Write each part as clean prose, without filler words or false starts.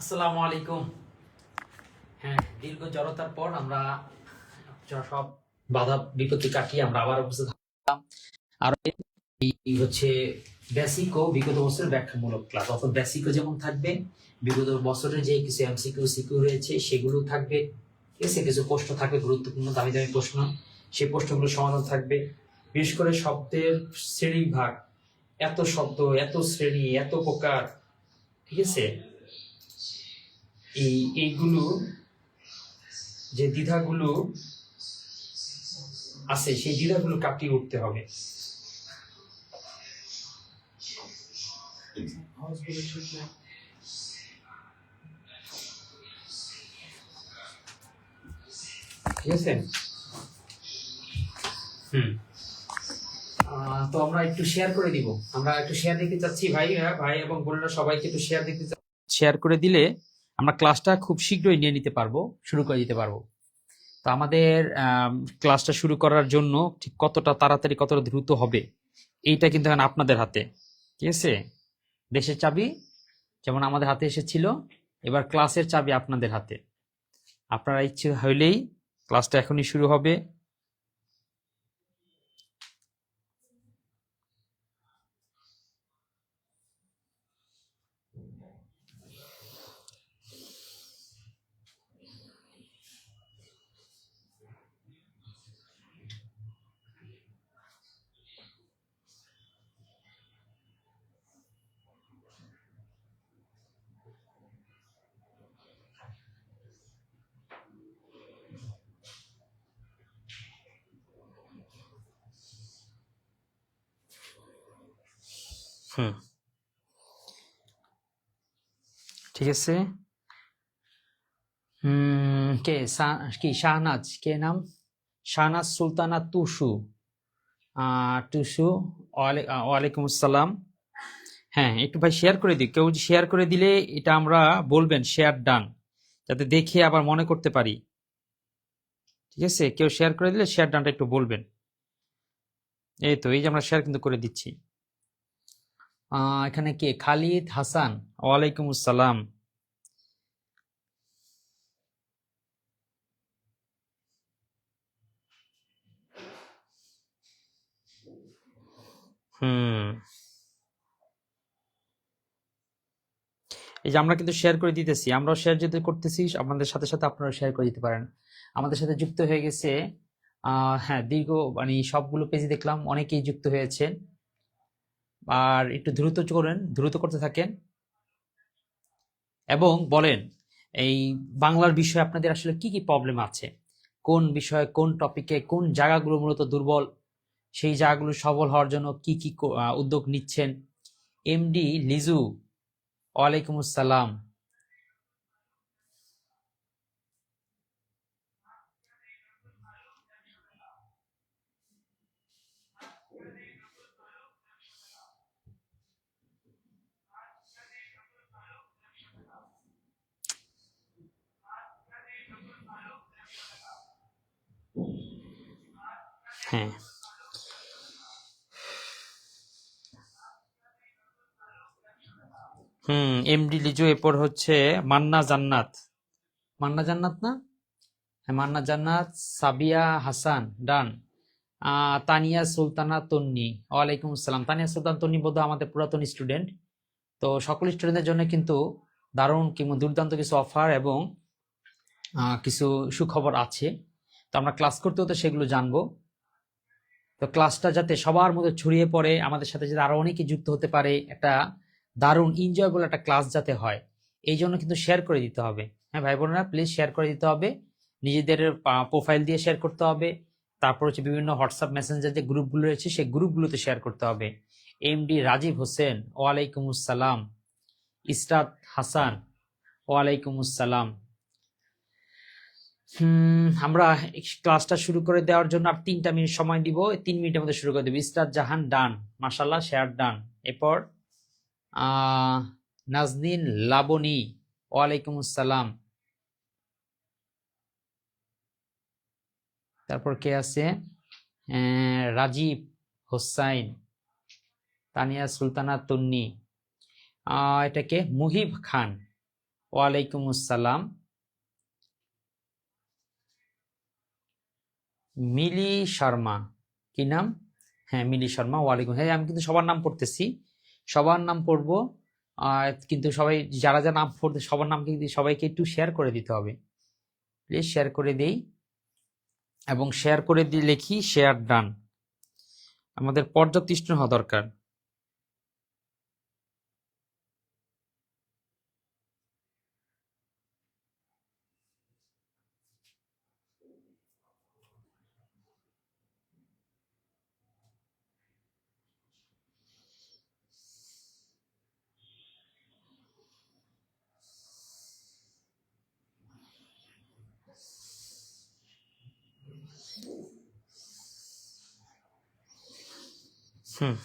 আসসালামু আলাইকুম। হ্যাঁ, দীর্ঘ জড়তার পর আমরা সব বাধা বিপত্তি কাটিয়ে আমরা আবার উপস্থিত হলাম। আর এই হচ্ছে বেসিক ও বিগত বছরের ব্যাখ্যামূলক ক্লাস, অর্থাৎ বেসিকও যেমন থাকবে, বিগত বছরের যে কিছু এমসিকিউ সিকিউ রয়েছে সেগুলো থাকবে। ঠিক আছে, কিছু প্রশ্ন থাকবে, গুরুত্বপূর্ণ দামি দামি প্রশ্ন, সেই প্রশ্নগুলো সমাধান থাকবে। বিশেষ করে শব্দের শ্রেণী ভাগ, এত শব্দ, এত শ্রেণী, এত প্রকার। ঠিক আছে, এইগুলো যে দ্বিধাগুলো আছে সেই দ্বিধাগুলো কাটিয়ে উঠতে হবে। ঠিক আছে। তো আমরা একটু শেয়ার করে দিব, আমরা একটু শেয়ার দিতে চাচ্ছি ভাই, ভাই এবং বোনেরা সবাইকে একটু শেয়ার দিতে চাচ্ছি। শেয়ার করে দিলে আমরা ক্লাসটা খুব শীঘ্রই নিয়ে নিতে পারবো, শুরু করে দিতে পারবো। তো আমাদের ক্লাসটা শুরু করার জন্য ঠিক কতটা তাড়াতাড়ি কতটা দ্রুত হবে এইটা কিন্তু এখন আপনাদের হাতে। ঠিক আছে, দেশের চাবি যেমন আমাদের হাতে এসেছিল, এবার ক্লাসের চাবি আপনাদের হাতে। আপনারা ইচ্ছে হইলেই ক্লাসটা এখনই শুরু হবে। ঠিক আছে। কে কি শাহনাজ, কে নাম? শাহনাজ সুলতানা টুসু। টুসু, ওয়ালাইকুম আসসালাম। হ্যাঁ, একটু ভাই শেয়ার করে দিই, কেউ শেয়ার করে দিলে এটা আমরা বলবেন শেয়ার ডান, যাতে দেখে আবার মনে করতে পারি। ঠিক আছে, কেউ শেয়ার করে দিলে শেয়ার ডানটা একটু বলবেন। এই তো, এই যে আমরা শেয়ার কিন্তু করে দিচ্ছি। এখানে কে? খালিদ হাসান, ওয়ালাইকুম আসসালাম। এই যে আমরা কিন্তু শেয়ার করে দিতেছি, আমরাও শেয়ার যেহেতু করতেছি আপনাদের সাথে সাথে আপনারা শেয়ার করে দিতে পারেন। আমাদের সাথে যুক্ত হয়ে গেছে হ্যাঁ, দীর্ঘ মানে সবগুলো পেজে দেখলাম অনেকেই যুক্ত হয়েছে। আর একটু দ্রুত করেন, দ্রুত করতে থাকেন এবং বলেন এই বাংলার বিষয়ে আপনাদের আসলে কি কি প্রবলেম আছে, কোন বিষয়ে, কোন টপিকে, কোন জায়গাগুলো মূলত দুর্বল, সেই জায়গাগুলো সবল হওয়ার জন্য কি কি উদ্যোগ নিচ্ছেন। এমডি লিজু, ওয়ালাইকুম আসসালাম। হ্যাঁ, এমডি লিজু, এরপর হচ্ছে মান্না জান্নাত। মান্না জান্নাত না? হ্যাঁ, মান্না জান্নাত। সাবিয়া হাসান, ডান। তানিয়া সুলতানা তন্নি, ওয়ালাইকুম আসসালাম। তানিয়া সুলতান তন্নি বোধহয় আমাদের পুরাতন স্টুডেন্ট। তো সকল স্টুডেন্টদের জন্য কিন্তু দারুণ কিংবা দুর্দান্ত কিছু অফার এবং কিছু সুখবর আছে। তো আমরা ক্লাস করতে হতে সেগুলো জানবো। তো ক্লাসটা যাতে সবার মধ্যে ছড়িয়ে পড়ে, আমাদের সাথে যাতে আরো অনেকে যুক্ত হতে পারে, একটা দারুণ এনজয়েবল একটা ক্লাস যাতে হয়, এই জন্য কিন্তু শেয়ার করে দিতে হবে। হ্যাঁ ভাই বোনেরা, প্লিজ শেয়ার করে দিতে হবে। নিজেদের প্রোফাইল দিয়ে শেয়ার করতে হবে, তারপর হচ্ছে বিভিন্ন হোয়াটসঅ্যাপ মেসেঞ্জার যে গ্রুপগুলো রয়েছে সেই গ্রুপগুলোতে শেয়ার করতে হবে। এমডি রাজীব হোসেন, ওয়ালাইকুম আসসালাম। ইসরাত হাসান, ওয়ালাইকুম আসসালাম। আমরা ক্লাসটা শুরু করে দেওয়ার জন্য আর 3টা মিনিট সময় দিব, 3 মিনিটের মধ্যে শুরু করে দেবো। ইসরাত জাহান, ডান, মাশাল্লাহ, শেয়ার ডান। এরপর নাজনীন লাবনী, ওয়ালাইকুম আসসালাম। তারপর কে আছে? রাজীব হোসাইন, তানিয়া সুলতানা তন্নি, এটাকে মুহিব খান, ওয়ালাইকুম আসসালাম। মিলি শর্মা, কি নাম? হ্যাঁ, মিলি শর্মা, ওয়ালাইকুম। হ্যাঁ, আমি কিন্তু সবার নাম পড়তেছি, সবার নাম পড়বো। কিন্তু সবাই যারা যা নাম পড়তে, সবার নাম কিন্তু সবাইকে একটু শেয়ার করে দিতে হবে। প্লিজ শেয়ার করে দেই, এবং শেয়ার করে দিয়ে লিখি শেয়ার ডান। আমাদের পর্যাপ্ত স্টুডেন্ট হওয়া দরকার। হুম,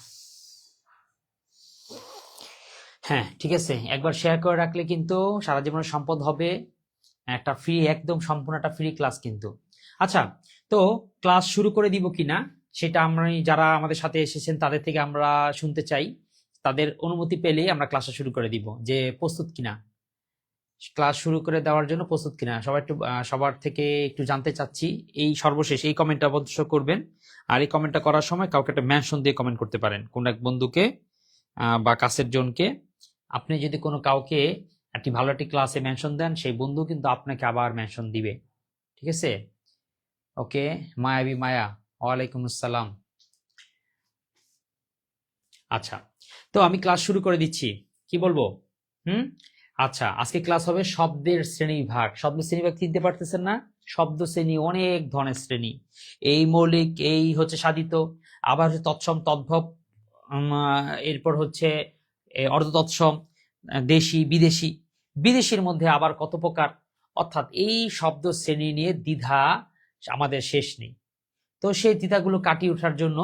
হ্যাঁ, ঠিক আছে। একবার শেয়ার করে রাখলে কিন্তু সারা জীবনের সম্পদ হবে। একটা ফ্রি, একদম সম্পূর্ণ একটা ফ্রি ক্লাস কিন্তু। আচ্ছা, তো ক্লাস শুরু করে দিব কিনা সেটা আমরা, যারা আমাদের সাথে এসেছেন তাদের থেকে আমরা শুনতে চাই। তাদের অনুমতি পেলেই আমরা ক্লাসটা শুরু করে দিব, যে প্রস্তুত কিনা, ক্লাস শুরু করে দেওয়ার জন্য প্রস্তুত কিনা। সবাই একটু সবার থেকে একটু জানতে চাচ্ছি। এই সর্বশেষ এই কমেন্টটা অবশ্য করবেন, আর এই কমেন্টটা করার সময় কাউকে একটা মেনশন দিয়ে কমেন্ট করতে পারেন, কোন এক বন্ধুকে বা কাছের জনকে। আপনি যদি কোনো কাউকে একটি ভালো একটি ক্লাসে মেনশন দেন, সেই বন্ধু কিন্তু আপনাকে আবার মেনশন দিবে, ঠিক আছে? ওকে, মায়াবী মায়া, ওয়ালাইকুম আসসালাম। আচ্ছা, তো আমি ক্লাস শুরু করে দিচ্ছি, কি বলবো? হুম, আচ্ছা, আজকে ক্লাস হবে শব্দের শ্রেণীবিভাগ। শব্দের শ্রেণীবিভাগ চিনতে পারতেছেন না? শব্দ শ্রেণী অনেক ধরনের শ্রেণী। এই মৌলিক, এই হচ্ছে সাধিত, আবার হচ্ছে তৎসম তদ্ভব, এরপর হচ্ছে অর্ধ তৎসম, দেশি বিদেশি, বিদেশির মধ্যে আবার কত প্রকার। অর্থাৎ এই শব্দ শ্রেণী নিয়ে দ্বিধা আমাদের শেষ নেই। তো সেই দ্বিধাগুলো কাটিয়ে ওঠার জন্য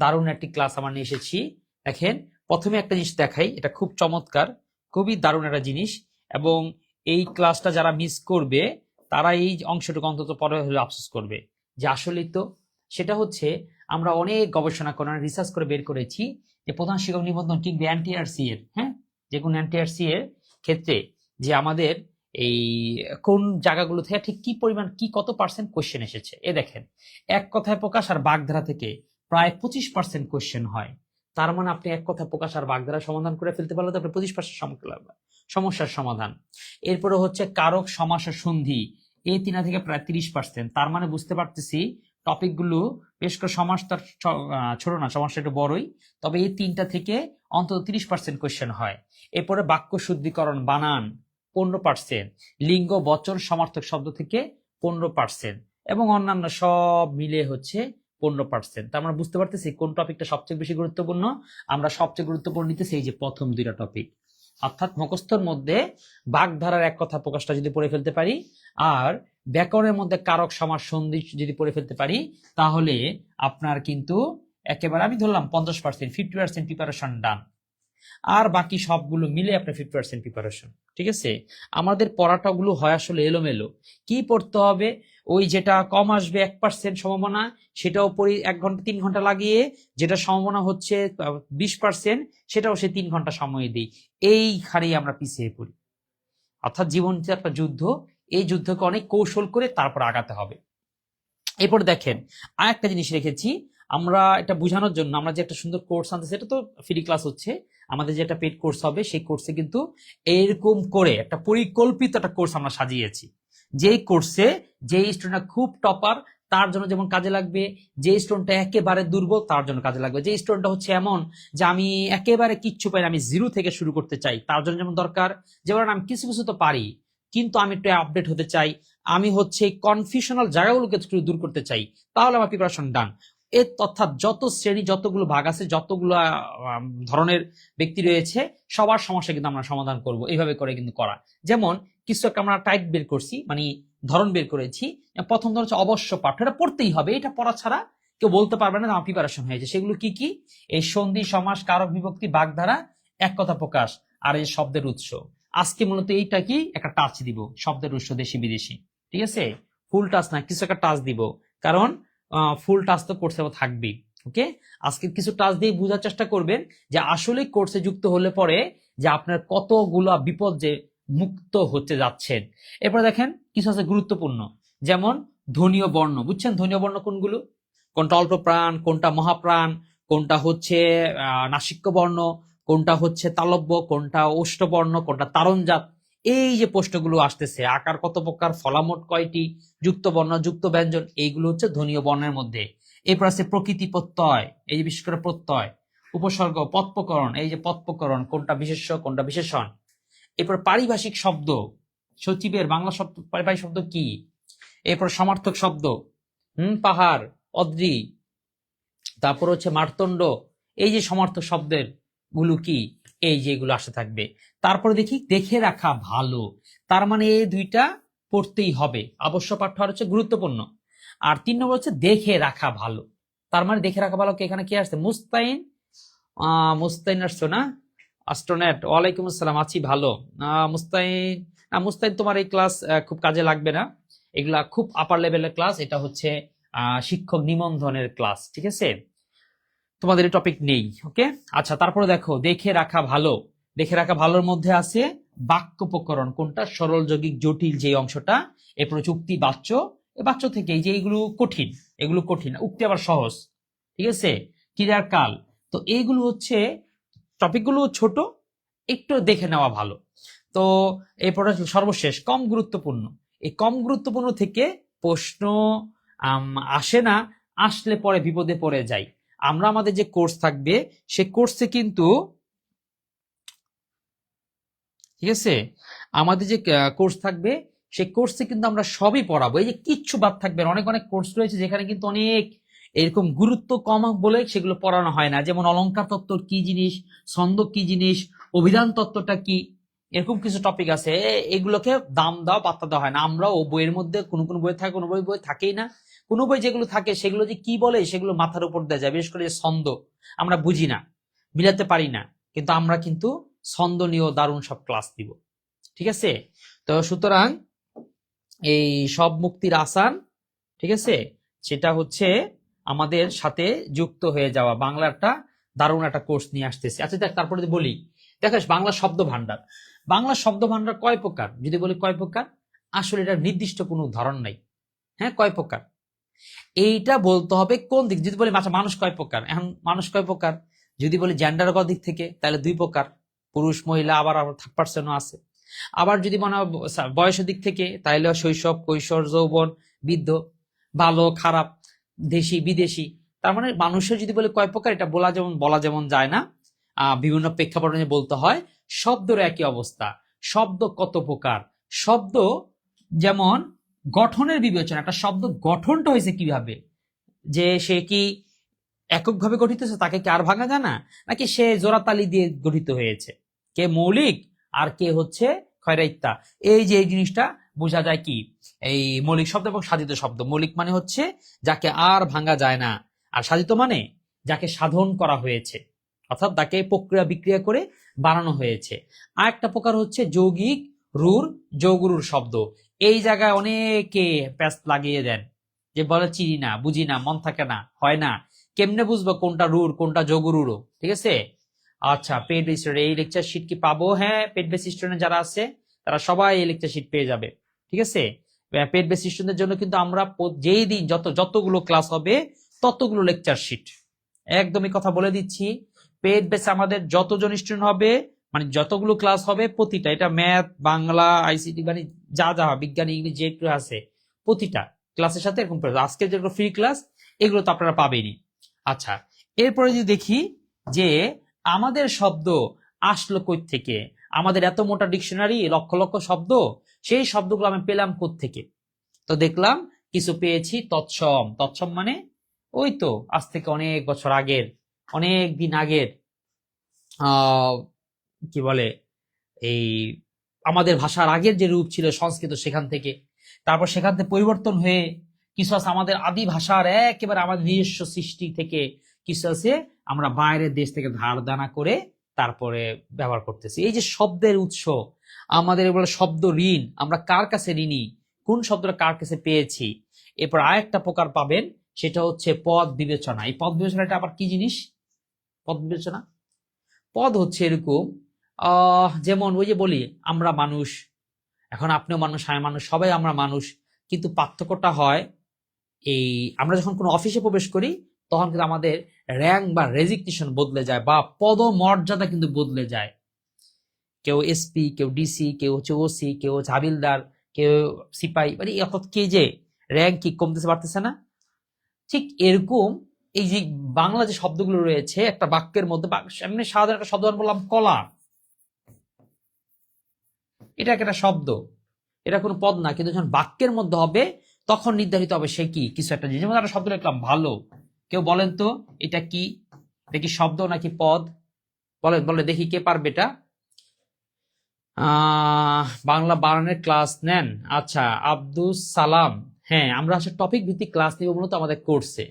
দারুণ একটি ক্লাস আমরা নিয়ে এসেছি। দেখেন, প্রথমে একটা জিনিস দেখাই, এটা খুব চমৎকার, খুবই দারুণ একটা জিনিস, এবং এই ক্লাসটা যারা মিস করবে তারা এই অংশটুকু অন্তত পরে হলে আফসোস করবে, যে আসলেই তো। সেটা হচ্ছে, আমরা অনেক গবেষণা করে রিসার্চ করে বের করেছি যে প্রধান শিক্ষক নিবন্ধন কিংবা এনটিআরসি এর, হ্যাঁ, যে কোনো এনটিআরসি এর ক্ষেত্রে, যে আমাদের এই কোন জায়গাগুলো থেকে ঠিক কি পরিমাণ, কি কত পার্সেন্ট কোশ্চেন এসেছে। এ দেখেন, এক কথায় প্রকাশ আর বাগধারা থেকে প্রায় 25% কোশ্চেন হয়। তার মানে আপনি এক কথা প্রকাশ আর বাগধারা সমাধান করে ফেলতে পারলে তো আপনি 25% সমস্যার সমাধান। এরপরে হচ্ছে কারক, সমাস ও সন্ধি, এই তিনা থেকে প্রায় 30%। তার মানে বুঝতে পারতেছি টপিকগুলো বেশ করে, সমাজটা ছোট না, সমাজটা একটু বড়ই, তবে এই তিনটা থেকে অন্তত 30% কোশ্চেন হয়। এরপরে বাক্য শুদ্ধিকরণ, বানান 15%, লিঙ্গ বচন সমার্থক শব্দ থেকে 15%, এবং অন্যান্য সব মিলে হচ্ছে 15%। তার আমরা বুঝতে পারতেছি কোন টপিকটা সবচেয়ে বেশি গুরুত্বপূর্ণ। আমরা সবচেয়ে গুরুত্বপূর্ণ নিতেছি এই যে প্রথম দুইটা টপিক, অর্থাৎ মুখস্থর মধ্যে বাগধারার এক কথা প্রকাশটা যদি পড়ে ফেলতে পারি, আর ব্যাকরণের মধ্যে কারক, সমাস, সন্ধি যদি পড়ে ফেলতে পারি, তাহলে আপনার কিন্তু একেবারে, আমি ধরলাম 50%, 50% প্রিপারেশন ডান। আর বাকি সবগুলো মিলে আপনার 50% প্রিপারেশন, ঠিক আছে? আমাদের পড়াটাগুলো হয় আসলে এলোমেলো। কি পড়তে হবে? ওই যেটা কম আসবে 1% সম্ভাবনা, সেটাও পড়ি 1 ঘন্টা 3 ঘন্টা লাগিয়ে, যেটা সম্ভাবনা হচ্ছে 20%, সেটাও সে 3 ঘন্টা সময় দিই। এইখানেই আমরা পিছিয়ে পড়ি। অর্থাৎ জীবন যে একটা যুদ্ধ, এই যুদ্ধকে অনেক কৌশল করে তারপর আগাতে হবে। এরপর দেখেন, আর একটা জিনিস রেখেছি আমরা, এটা বোঝানোর জন্য, আমরা যে একটা সুন্দর কোর্স আনতে, সেটা তো ফ্রি ক্লাস হচ্ছে, আমাদের যে একটা পেড কোর্স হবে, সেই কোর্সে কিন্তু এরকম করে একটা পরিকল্পিত একটা কোর্স আমরা সাজিয়েছি। যেই কোর্সে যেই স্টুডেন্ট খুব টপার তার জন্য যেমন কাজে লাগবে, যে স্টুডেন্টটা একেবারে দুর্বল তার জন্য কাজে লাগবে, যে স্টুডেন্টটা হচ্ছে এমন যে আমি একেবারে কিচ্ছু পাই না, আমি জিরো থেকে শুরু করতে চাই, তার জন্য যেমন দরকার। যেমন আমি কিছু কিছু তো পারি, কিন্তু আমি একটু আপডেট হতে চাই, আমি হচ্ছে কনফিউশনাল জায়গাগুলোকে একটু দূর করতে চাই, তাহলে আমার প্রিপারেশন ডান। এর অর্থাৎ যত শ্রেণী, যতগুলো ভাগ আছে, যতগুলো ধরনের ব্যক্তি রয়েছে, সবার সমস্যা কিন্তু আমরা সমাধান করব, এইভাবে করে কিন্তু করা। যেমন কিছু একটা আমরা টাইপ বের করছি, মানে ধরন বের করেছি। প্রথম ধরন হচ্ছে অবশ্য পাঠ্য, এটা পড়তেই হবে, এটা পড়া ছাড়া কেউ বলতে পারবে না আমার প্রিপারেশন হয়েছে। সেগুলো কি কি? এই সন্ধি, সমাস, কারক, বিভক্তি, বাগধারা, এক কথা প্রকাশ, আর এই শব্দের উৎস। আজকে মূলত এইটা কি একটা টাচ দিব, শব্দের উৎস দেশি বিদেশি, ঠিক আছে? ফুল টাচ না, কিছু একটা টাচ দিব, কারণ ফুল টাচ তো কোর্সে থাকবেই। ওকে, আজকে কিছু টাচ দিয়ে বোঝার চেষ্টা করবেন যে আসলে কোর্সে যুক্ত হলে পরে যে আপনার কতগুলো বিপদ যে মুক্ত হতে যাচ্ছেন। এরপর দেখেন কিছু আছে গুরুত্বপূর্ণ, যেমন ধ্বনীয় বর্ণ। বুঝছেন ধ্বনীয় বর্ণ কোনগুলো? কোনটা অল্প প্রাণ, কোনটা মহাপ্রাণ, কোনটা হচ্ছে নাসিক্য বর্ণ, কোনটা হচ্ছে তালব্য, কোনটা ওষ্ঠবর্ণ, কোনটা তারণজাত। এই যে প্রশ্নগুলো আসতেছে, আকার কত প্রকার, ফলামোট কয়টি, যুক্ত বর্ণ, যুক্ত ব্যঞ্জন, এইগুলো হচ্ছে ধ্বনীয় বর্ণের মধ্যে। এরপর আছে প্রকৃতি প্রত্যয়, এই যে বিশেষ করে প্রত্যয়, উপসর্গ, পদপ্রকরণ, এই যে পদপ্রকরণ, কোনটা বিশেষ্য কোনটা বিশেষণ। এরপর পারিভাষিক শব্দ, সচিবের বাংলা শব্দ পারিভাষিক শব্দ কি। এরপর সমার্থক শব্দ, পাহাড়, অদ্রি, তারপর হচ্ছে মার্তণ্ড, এই যে সমার্থক শব্দের গুলো কি, এই যে এগুলো আসে থাকবে। তারপরে দেখি দেখে রাখা ভালো, তার মানে এই দুইটা পড়তেই হবে, আবশ্য পাঠ্য আর হচ্ছে গুরুত্বপূর্ণ। আর 3 নম্বর হচ্ছে দেখে রাখা ভালো, তার মানে দেখে রাখা ভালো এখানে কি আসছে, মুস্তাইন, মুস্তাইন আসছো না, অ্যাস্ট্রোনেট, ওয়ালাইকুম আসসালাম, আছি ভালো। মুস্তাইন, না মুস্তাইন তোমার এই ক্লাস খুব কাজে লাগবে না, এগুলা খুব আপার লেভেলের ক্লাস, এটা হচ্ছে শিক্ষক নিবন্ধনের ক্লাস, ঠিক আছে, তোমাদের টপিক নেই। ওকে, আচ্ছা তারপরে দেখো দেখে রাখা ভালো, দেখে রাখা ভালোর মধ্যে আছে বাক্য প্রকরণ, কোনটা সরল যৌগিক জটিল যে অংশটা, এরপরে চুক্তি বাচ্য, এই বাচ্য থেকে এই যে এইগুলো কঠিন, এগুলো কঠিন, উক্তি আবার সহজ, ঠিক আছে, ক্রিয়ার কাল। তো এইগুলো হচ্ছে টপিকগুলো ছোট, একটু দেখে নেওয়া ভালো। তো এরপরে সর্বশেষ কম গুরুত্বপূর্ণ, এই কম গুরুত্বপূর্ণ থেকে প্রশ্ন আসে না, আসলে পরে বিপদে পড়ে যায়। আমরা আমাদের যে কোর্স থাকবে সে কোর্সে কিন্তু, ঠিক আছে, আমাদের যে কোর্স থাকবে সেই কোর্সে কিন্তু আমরা সবই পড়াবো, এই যে কিচ্ছু বাদ থাকবে না। অনেক অনেক কোর্স রয়েছে যেখানে কিন্তু অনেক এরকম গুরুত্ব কম বলে সেগুলো পড়ানো হয় না, যেমন অলংকার তত্ত্ব কি জিনিস, ছন্দ কি জিনিস, অভিধান তত্ত্বটা কি, এরকম কিছু টপিক আছে, এগুলোকে দাম দাও পাত্তা দেওয়া হয় না। আমরাও বইয়ের মধ্যে কোন কোন বই থাকে, কোনো বই থাকেই না, কোনো বই যেগুলো থাকে সেগুলো যে কি বলে সেগুলো মাথার উপর দেওয়া যায়। বিশেষ করে ছন্দ আমরা বুঝি না, মিলাতে পারি না, কিন্তু আমরা কিন্তু ছন্দ নিয়েও দারুণ সব ক্লাস দিব, ঠিক আছে। তো সুতরাং এই সব মুক্তির আসান, ঠিক আছে, সেটা হচ্ছে আমাদের সাথে যুক্ত হয়ে যাওয়া, বাংলা একটা দারুণ একটা কোর্স নিয়ে আসতেছে। আচ্ছা দেখ, তারপরে বলি দেখ, বাংলা শব্দ ভান্ডার, বাংলা শব্দ ভান্ডার কয় প্রকার, যদি বলি কয় প্রকার, আসলে এটা নির্দিষ্ট কোনো উদাহরণ নাই। হ্যাঁ, কয় প্রকার এইটা বলতে হবে কোন দিক, যদি বলি আচ্ছা মানুষ কয় প্রকার, এখন মানুষ কয় প্রকার, যদি বলি জেন্ডারগত দিক থেকে তাহলে 2 প্রকার, পুরুষ মহিলা, আবার থার্ড পার্সনও আছে। আবার যদি মনে হয় বয়সের দিক থেকে তাহলে শৈশব, কৈশোর, যৌবন, বৃদ্ধ, ভালো খারাপ, দেশি বিদেশি। তার মানে মানুষের যদি বলে কয় প্রকার, এটা বলা যেমন যায় না, বিভিন্ন প্রেক্ষাপটে বলতে হয়। শব্দের একই অবস্থা, শব্দ কত প্রকার, শব্দ যেমন গঠনের বিবেচনা, একটা শব্দ গঠনটা হয়েছে কিভাবে, যে সে কি এককভাবে গঠিত হয়েছে, তাকে কি আর ভাঙা যায় না, নাকি সে জোড়াতালি দিয়ে গঠিত হয়েছে, কে মৌলিক আর কে হচ্ছে খয়রাইত্যা, এই যে এই জিনিসটা বোঝা যায় কি, এই মৌলিক শব্দ এবং সাধিত শব্দ। মৌলিক মানে হচ্ছে যাকে আর ভাঙা যায় না, আর সাধিত মানে যাকে সাধন করা হয়েছে, অর্থাৎ তাকে প্রক্রিয়া বিক্রিয়া করে বানানো হয়েছে। আর একটা প্রকার হচ্ছে যৌগিক রুর, যৌগুরুর শব্দ। এই জায়গায় অনেকে প্যাচ লাগিয়ে দেন, যে বলে চিনি না, বুঝি না, মন থাকে না, হয় না, কেমনে বুঝবো কোনটা রুর কোনটা যোগুরুরো, ঠিক আছে। আচ্ছা, পেড বেস স্টুডেন্ট, এই লেকচার শিট কি পাবো? হ্যাঁ, পেড বেস স্টুডেন্ট যারা আছে তারা সবাই এই লেকচার শিট পেয়ে যাবে, ঠিক আছে। পেড বেস স্টুডেন্টদের জন্য কিন্তু আমরা যেই দিন যতগুলো ক্লাস হবে ততগুলো লেকচার শিট, একদমই কথা বলে দিচ্ছি। পেড বেস আমাদের যতজন স্টুডেন্ট হবে, মানে যতগুলো ক্লাস হবে প্রতিটা, এটা ম্যাথ, বাংলা, আইসিটি, মানে যা যা বিজ্ঞান, ইংলিশ যেগুলো আছে প্রতিটা ক্লাসের সাথে এরকম, আজকে যেগুলো ফ্রি ক্লাস এগুলো তো আপনারা পাবেনই। আচ্ছা, এরপরে যদি দেখি যে আমাদের শব্দ আসলো কই থেকে, আমাদের এত মোটা ডিকশনারি, লক্ষ লক্ষ শব্দ, সেই শব্দগুলো আমি পেলাম থেকে। তো দেখলাম কিছু পেয়েছি তৎসম, তৎসম মানে ওই তো আজ থেকে অনেক বছর আগের, অনেক দিন আগের কি বলে, এই আমাদের ভাষার আগের যে রূপ ছিল সংস্কৃত, সেখান থেকে, তারপর সেখান থেকে পরিবর্তন হয়ে কিছু আছে আমাদের আদি ভাষার একেবারে আমাদের নিজস্ব সৃষ্টি থেকে, কিছু আছে আমরা বাইরের দেশ থেকে ধার দানা করে তারপরে ব্যবহার করতেছি। এই যে শব্দের উৎস, আমাদের এগুলো শব্দ ঋণ, আমরা কার কাছে ঋণী, কোন শব্দটা কার কাছে পেয়েছি। এরপর আরেকটা প্রকার পাবেন, সেটা হচ্ছে পদ বিবেচনা। এই পদ বিবেচনাটা আবার কি জিনিস? পদ বিবেচনা, পদ হচ্ছে এরকম, যেমন ওই যে বলি আমরা মানুষ, এখন আপনিও মানুষ, আমি মানুষ, সবাই আমরা মানুষ, কিন্তু পার্থক্যটা হয় এই আমরা যখন কোনো অফিসে প্রবেশ করি তখন কিন্তু আমাদের র্যাঙ্ক বা রেজিগনেশন বদলে যায় বা পদমর্যাদা কিন্তু বদলে যায়। কেউ এসপি, কেউ ডিসি, কেউ হচ্ছে ওসি, কেউ হচ্ছে হাবিলদার, কেউ সিপাহি, মানে অর্থাৎ কি যে র্যাঙ্ক কি কমতেছে বাড়তেছে না। ঠিক এরকম এই যে বাংলা যে শব্দগুলো রয়েছে একটা বাক্যের মধ্যে, এমনি সাধারণ একটা শব্দ বললাম কলা, এটা একটা শব্দ, এটা কোনো পদ না, কিন্তু যখন বাক্যের মধ্যে হবে তখন নির্ধারিত হবে সে কি কিছু একটা জিনিস। যেমন একটা শব্দ লিখলাম ভালো, কেউ বলেন তো এটা কি, এটা কি শব্দ নাকি পদ? বলেন, বলে দেখি কে পারবে এটা। বাংলা বানানের ক্লাস নেন? আচ্ছা, আব্দুস সালাম। হ্যাঁ, আমরা আসলে টপিক ভিত্তিক ক্লাস নিব মূলত আমাদের কোর্সে,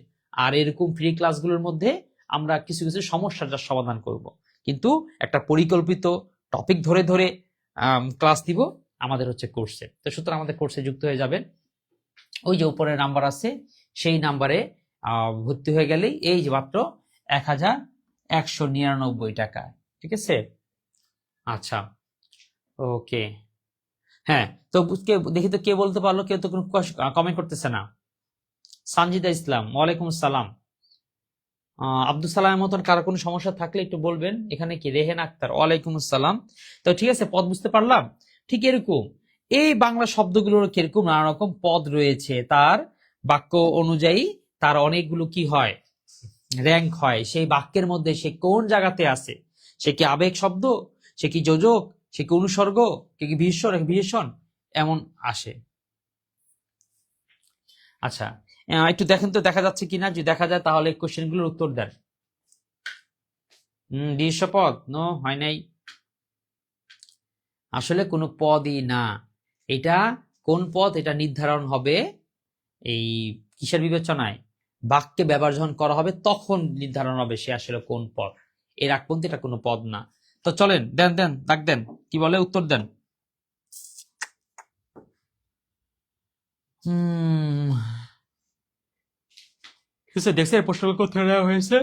আর এরকম ফ্রি ক্লাসগুলোর মধ্যে আমরা কিছু কিছু সমস্যার সমাধান করব, কিন্তু একটা পরিকল্পিত টপিক ধরে ধরে ক্লাস দিব আমাদের হচ্ছে কোর্সে। তো সুতরাং আমাদের কোর্সে যুক্ত হয়ে যাবেন, ওই যে উপরে নাম্বার আছে সেই নাম্বারে ভর্তি হয়ে গেলেই এই যে মাত্র 1199 টাকা, ঠিক আছে? আচ্ছা, ওকে। হ্যাঁ, তো দেখি তো কে বলতে পারলো, কেউ তো কোনো কমেন্ট করতেছে না। সানজিদা ইসলাম, ওয়ালাইকুম আসসালাম। আব্দুল সালামের মতন কারো কোনো সমস্যা থাকলে একটু বলবেন। এখানে কি রেহেন আক্তার, ওয়ালাইকুম আসসালাম। তো ঠিক আছে, পদ বুঝতে পারলাম। ঠিক এরকম এই বাংলা শব্দগুলোর কিরকম নানা রকম পদ রয়েছে, তার বাক্য অনুযায়ী তার অনেকগুলো কি হয়, র্যাঙ্ক হয়। সেই বাক্যের মধ্যে সে কোন জায়গাতে আছে, সে কি আবেগ শব্দ, সে কি যোজক, সে কি অনুসর্গ, সে কি বিশেষণ, এমন আসে। আচ্ছা, একটু দেখেন তো দেখা যাচ্ছে কিনা, যদি দেখা যায় তাহলে কোশ্চেন গুলোর উত্তর দেন। বিশেষ্য পদ নো, হয় নাই, আসলে কোনো পদই না। এটা কোন পদ এটা নির্ধারণ হবে এই কিসের বিবেচনায়, বাক্যে ব্যবহার যখন করা হবে তখন নির্ধারণ হবে সে আসলে কোন পদ। এর আগ পর্যন্ত এটা কোনো পদ না। তো চলেন, দেন দেন দাগ দেন, কি বলে উত্তর দেন। দেখছে প্রশ্নগুলো কোথায় নেওয়া হয়েছে?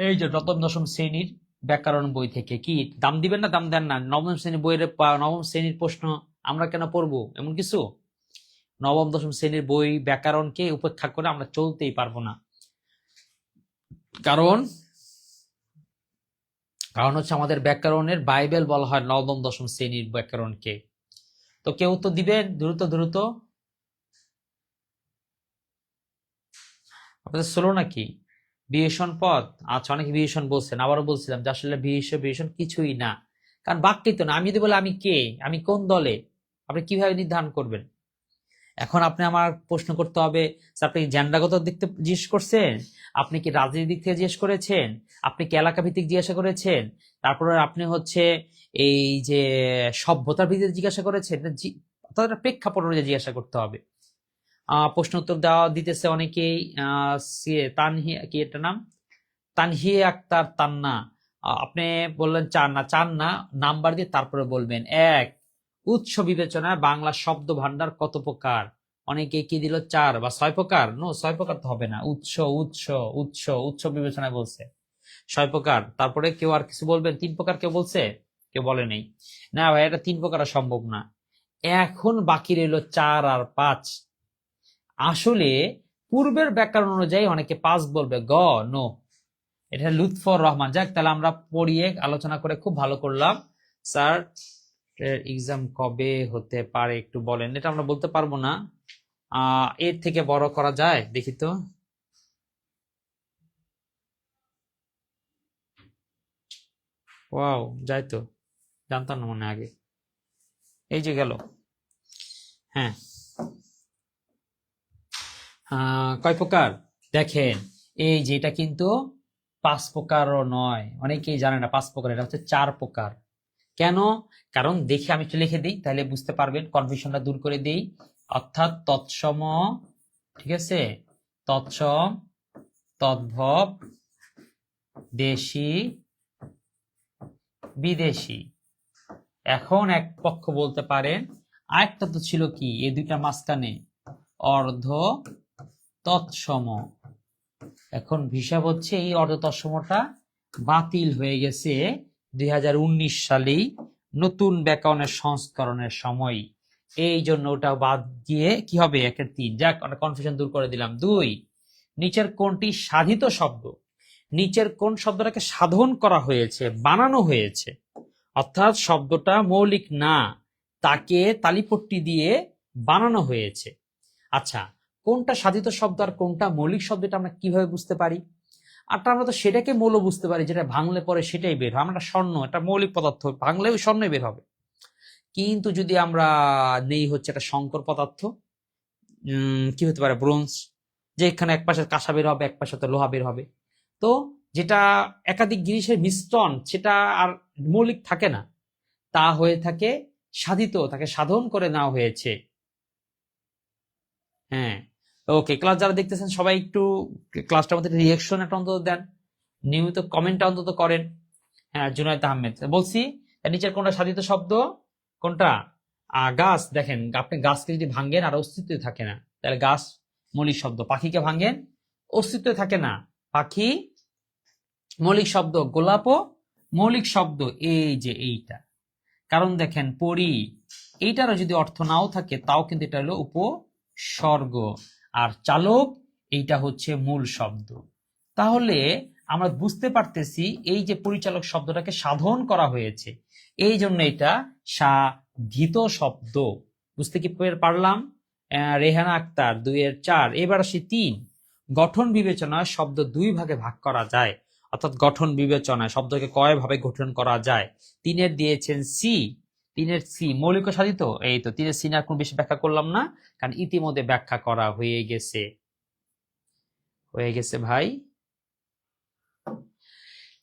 এই যে নবম দশম শ্রেণীর ব্যাকরণ বই থেকে। কি দাম দিবেন না দাম দেন না? নবম শ্রেণীর বইয়ের নবম শ্রেণীর প্রশ্ন আমরা কেন পড়বো এমন কিছু? নবম দশম শ্রেণীর বই ব্যাকরণকে উপেক্ষা করে আমরা চলতেই পারবো না। কারণ কারণ হচ্ছে আমাদের ব্যাকরণের বাইবেল বলা হয় নবম দশম শ্রেণীর ব্যাকরণকে। তো কেউ তো দিবেন দ্রুত দ্রুত, আপনাদের স্লো নাকি? বিশেষণ পদ, আচ্ছা, অনেকে বিশেষণ বলছেন, আবারও বলছিলাম যে আসলে বিশেষণ কিছুই না, কারণ বাক্যই তো না। আমি যদি বলি আমি কে, আমি কোন দলে, আপনি কিভাবে নির্ধারণ করবেন? এখন আপনি আমার প্রশ্ন করতে হবে, আপনি জেন্ডারগত দিক থেকে জিজ্ঞেস করছেন, আপনি কি রাজনীতির দিক থেকে জিজ্ঞেস করেছেন, আপনি কি এলাকা ভিত্তিক জিজ্ঞাসা করেছেন, তারপরে আপনি হচ্ছে এই যে সভ্যতার ভিত্তিতে জিজ্ঞাসা করেছেন, তাদের প্রেক্ষাপট অনুযায়ী জিজ্ঞাসা করতে হবে। প্রশ্ন উত্তর দেওয়া দিতেছে অনেকেই। তানহিয়া, কি এটা নাম, তানহিয়া আক্তার তান্না, আপনি বললেন চান না নাম্বার দিয়ে তারপরে বলবেন। এক, উৎস বিবেচনায় বাংলা শব্দ ভান্ডার কত প্রকার? অনেকে কি দিল 4 বা 6 প্রকার। নো, 6 প্রকার তো হবে না, উৎস উৎস উৎস উৎস বিবেচনায় বলছে 6 প্রকার। তারপরে কেউ আর কিছু বলবেন? 3 প্রকার কেউ বলছে? কেউ বলে নেই। না ভাই, এটা 3 প্রকার সম্ভব না। এখন বাকি রইল 4 আর 5। আসলে পূর্বের ব্যাকরণ অনুযায়ী অনেকে 5 বলবে, নো, এটা লুৎফর রহমান। যাক, তাহলে আমরা পড়িয়ে আলোচনা করে খুব ভালো করলাম। স্যার এক্সাম কবে হতে পারে একটু বলেন। এটা আমরা বলতে পারবো না, এর থেকে বড় করা যায় দেখি তো। ওয়াও, যাই তো, জানতাম না মনে আগে। এই যে গেল। হ্যাঁ, কয় প্রকার দেখেন, এই যে এটা কিন্তু 5 প্রকারও নয়, অনেকেই জানে না 5 প্রকার, এটা হচ্ছে 4 প্রকার। কেন? কারণ দেখে আমি একটু লিখে দিই, তাহলে বুঝতে পারবেন, কনফিউশনটা দূর করে দিই। অর্থাৎ তৎসম, ঠিক আছে, তৎসম, তদ্ভব, দেশি, বিদেশি। এখন এক পক্ষ বলতে পারেন আরেকটা তো ছিল কি এই দুইটা মাঝখানে, অর্ধ তৎসম। এখন হিসাব হচ্ছে এই অর্ধ তৎসমটা বাতিল হয়ে গেছে 2019 সালেই নতুন ব্যাকরণের সংস্করণের সময়, এই জন্য ওটা বাদ দিয়ে কি হবে, 1-3। যাক, কনফিউশন দূর করে দিলাম। 2, নিচের কোনটি সাধিত শব্দ? নিচের কোন শব্দটাকে সাধন করা হয়েছে, বানানো হয়েছে, অর্থাৎ শব্দটা মৌলিক না, তাকে তালিপট্টি দিয়ে বানানো হয়েছে। আচ্ছা, কোনটা সাধিত শব্দ আর কোনটা মৌলিক শব্দ, এটা আমরা কিভাবে বুঝতে পারি? আর আমরা তো সেটাকে মৌল বুঝতে পারি যেটা ভাঙলে পরে সেটাই বের হয়। আমরা স্বর্ণ, এটা মৌলিক পদার্থ, ভাঙলে ওই স্বর্ণই বের হবে। কিন্তু যদি আমরা নেই হচ্ছে একটা সংকর পদার্থ, কি হতে পারে, ব্রোঞ্জ, যে এখানে এক পাশে কাঁসা বের হবে, এক পাশে তো লোহা বের হবে। তো যেটা একাধিক জিনিসের মিশ্রণ, সেটা আর মৌলিক থাকে না, তা হয়ে থাকে সাধিত, তাকে সাধন করে নেওয়া হয়েছে। হ্যাঁ, ওকে। ক্লাস যারা দেখতেছেন সবাই একটু ক্লাসটার মধ্যে রিয়াকশন একটা অন্তত দেন, নিয়মিত কমেন্ট অন্তত করেন। হ্যাঁ, জুনায়েদ আহমেদ বলছি, নিচের কোনটা সাধিত শব্দ, কোনটা? গাছ। দেখেন, আপনি গাছকে যদি ভাঙ্গেন আর অস্তিত্বে থাকে না, তাহলে গাছ মৌলিক শব্দ। পাখিকে ভাঙ্গেন, অস্তিত্বে থাকে না, পাখি মৌলিক শব্দ। গোলাপও মৌলিক শব্দ। এই যে এইটা, কারণ দেখেন পরি, এইটারও যদি অর্থ নাও থাকে তাও কিন্তু এটা হলো উপসর্গ, আর চালক এইটা হচ্ছে মূল শব্দ। তাহলে আমরা বুঝতে পারতেছি এই যে পরিচালক শব্দটাকে সাধন করা হয়েছে, এই জন্য এটা সাধিত শব্দ। বুঝতে কি পারলাম? রেহানা আক্তার 2-4। এবার আসি 3, গঠন বিবেচনায় শব্দ 2 ভাগে ভাগ করা যায়, অর্থাৎ গঠন বিবেচনায় শব্দকে কয় ভাবে গঠন করা যায়। 3-এর দিয়েছেন সি। 3-এর সি মৌলিক ও সাধিত। এই তো 3-এর সি না, কোন বেশি ব্যাখ্যা করলাম না, কারণ ইতিমধ্যে ব্যাখ্যা করা হয়ে গেছে ভাই।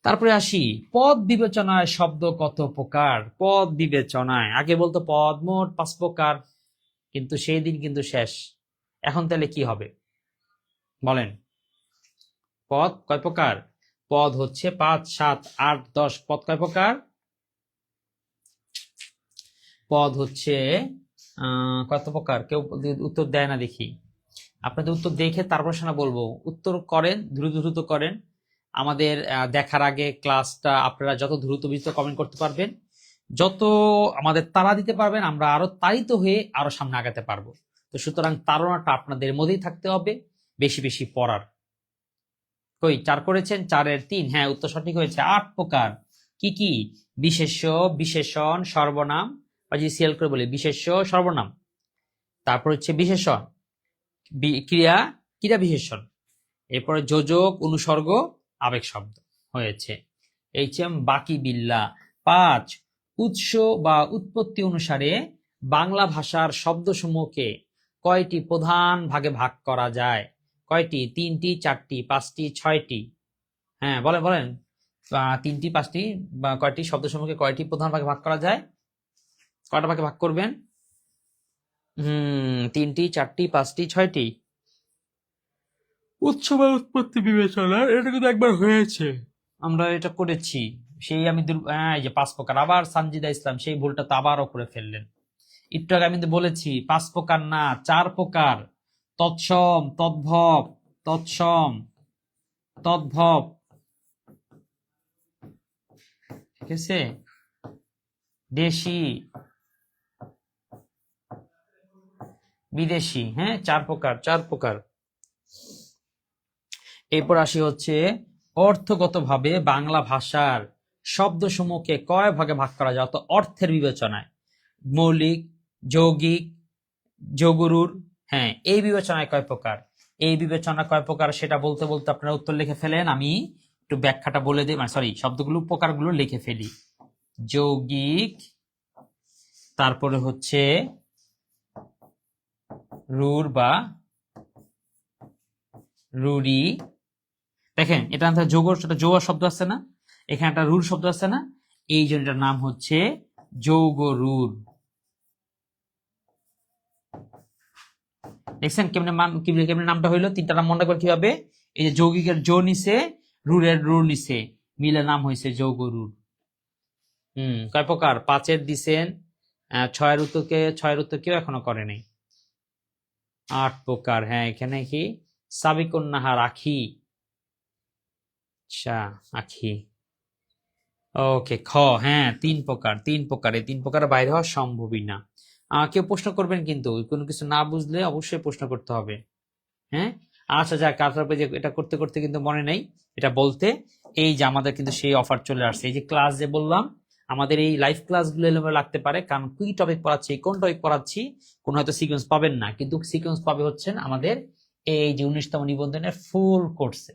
তারপরে আসি পদ বিবেচনায় শব্দ কত প্রকার। পদ বিবেচনায় আগে বলতো পদ মোট 5 প্রকার, কিন্তু সেই দিন কিন্তু শেষ। এখন তাহলে কি হবে বলেন? পদ কয় প্রকার? পদ হচ্ছে 5, 7, 8, 10। পদ কয় প্রকার? পদ হচ্ছে কত প্রকার? কেউ উত্তর দেয় না দেখি। আপনাদের উত্তর দেখে তারপর শোনা বলবো। উত্তর করেন, দ্রুত দ্রুত করেন। আমাদের দেখার আগে ক্লাসটা আপনারা যত দ্রুত বিস্তর কমেন্ট করতে পারবেন, যত আমাদের তাড়া দিতে পারবেন, আমরা আরো তাড়িত হয়ে আরো সামনে আগাতে পারবো। তো সুতরাং তাড়নাটা আপনাদের মধ্যেই থাকতে হবে, বেশি বেশি পড়ার। কই 4 করেছেন? 4-এর 3। হ্যাঁ, উত্তর সঠিক হয়েছে। 8 প্রকার। কি কি? বিশেষ্য, বিশেষণ, সর্বনাম, বা যদি সিএল করে বলি বিশেষ্য, সর্বনাম, তারপর হচ্ছে বিশেষণ, ক্রিয়া, ক্রিয়া বিশেষণ, এরপরে যোজক, অনুসর্গ, আবেগ শব্দ হয়েছে। বাকি বিল্লা। 5, উৎস বা উৎপত্তি অনুসারে বাংলা ভাষার শব্দসমূহকে কয়টি প্রধান ভাগে ভাগ করা যায়? কয়টি? 3টি, 4টি, 5টি, 6টি? হ্যাঁ, বলেন বলেন। 3টি, 5টি বা কয়টি শব্দসমূহকে কয়টি প্রধান ভাগে ভাগ করা যায়? কয়টা ভাগে ভাগ করবেন? 3টি, 4টি, 5টি, 6টি? উৎস বা উৎপত্তি বিবেচনা, এটা কিন্তু একবার হয়েছে, আমরা এটা করেছি। সেই আমি এই যে 5 প্রকার, আবার সানজিদা ইসলাম সেই ভুলটা তো আবারও করে ফেললেন। একটু আগে আমি বলেছি 5 প্রকার না, 4 প্রকার। তৎসম, তদ্ভব, তৎসম, তদ্ভব, ঠিক আছে? দেশি, বিদেশি। হ্যাঁ, 4 প্রকার, 4 প্রকার। এরপর আসি হচ্ছে অর্থগতভাবে বাংলা ভাষার শব্দসমূহকে কয় ভাগে ভাগ করা যায়, অর্থাৎ অর্থের বিবেচনায়। মৌলিক, যৌগিক, যোগরুর। হ্যাঁ, এই বিবেচনায় কয় প্রকার? এই বিবেচনা কয় প্রকার সেটা বলতে বলতে আপনারা উত্তর লিখে ফেলেন, আমি একটু ব্যাখ্যাটা বলে দিই, মানে সরি, শব্দগুলো প্রকারগুলো লিখে ফেলি। যৌগিক, তারপরে হচ্ছে রুর বা রুরি। দেখেন, এটা যৌগ শব্দ আছে না, এখানে একটা রুর শব্দ আছে না, এই জন্য এটার নাম হচ্ছে যৌগরুর। দেখছেন কেমনে নামটা হইলো? 3টা নাম মনে রাখবেন কিভাবে? এই যে যৌগিকের যৌ নিছে, রুরের রুর নিছে, মিলে নাম হয়েছে যৌগরুর। কয় প্রকার? 5-এর দিছেন, 6-এর উত্তর কেউ এখনো করে নাই। 8 প্রকার। হ্যাঁ, এখানে কি সাবিকুন নাহার, আখি। আচ্ছা, আখি। ওকে, খ। হ্যাঁ, তিন প্রকার, তিন প্রকার, এই তিন প্রকারের বাইরে হওয়া সম্ভবই না। কেউ প্রশ্ন করবেন কিন্তু, কোনো কিছু না বুঝলে অবশ্যই প্রশ্ন করতে হবে। হ্যাঁ, আচ্ছা যাক, তারপরে যে এটা করতে করতে কিন্তু মনে নেই এটা বলতে, এই যে আমাদের কিন্তু সেই অফার চলে আসছে, এই যে ক্লাস যে বললাম, আমাদের এই লাইভ ক্লাসগুলো এলোমেলো লাগতে পারে, কারণ কি টপিক পড়াচ্ছি, কোন টপিক পড়াচ্ছি, কোন হয়তো সিকোয়েন্স পাবেন না, কিন্তু সিকোয়েন্স পাবে হচ্ছেন আমাদের এই যে 19তম নিবন্ধনের ফুল কোর্সে।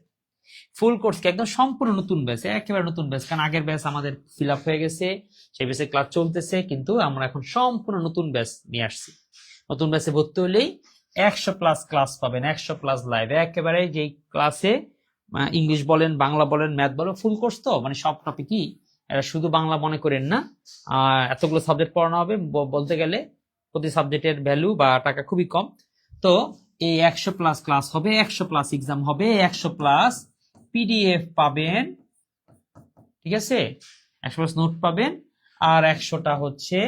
ফুল কোর্স কি একদম সম্পূর্ণ নতুন ব্যাচ, একেবারে নতুন ব্যাচ, কারণ আগের ব্যাচ আমাদের ফিল আপ হয়ে গেছে, সেই ব্যাচে ক্লাস চলতেছে, কিন্তু আমরা এখন সম্পূর্ণ নতুন ব্যাচ নিয়ে আসছি। নতুন ব্যাচে ভর্তি হলেই 100+ ক্লাস পাবেন, 100+ লাইভ, একেবারে যেই ক্লাসে ইংলিশ বলেন, বাংলা বলেন, ম্যাথ বলেন, ফুল কোর্স তো মানে সব টপিকই, শুধু বাংলা মনে করেন না, এতগুলো সাবজেক্ট পড়ানো হবে, বলতে গেলে প্রতি সাবজেক্টের ভ্যালু বা টাকা খুবই কম। তো এই 100+ ক্লাস হবে, 100+ এক্সাম হবে, 100+ পিডিএফ পাবেন, ঠিক আছে, 100+ নোট পাবেন, আর 100টা হচ্ছে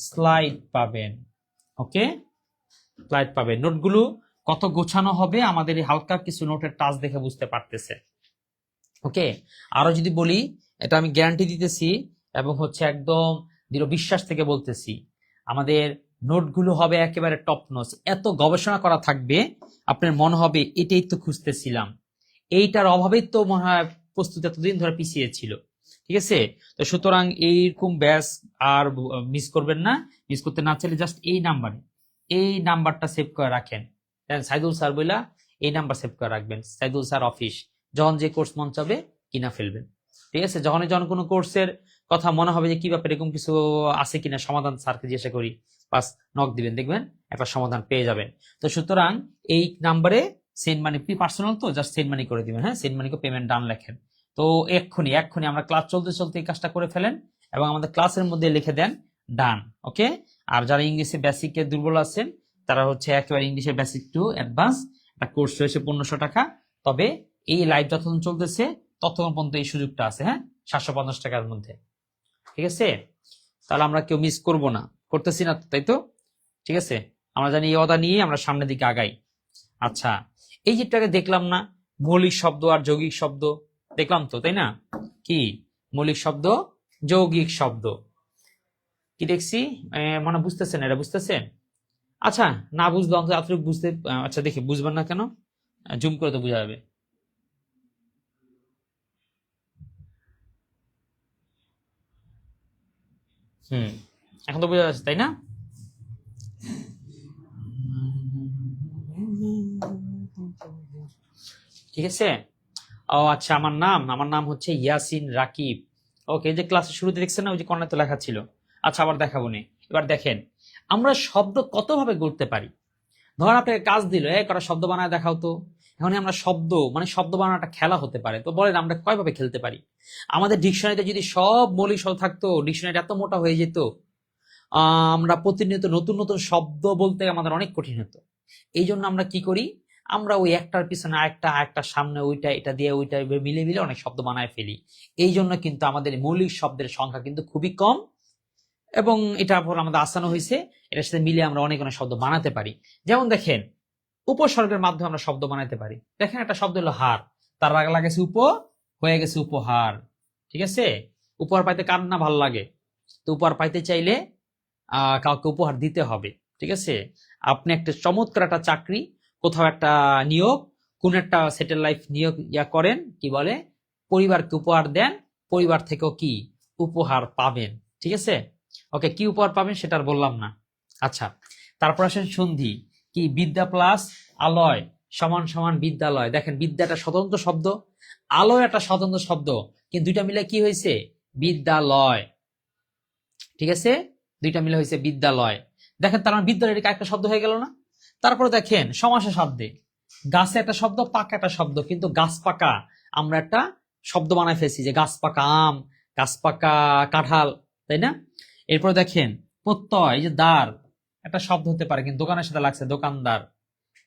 স্লাইড পাবেন। ওকে, স্লাইড পাবেন। নোটগুলো কত গোছানো হবে আমাদের এই হালকা কিছু নোটের টাচ দেখে বুঝতে পারতেছে। ওকে, আরো যদি বলি, এটা আমি গ্যারান্টি দিতেছি এবং হচ্ছে একদম দৃঢ় বিশ্বাস থেকে বলতেছি, আমাদের নোটগুলো হবে একেবারে টপ নচ, এত গবেষণা করা থাকবে, আপনার মনে হবে এটাই তো খুঁজতেছিলাম, এইটার অভাবেই তো মনে হয় প্রস্তুতি এতদিন ধরে পিছিয়ে ছিল। ঠিক আছে, তো সুতরাং এইরকম ব্যাচ আর মিস করবেন না। মিস করতে না চাইলে জাস্ট এই নাম্বারটা সেভ করে রাখেন, সাইদুল স্যার বইলা এই নাম্বার সেভ করে রাখবেন, সাইদুল স্যার অফিস, যখন যে কোর্স মন চাবে কিনা ফেলবেন। ঠিক আছে, যখন কোনো কোর্সের কথা মনে হবে যে কি ব্যাপার, এরকম কিছু আছে কিনা, সমাধান স্যারকে জিজ্ঞাসা করি, বাস নক দিবেন, দেখবেন একটা সমাধান পেয়ে যাবেন। তো সুতরাং এই নাম্বারে সেন্ড মানি, পার্সোনাল তো জাস্ট সেন্ড মানি করে দিবেন। হ্যাঁ, সেন্ড মানি কো পেমেন্ট ডান লেখেন। তো এক্ষুনি এক্ষুনি আমরা ক্লাস চলতে চলতে এই কাজটা করে ফেলেন এবং আমাদের ক্লাসের মধ্যে লিখে দেন ডান। ওকে, আর যারা ইংলিশে বেসিকে দুর্বল আছেন, তারা হচ্ছে একেবারে ইংলিশে বেসিক টু অ্যাডভান্স একটা কোর্স রয়েছে 1500 টাকা। তবে এই লাইভ যতক্ষণ চলতেছে ততক্ষণ পর্যন্ত এই সুযোগটা আছে। হ্যাঁ, 750 টাকার মধ্যে। ঠিক আছে, তাহলে আমরা কেউ মিস করব না, করতেছি না, তাই তো? ঠিক আছে, আমরা জানি এই অদা নিয়ে আমরা সামনের দিকে আগাই। আচ্ছা, এই যেটাকে দেখলাম না, মৌলিক শব্দ আর যৌগিক শব্দ দেখলাম তো, তাই না? কি মৌলিক শব্দ, যৌগিক শব্দ, কি দেখছি? মনে বুঝতেছেন? এটা বুঝতেছেন? আচ্ছা, না বুঝলে অন্তত এতটুকু বুঝতে, আচ্ছা দেখি বুঝবেন না কেন, জুম করে তো বোঝা যাবে। হুম, এখন তো বোঝা যাচ্ছে, তাই না? ঠিক আছে। ও আচ্ছা, আমার নাম হচ্ছে ইয়াসিন রাকিব। ওকে, এই যে ক্লাসের শুরুতে দেখছেন না, ওই যে কর্নার তো লেখা ছিল। আচ্ছা, আবার দেখাবো নি। এবার দেখেন, আমরা শব্দ কত ভাবে গড়তে পারি। ধর আপনাকে কাজ দিল, কটা শব্দ বানায় দেখাও তো। এখন আমরা শব্দ মানে শব্দ বানানোটা খেলা হতে পারে, তো বলেন আমরা কয়ভাবে খেলতে পারি? আমাদের ডিকশনারিতে যদি সব মৌলিক শব্দ থাকতো, ডিকশনারি এত মোটা হয়ে যেত, আমরা প্রতিনিয়ত নতুন নতুন শব্দ বলতে আমাদের অনেক কঠিন হতো। এই জন্য আমরা কি করি, আমরা ওই একটার পিছনে আরেকটা সামনে ওইটা, এটা দিয়ে ওইটা মিলে মিলে অনেক শব্দ বানায় ফেলি। এই জন্য কিন্তু আমাদের মৌলিক শব্দের সংখ্যা কিন্তু খুবই কম, এবং এটা আমাদের আসানো হয়েছে, এটার সাথে মিলে আমরা অনেক অনেক শব্দ বানাতে পারি। যেমন দেখেন, উপসর্গের মাধ্যমে আমরা শব্দ বানাতে পারি। দেখেন, একটা শব্দ হলো হার, তার আগে লাগেছে হয়ে গেছে উপহার। ঠিক আছে, উপহার পাইতে কার না ভালো লাগে? তো উপহার পাইতে চাইলে কাউকে উপহার দিতে হবে। ঠিক আছে, আপনি একটা চমৎকার একটা চাকরি, কোথাও একটা নিয়োগ, কোন একটা সেটেল লাইফ নিয়োগ করেন, কি বলে, পরিবারকে উপহার দেন, পরিবার থেকেও কি উপহার পাবেন। ঠিক আছে, ওকে, কি উপহার পাবেন সেটা আর বললাম না। আচ্ছা, তারপর আসেন সন্ধি, কি বিদ্যা প্লাস আলয় সমান সমান বিদ্যালয়। দেখেন, বিদ্যা একটা স্বতন্ত্র শব্দ, আলয় একটা স্বতন্ত্র শব্দ, কিন্তু দুইটা মিলে কি হয়েছে? বিদ্যালয়। ঠিক আছে, দুইটা মিলে হয়েছে বিদ্যালয়। দেখেন, তার মানে বিদ্যালয় একটা শব্দ হয়ে গেল না? তারপরে দেখেন, সমাসের শব্দে গাছে একটা শব্দ, পাকা একটা শব্দ, কিন্তু গাছ পাকা আমরা একটা শব্দ বানায় ফেলছি, যে গাছ পাকা আম, গাছ পাকা কাঁঠাল, তাই না? এরপরে দেখেন, প্রত্যয়, এই যে দ্বার একটা শব্দ হতে পারে, কিন্তু দোকানের সাথে লাগছে দোকানদার।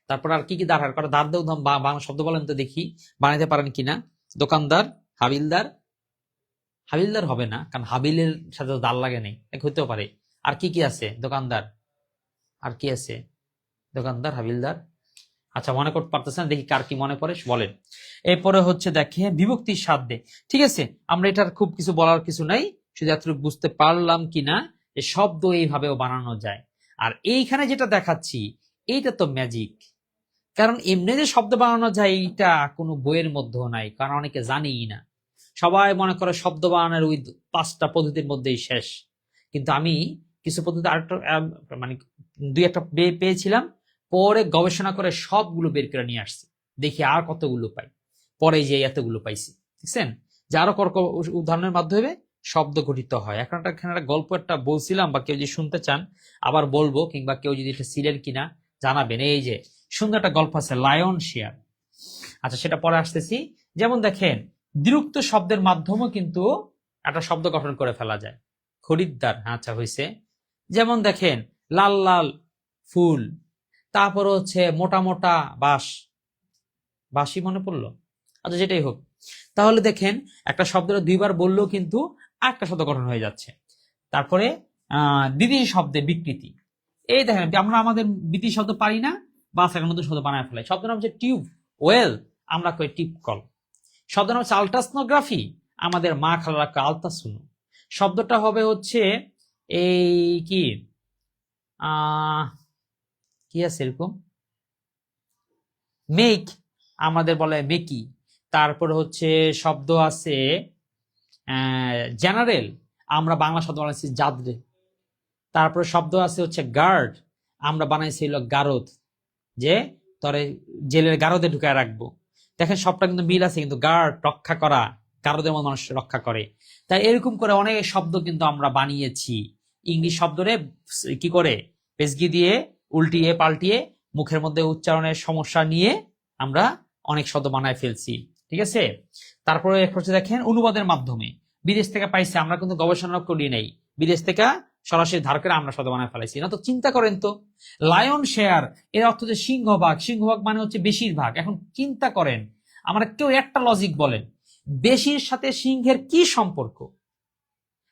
তারপর আর কি কি দ্বার হয়, দ্বার দিয়ে বাংলা শব্দ বলেন তো দেখি, বানাইতে পারেন কিনা? দোকানদার, হাবিলদার, হাবিলদার হবে না, কারণ হাবিলের সাথে দাল লাগে নেই, হতেও পারে। আর কি কি আছে? দোকানদার, আর কি আছে? দোকানদার, হাবিলদার, আচ্ছা, মনে করতে পারতেছেন, দেখি কার কি মনে পড়ে বলেন। এরপরে হচ্ছে দেখে বিভক্তির সাধ্যে। ঠিক আছে, আমরা এটার খুব কিছু বলার কিছু নাই, শুধু এতটুকু বুঝতে পারলাম কিনা যে শব্দ এইভাবেও বানানো যায়। আর এইখানে যেটা দেখাচ্ছি এইটা তো ম্যাজিক, কারণ এমনি যে শব্দ বানানো যায় এইটা কোনো বইয়ের মধ্যেও নাই, কারণ অনেকে জানেই না। সবাই মনে করে শব্দ বানানোর ওই 5টা পদ্ধতির মধ্যেই শেষ, কিন্তু আমি কিছু পদ্ধতি আরেকটা মানে 2-1টা পেয়েছিলাম, পরে গবেষণা করে সবগুলো বের করে নিয়ে আসছি, দেখি আর কতগুলো পাই, পরে যে এতগুলো পাইছি। দেখছেন যে আরো উদাহরণের মাধ্যমে শব্দ গঠিত হয়। এখন একটা গল্প একটা বলছিলাম, বা কেউ যদি শুনতে চান আবার বলবো, কিংবা কেউ যদি এটা ছিলেন কিনা জানাবেন। এই যে সুন্দর একটা গল্প আছে, লায়ন শেয়ার। আচ্ছা, সেটা পরে আসতেছি। যেমন দেখেন, দ্বিরুক্ত শব্দের মাধ্যমেও কিন্তু একটা শব্দ গঠন করে ফেলা যায়। খরিদ্দার, আচ্ছা হয়েছে। যেমন দেখেন, লাল লাল ফুল, তারপর হচ্ছে মোটা মোটা বাঁশ, বাঁশি মনে পড়লো। আচ্ছা, যেটাই হোক, তাহলে দেখেন একটা শব্দের 2বার বললেও কিন্তু আরেকটা শব্দ গঠন হয়ে যাচ্ছে। তারপরে বিদেশি শব্দের বিকৃতি। এই দেখেন, আমরা আমাদের বিদেশি শব্দ পারি না, বা একটা নতুন শব্দ বানায় ফেলাই। শব্দের নাম হচ্ছে টিউব ওয়েল, আমরা কই টিপ কল। শব্দের নাম হচ্ছে আলট্রাসনোগ্রাফি, আমাদের মা খালারা কয় আলতাসুনো। শব্দটা হবে হচ্ছে এই কি কি আছে এরকম, মেক, আমাদের বলে মেকি। তারপর হচ্ছে শব্দ আছে জেনারেল, আমরা বাংলা শব্দ বানাইছি জাদরে। তারপরে শব্দ আছে হচ্ছে গার্ড, আমরা বানাইছি হলো গারদ, যে তরে জেলের গারদে ঢুকায় রাখবো। দেখেন সবটা কিন্তু মিল আছে, কিন্তু গার্ড রক্ষা করা, গারদের মতো মানুষ রক্ষা করে। তাই এরকম করে অনেক শব্দ কিন্তু আমরা বানিয়েছি। ইংলিশ শব্দরে কি করে পেশগি দিয়ে উল্টিয়ে পাল্টিয়ে মুখের মধ্যে উচ্চারণের সমস্যা নিয়ে আমরা অনেক শব্দ বানায় ফেলছি। ঠিক আছে, তারপরে হচ্ছে দেখেন অনুবাদের মাধ্যমে, বিদেশ থেকে পাইছে, আমরা কিন্তু গবেষণা করি নাই, বিদেশ থেকে সরাসরি ধার করে আমরা শব্দ বানায় ফেলাইছি না। তো চিন্তা করেন তো, লায়ন শেয়ার এর অর্থ যে সিংহভাগ, সিংহভাগ মানে হচ্ছে বেশিরভাগ। এখন চিন্তা করেন, আমরা কেউ একটা লজিক বলেন, বেশির সাথে সিংহের কি সম্পর্ক?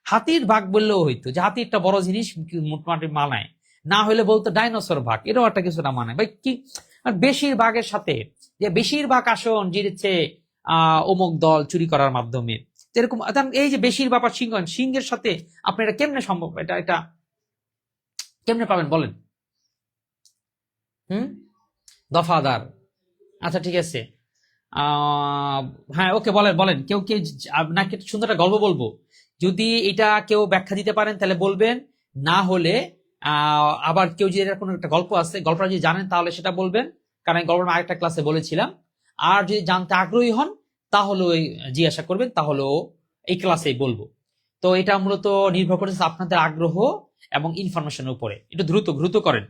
হাতির ভাগ বললেও হইতো, যে হাতি একটা বড় জিনিস মোটামুটি মানায়, না হলে বলতো ডাইনোসর ভাগ, এটাও একটা কিছুটা মানায় ভাই। কি বেশিরভাগের সাথে, যে বেশিরভাগ আসন জিতেছে অমুক দল চুরি করার মাধ্যমে, এরকম। এই যে বেশিরভাগ সিংহ, সিংহের সাথে আপনি এটা কেমনে সম্ভব, এটা এটা কেমনে পাবেন বলেন? দফাদার। আচ্ছা ঠিক আছে, হ্যাঁ ওকে, বলেন বলেন, কেউ কেউ আপনাকে সুন্দর একটা গল্প বলবো, যদি এটা কেউ ব্যাখ্যা দিতে পারেন তাহলে বলবেন, না হলে আবার কেউ যদি এর কোনো একটা গল্প আছে, গল্পটা যদি জানেন তাহলে সেটা বলবেন, কারণ এই গল্পটা আরেকটা ক্লাসে বলেছিলাম। আর যদি জানতে আগ্রহী হন তাহলে ওই জিজ্ঞাসা করবেন, তাহলেও এই ক্লাসেই বলবো। তো এটা মূলত নির্ভর করতেছে আপনাদের আগ্রহ এবং ইনফরমেশনের উপরে। একটু দ্রুত দ্রুত করেন,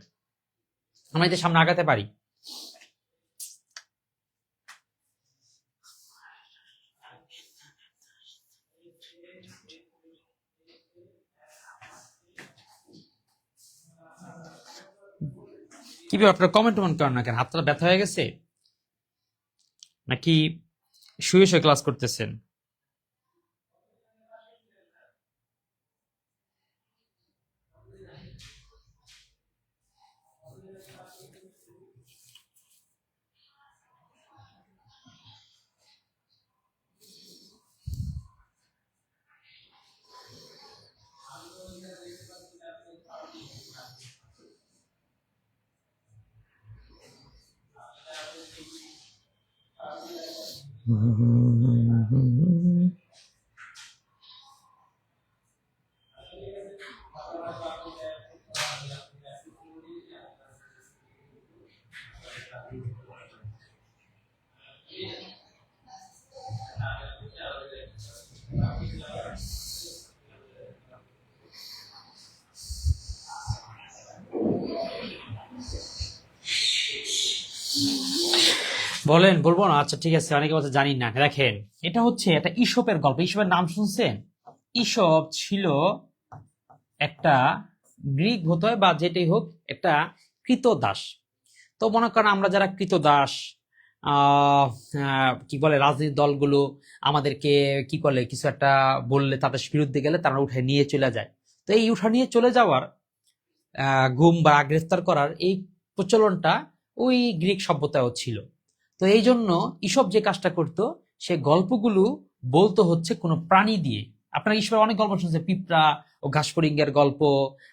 আমরা এতে সামনে আগাতে পারি। কি ব্যাপার, আপনারা কমেন্ট টমেন্ট করেন না কেন? হাতটা ব্যথা হয়ে গেছে নাকি শুয়ে শুয়ে ক্লাস করতেছেন? বলেন, বলবো না? আচ্ছা ঠিক আছে, অনেকে বলছে জানি না। দেখেন, এটা হচ্ছে একটা ঈশপের গল্প। ঈশপের নাম শুনছেন? ঈশপ ছিল একটা গ্রিক হতে হয় বা যেটাই হোক, একটা কৃতদাস। তো মনে করেন আমরা যারা কৃতদাস, কি বলে, রাজনৈতিক দলগুলো আমাদেরকে কি বলে, কিছু একটা বললে তাদের বিরুদ্ধে গেলে তারা উঠে নিয়ে চলে যায়। তো এই উঠা নিয়ে চলে যাওয়ার গুম বা গ্রেফতার করার এই প্রচলনটা ওই গ্রিক সভ্যতাও ছিল। তো এই জন্য ঈশপ যে কাজটা করতো, সে গল্পগুলো বলতো হচ্ছে কোনো প্রাণী দিয়ে। আপনারা ঈশপের অনেক গল্প শুনছেন, পিঁপড়া ও ঘাসফড়িঙ্গের গল্প,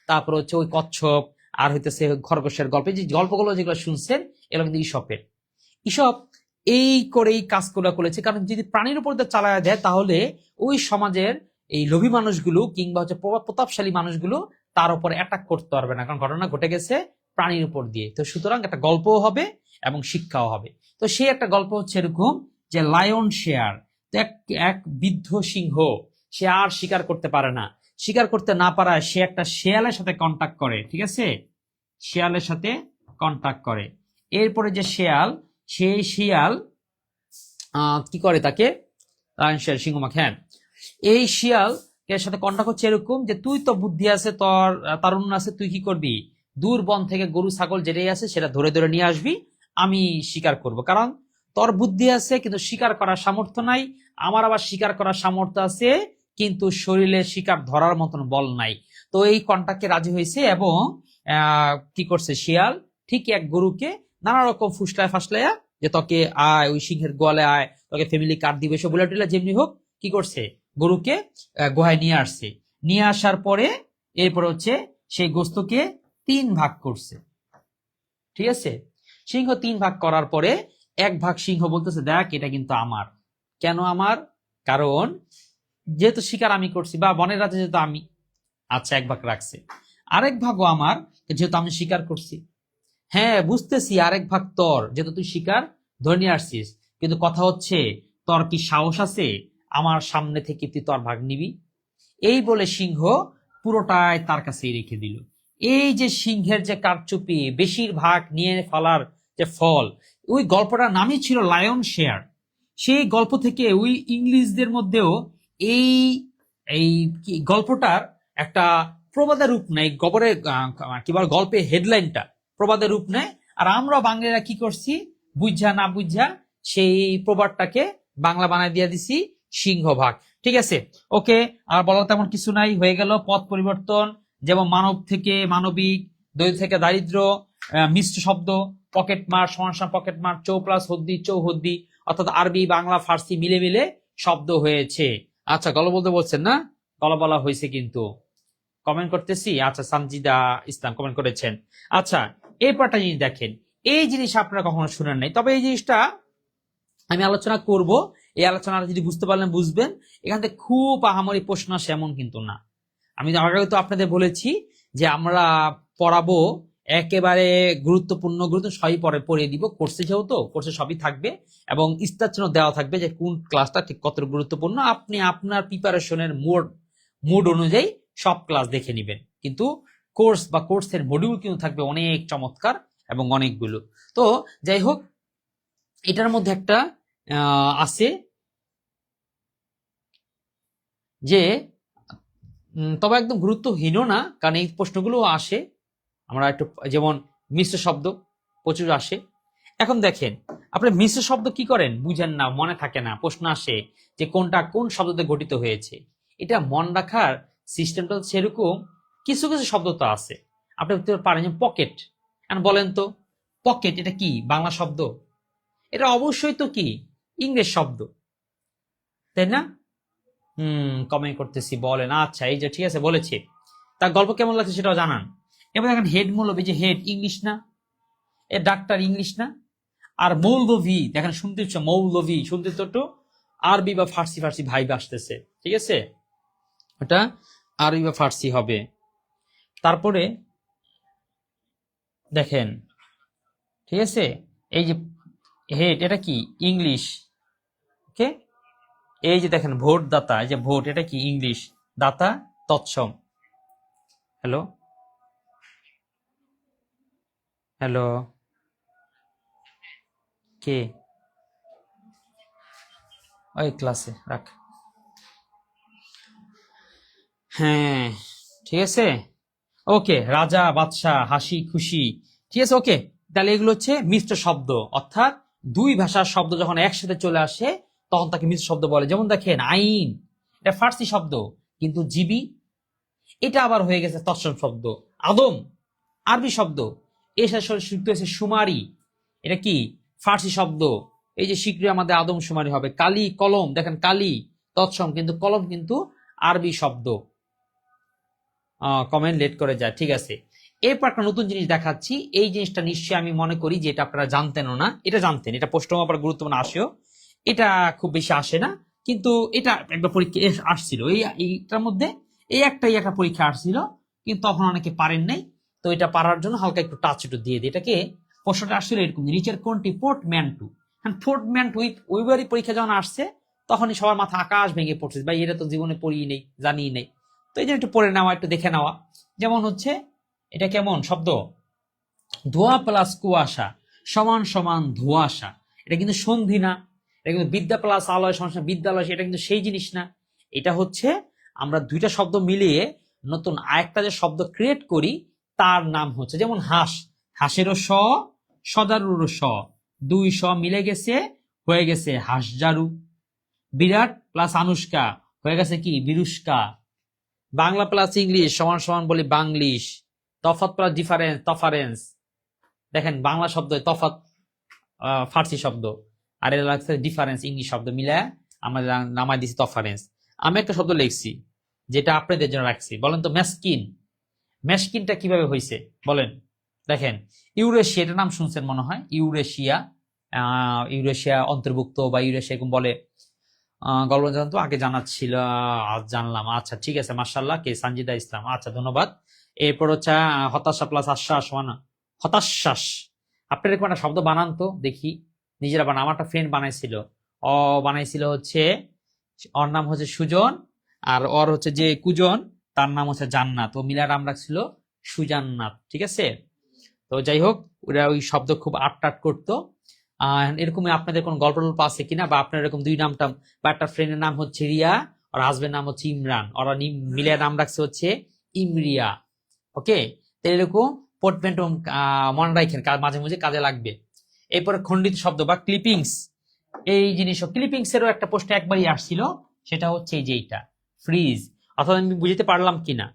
তারপর হচ্ছে ওই কচ্ছপ আর হইতেছে খরগোশের গল্প, যে গল্পগুলো যেগুলো শুনছেন এগুলো কিন্তু ঈশপের। ঈশপ এই করেই কাজগুলো করেছে, কারণ যদি প্রাণীর উপর দিয়ে চালায়া দেয় তাহলে ওই সমাজের এই লোভী মানুষগুলো কিংবা হচ্ছে প্রতাপশালী মানুষগুলো তার উপর অ্যাটাক করতে পারবে না, কারণ ঘটনা ঘটে গেছে প্রাণীর উপর দিয়ে। তো সুতরাং একটা গল্পও হবে এবং শিক্ষাও হবে। তো সেই একটা গল্প হচ্ছে এরকম যে লায়ন শেয়ার, এক এক বৃদ্ধ সিংহ, সে আর শিকার করতে পারে না। শিকার করতে না পারায় সে একটা শেয়ালের সাথে কন্টাক্ট করে, ঠিক আছে, শেয়ালের সাথে কন্টাক্ট করে। এরপরে যে শেয়াল, সেই শিয়াল কি করে তাকে, লায়ন শেয়াল সিংহমাখ, হ্যাঁ, এই শিয়াল এর সাথে কন্টাক্ট হচ্ছে এরকম যে তুই তো বুদ্ধি আছে, তোর তারুণ্য আছে, তুই কি করবি, দূর বন থেকে গরু ছাগল যেটাই আছে সেটা ধরে ধরে নিয়ে আসবি, আমি শিকার করব। কারণ তোর বুদ্ধি আছে কিন্তু শিকার করার সামর্থ্য নাই, আমার আবার শিকার করার সামর্থ্য আছে কিন্তু শরীরে শিকার ধরার মতন বল নাই। তো এই কন্টাক্টে রাজি হয়েছে এবং কি করছে শিয়াল, ঠিক এক গরুকে নানা রকম ফুসলায় ফাসলাইয়া যে তোকে আয় ওই সিংহের গোয়ালে আয়, তোকে ফ্যামিলি কার্ড দিবে, সব বলে টিলা যেমনি হোক কি করছে, গরুকে গুহায় নিয়ে আসছে। নিয়ে আসার পরে এরপর হচ্ছে সেই গোস্তকে 3 ভাগ করছে, ঠিক আছে। সিংহ 3 ভাগ করার পরে এক ভাগ সিংহ বলতেছে দেখ এটা কিন্তু আমার। কেন আমার? কারণ যেহেতু শিকার আমি করছি, বা বনের রাজা যেহেতু আমি, আচ্ছা এক ভাগ রাখছে। আরেক ভাগও আমার যেহেতু আমি শিকার করছি। হ্যাঁ বুঝতেছি, আরেক ভাগ তোর যেহেতু তুই শিকার ধরে নিয়ে আসছিস, কিন্তু কথা হচ্ছে তোর কি সাহস আছে আমার সামনে থেকে তুই তোর ভাগ নিবি? এই বলে সিংহ পুরোটাই তার কাছেই রেখে দিল। এই যে সিংহের যে কারচুপি, বেশিরভাগ নিয়ে ফেলার যে ফল, ওই গল্পটার নামই ছিল লায়ন শেয়ার। সেই গল্প থেকে ওই ইংলিশদের মধ্যেও এই এই গল্পটার একটা প্রবাদের রূপ নেয়, গবরের কি বল গল্পের হেডলাইনটা প্রবাদের রূপ নেয়। আর আমরা বাঙালিরা কি করছি, বুঝা না বুঝা সেই প্রবাদটাকে বাংলা বানায় দিয়ে দিছি সিংহভাগ। ঠিক আছে, ওকে, আর বলার তেমন কিছু নাই, হয়ে গেল। পথ পরিবর্তন, যেমন মানব থেকে মানবিক, দরিদ্র থেকে দারিদ্র, মিশ্র শব্দ, পকেট মার সমান পকেট মার, চৌ প্লাস হদ্দি চৌহদ্দি, অর্থাৎ আরবি বাংলা ফার্সি মিলে মিলে শব্দ হয়েছে। আচ্ছা গল্প বলতে বলছেন না, গল্প বলা হয়েছে কিন্তু, কমেন্ট করতেছি। আচ্ছা সানজিদা ইসলাম কমেন্ট করেছেন। আচ্ছা এরপরটা জিনিস দেখেন, এই জিনিস আপনারা কখনো শুনেন নাই, তবে এই জিনিসটা আমি আলোচনা করব। এই আলোচনাটা যদি বুঝতে পারলেন বুঝবেন, এখান থেকে খুব আহামরি প্রশ্ন আসে এমন কিন্তু না। আমি আগে তো আপনাদের বলেছি যে আমরা পড়াবো একেবারে গুরুত্বপূর্ণ সবই পড়িয়ে দিব, কোর্সে যেহেতু কোর্সে সবই থাকবে এবং স্টার চিহ্ন দেওয়া থাকবে যে কোন ক্লাসটা ঠিক কত গুরুত্বপূর্ণ। আপনি আপনার প্রিপারেশনের মুড অনুযায়ী সব ক্লাস দেখে নেবেন, কিন্তু কোর্স বা কোর্সের মডিউল কিন্তু থাকবে অনেক চমৎকার এবং অনেকগুলো। তো যাই হোক, এটার মধ্যে একটা আছে যে তবে একদম গুরুত্বহীনও না, কারণ এই প্রশ্নগুলো আসে, আমরা একটু যেমন মিশ্র শব্দ প্রচুর আসে। এখন দেখেন, আপনি মিশ্র শব্দ কি করেন বুঝেন না, মনে থাকে না, প্রশ্ন আসে যে কোনটা কোন শব্দতে গঠিত হয়েছে। এটা মন রাখার সিস্টেমটা সেরকম, কিছু কিছু শব্দ তো আছে আপনি বলতে পারেন, যে পকেট। এখন বলেন তো পকেট এটা কি বাংলা শব্দ? এটা অবশ্যই তো কি ইংরেজ শব্দ, তাই না? কমেন্ট করতেছি, বলেন। আচ্ছা এই যে ঠিক আছে বলেছে, তার গল্প কেমন লাগছে সেটাও জানান। এবার দেখেন হেড মৌলবী, যে হেড ইংলিশ না, এ ডাক্তার ইংলিশ না। আর মৌলভী দেখেন শুনতে হচ্ছে, মৌলভী শুনতে তো একটু আরবি বা ফার্সি ফার্সি ভাইব আসতেছে, ঠিক আছে, ওটা আরবি বা ফার্সি হবে। তারপরে দেখেন, ঠিক আছে, এই যে হেড এটা কি ইংলিশ, ওকে। এই যে দেখেন ভোটদাতা, এই যে ভোট এটা কি ইংলিশ, দাতা তৎসম। হ্যালো হ্যালো, কে ওই ক্লাসে রাখ, হ্যাঁ ঠিক আছে, ওকে। রাজা বাদশাহ হাসি খুশি, ঠিক আছে, ওকে। তাহলে এগুলো হচ্ছে মিশ্র শব্দ, অর্থাৎ দুই ভাষার শব্দ যখন একসাথে চলে আসে তখন তাকে মিশ্র শব্দ বলে। যেমন দেখেন আইন, এটা ফার্সি শব্দ কিন্তু জিবি, এটা আবার হয়ে গেছে তৎসম শব্দ। আদম আরবি শব্দ, এর সাথে যুক্ত হয়েছে সুমারি, এটা কি ফার্সি শব্দ। এই যে শীঘ্রই আমাদের আদমশুমারি হবে। কালি কলম, দেখেন কালি তৎসম, কিন্তু কলম কিন্তু আরবি শব্দ। কমেন্ট লেট করে যায়, ঠিক আছে। এরপর একটা নতুন জিনিস দেখাচ্ছি। এই জিনিসটা নিশ্চয়ই আমি মনে করি যে এটা আপনারা জানতেনও না, এটা জানতেন, এটা প্রশ্ন আবার গুরুত্বপূর্ণ আসেও, এটা খুব বেশি আসে না, কিন্তু এটা একটা পরীক্ষা আসছিল, এইটার মধ্যে এই একটা পরীক্ষা আসছিল, কিন্তু তখন অনেকে পারেন নাই। তো এটা পারার জন্য হালকা একটু টাচ একটু দিয়ে দিই। এটাকে প্রশ্নটা আসছিল এরকম, নিচের কোনটি পোর্টম্যান্টু? পোর্টম্যান্টু ওইবারই পরীক্ষা যখন আসছে তখনই সবার মাথা আকাশ ভেঙে পড়ছে, ভাই এটা তো জীবনে পড়িই নেই, জানিই নেই। তো এই যে একটু পড়ে নেওয়া, একটু দেখে নেওয়া। যেমন হচ্ছে এটা কেমন শব্দ, ধোয়া প্লাস কুয়াশা সমান সমান ধোঁয়াশা। এটা কিন্তু সন্ধি না, এটা কিন্তু বিদ্যা প্লাস আলয় সমান বিদ্যালয়, এটা কিন্তু সেই জিনিস না। এটা হচ্ছে আমরা দুইটা শব্দ মিলিয়ে নতুন আরেকটা যে শব্দ ক্রিয়েট করি তার নাম হচ্ছে, যেমন হাঁস, হাঁসেরও স, সজারুরও স, দুই স মিলে গেছে হয়ে গেছে হাঁসজারু। বিরাট প্লাস আনুষ্কা হয়ে গেছে কি বিরুষ্কা। বাংলা প্লাস ইংলিশ সমান সমান বলি বাংলিশ। তফাৎ প্লাস ডিফারেন্স তফারেন্স। দেখেন বাংলা শব্দ তফাৎ ফার্সি শব্দ, আর এটা লাগছে ডিফারেন্স ইংলিশ শব্দ মিলে আমরা নামাই দিছি তফারেন্স। আমি একটা শব্দ লিখছি যেটা আপনাদের জন্য রাখছি, বলেন তো মেসকিন। মেসকিনটা কিভাবে হয়েছে বলেন? দেখেন ইউরেশিয়া, এটার নাম শুনছেন মনে হয়, ইউরেশিয়া, ইউরেশিয়া অন্তর্ভুক্ত বা ইউরেশিয়া এরকম বলে। গল্প জানতো আগে জানাচ্ছিল, আজ জানলাম। আচ্ছা ঠিক আছে, মার্শাল্লাহ। কে? সঞ্জিদা ইসলাম, আচ্ছা ধন্যবাদ। এরপর হচ্ছে হতাশা প্লাস আশ্বাস মানে হতাশ্বাস। আপনার এরকম একটা শব্দ বানান তো দেখি, নিজেরা বানান। আমার একটা ফ্রেন্ড বানাইছিল, বানাইছিল হচ্ছে, ওর নাম হচ্ছে সুজন, আর ওর হচ্ছে যে কুজন তার নাম হচ্ছে জান্নাত, ও মিলার নাম রাখছিল সুজান্নাত, ঠিক আছে। তো যাই হোক, ওরা ওই শব্দ খুব আট করতো। এরকম আপনাদের কোন গল্প টল্প আছে কিনা, বা আপনার এরকম দুই নামটা, বা একটা ফ্রেন্ডের নাম হচ্ছে রিয়া আর হাজবেন্ড নাম হচ্ছে ইমরান, ওরা মিলে নাম রাখছে হচ্ছে ইমরিয়া। ওকে, তো এরকম পোর্টমেন্ট মনে রাখেন, মাঝে মাঝে কাজে লাগবে। এরপরে খণ্ডিত শব্দ বা ক্লিপিংস, এই জিনিস ক্লিপিংস এরও একটা প্রশ্ন একবারই আসছিল, সেটা হচ্ছে এই যে এইটা ফ্রিজ। অর্থাৎ আমি বুঝতে পারলাম কিনা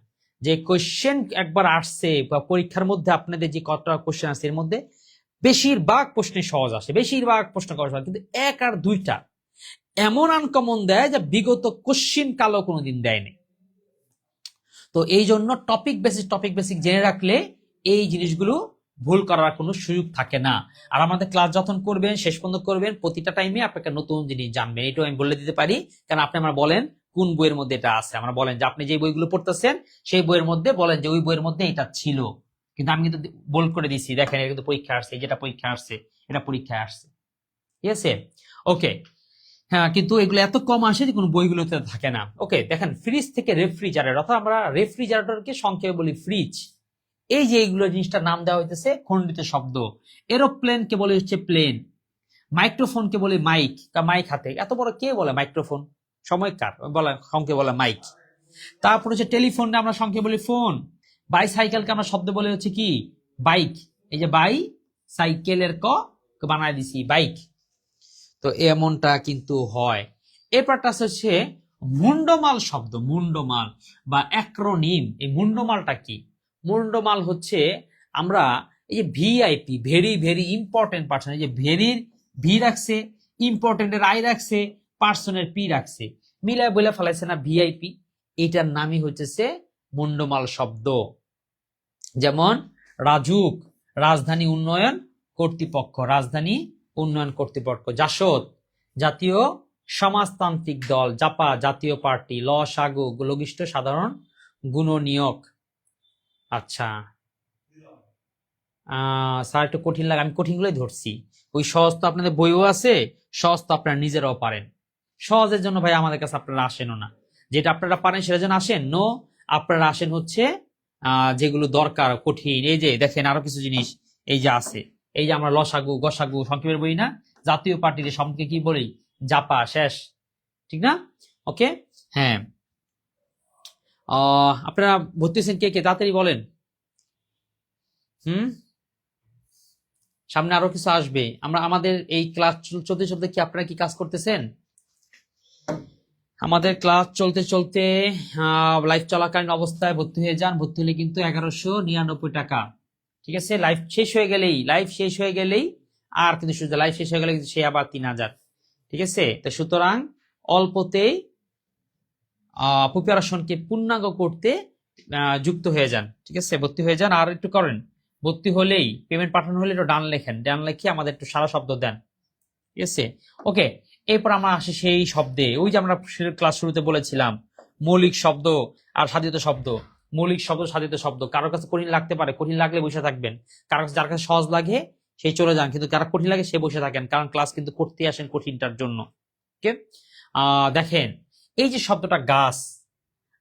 যে কোশ্চেন একবার আসছে বা পরীক্ষার মধ্যে আপনাদের যে কতটা কোশ্চেন আসছে এর মধ্যে বেশিরভাগ প্রশ্নে সহজ আসে, বেশিরভাগ প্রশ্ন করা সহজ, কিন্তু এক আর দুইটা এমন আনকমন দেয় যা বিগত কোশ্চিন কালো কোনোদিন দেয়নি। তো এই জন্য টপিক বেসিক জেনে রাখলে এই জিনিসগুলো ভুল করার কোনো সুযোগ থাকে না। আর আমাদের ক্লাস যখন করবেন শেষ পর্যন্ত করবেন, প্রতিটা টাইমে আপনাকে নতুন জিনিস জানবেন, এটাও আমি বলে দিতে পারি। কারণ আপনি আমার বলেন কোন বইয়ের মধ্যে এটা আছে, আমরা বলেন যে আপনি যে বইগুলো পড়তেছেন সেই বইয়ের মধ্যে বলেন যে ওই বইয়ের মধ্যে এটা ছিল, কিন্তু আমি কিন্তু বোল্ড করে দিচ্ছি, দেখেন এটা কিন্তু পরীক্ষা আসছে, যেটা পরীক্ষা আসছে এটা পরীক্ষায় আসছে, ঠিক আছে। ওকে, হ্যাঁ, কিন্তু এগুলো এত কম আসে যে কোনো বইগুলোতে থাকে না। ওকে, দেখেন ফ্রিজ থেকে রেফ্রিজারেটর, অর্থাৎ আমরা রেফ্রিজারেটরকে সংক্ষেপে বলি ফ্রিজ। এই যে এইগুলো জিনিসটার নাম দেওয়া হইতেছে খণ্ডিত শব্দ। এরোপ্লেনকে বলে হচ্ছে প্লেন, মাইক্রোফোনকে বলে মাইক, মাইক হাতে এত বড় কে বলে মাইক্রোফোন, সময়কার বলে সংক্ষেপে বলে মাইক। তারপর হচ্ছে টেলিফোনকে আমরা সংক্ষেপে বলি ফোন। বাইসাইকেলকে আমরা শব্দ বলে হচ্ছে কি বাইক, এই যে বাই সাইকেলের ক বানায় দিছি বাইক। তো এমনটা কিন্তু হয়। এরপরটা হচ্ছে মুন্ডমাল শব্দ, মুন্ডমাল বা অ্যাক্রোনিম। এই মুন্ডমালটা কি? মুন্ডমাল হচ্ছে আমরা এই যে VIP, very very important person, এই যে ভেরির ভি রাখছে, ইম্পর্টেন্টের আই রাখছে, পার্সনের পি রাখছে, মিলায় বলে ফেলাইছে না ভিআইপি, এটার নামই হচ্ছে মুন্ডমাল শব্দ। যেমন রাজুক, রাজধানী উন্নয়ন কর্তৃপক্ষ, রাজধানী উন্নয়ন কর্তৃপক্ষ। জাসদ, জাতীয় সমাজতান্ত্রিক দল। জাপা, জাতীয় পার্টি। লসাগু, লঘিষ্ঠ সাধারণ গুণনীয়ক। আচ্ছা, স্যার একটু কঠিন লাগে, আমি কঠিন গুলোই ধরছি। ওই সহজ তো আপনাদের বইও আছে, সহজ তো আপনারা নিজেরাও পারেন। সহজের জন্য ভাই আমাদের কাছে আপনারা আসেনও না, যেটা আপনারা পারেন সেটার জন্য আসেন। নো, আপনারা আসেন হচ্ছে যেগুলো দরকার কঠিন। এই যে দেখেন আরো কিছু জিনিস এই যে আছে, এই যে আমরা লসাগু গসাগু সংক্ষেপের বই না, জাতীয় পার্টির সম্পর্কে কি বলি জাপা, শেষ, ঠিক না? ওকে, হ্যাঁ। আপনারা ভর্তি হয়েছেন কে কে, তাড়াতাড়ি বলেন। সামনে আরো কিছু আসবে। আমরা আমাদের এই ক্লাস চলতে চলতে কি আপনারা কি কাজ করতেছেন? আমাদের ক্লাস চলতে চলতে লাইভ চলাকালীন অবস্থায় ভর্তি হয়ে যান। ভর্তি হলে কিন্তু 1199 টাকা, ঠিক আছে। লাইভ শেষ হয়ে গেলেই আর কিন্তু সূর্য লাইফ শেষ হয়ে গেলে কিন্তু সে আবার 3000। ঠিক আছে, তো সুতরাং অল্পতেই প্রিপারেশনকে পূর্ণাঙ্গ করতে যুক্ত হয়ে যান। ঠিক আছে, ভর্তি হয়ে যান, আর একটু করেন। ভর্তি হলেই পেমেন্ট পাঠানো হলে একটু ডান লেখেন, ডান লিখে আমাদের একটু সারা শব্দ দেন। ঠিক আছে, ওকে। এরপর আমরা আসি সেই শব্দে, ওই যে আমরা ক্লাস শুরুতে বলেছিলাম মৌলিক শব্দ আর সাধিত শব্দ। মৌলিক শব্দ, সাধিত শব্দ, কারোর কাছে কঠিন লাগতে পারে, কঠিন লাগলে বসে থাকবেন। কারোর কাছে, যার কাছে সহজ লাগে সেই চলে যান, কিন্তু যারা কঠিন লাগে সে বসে থাকেন, কারণ ক্লাস কিন্তু করতে আসেন কঠিনটার জন্য। ওকে, দেখেন এই যে শব্দটা গাছ,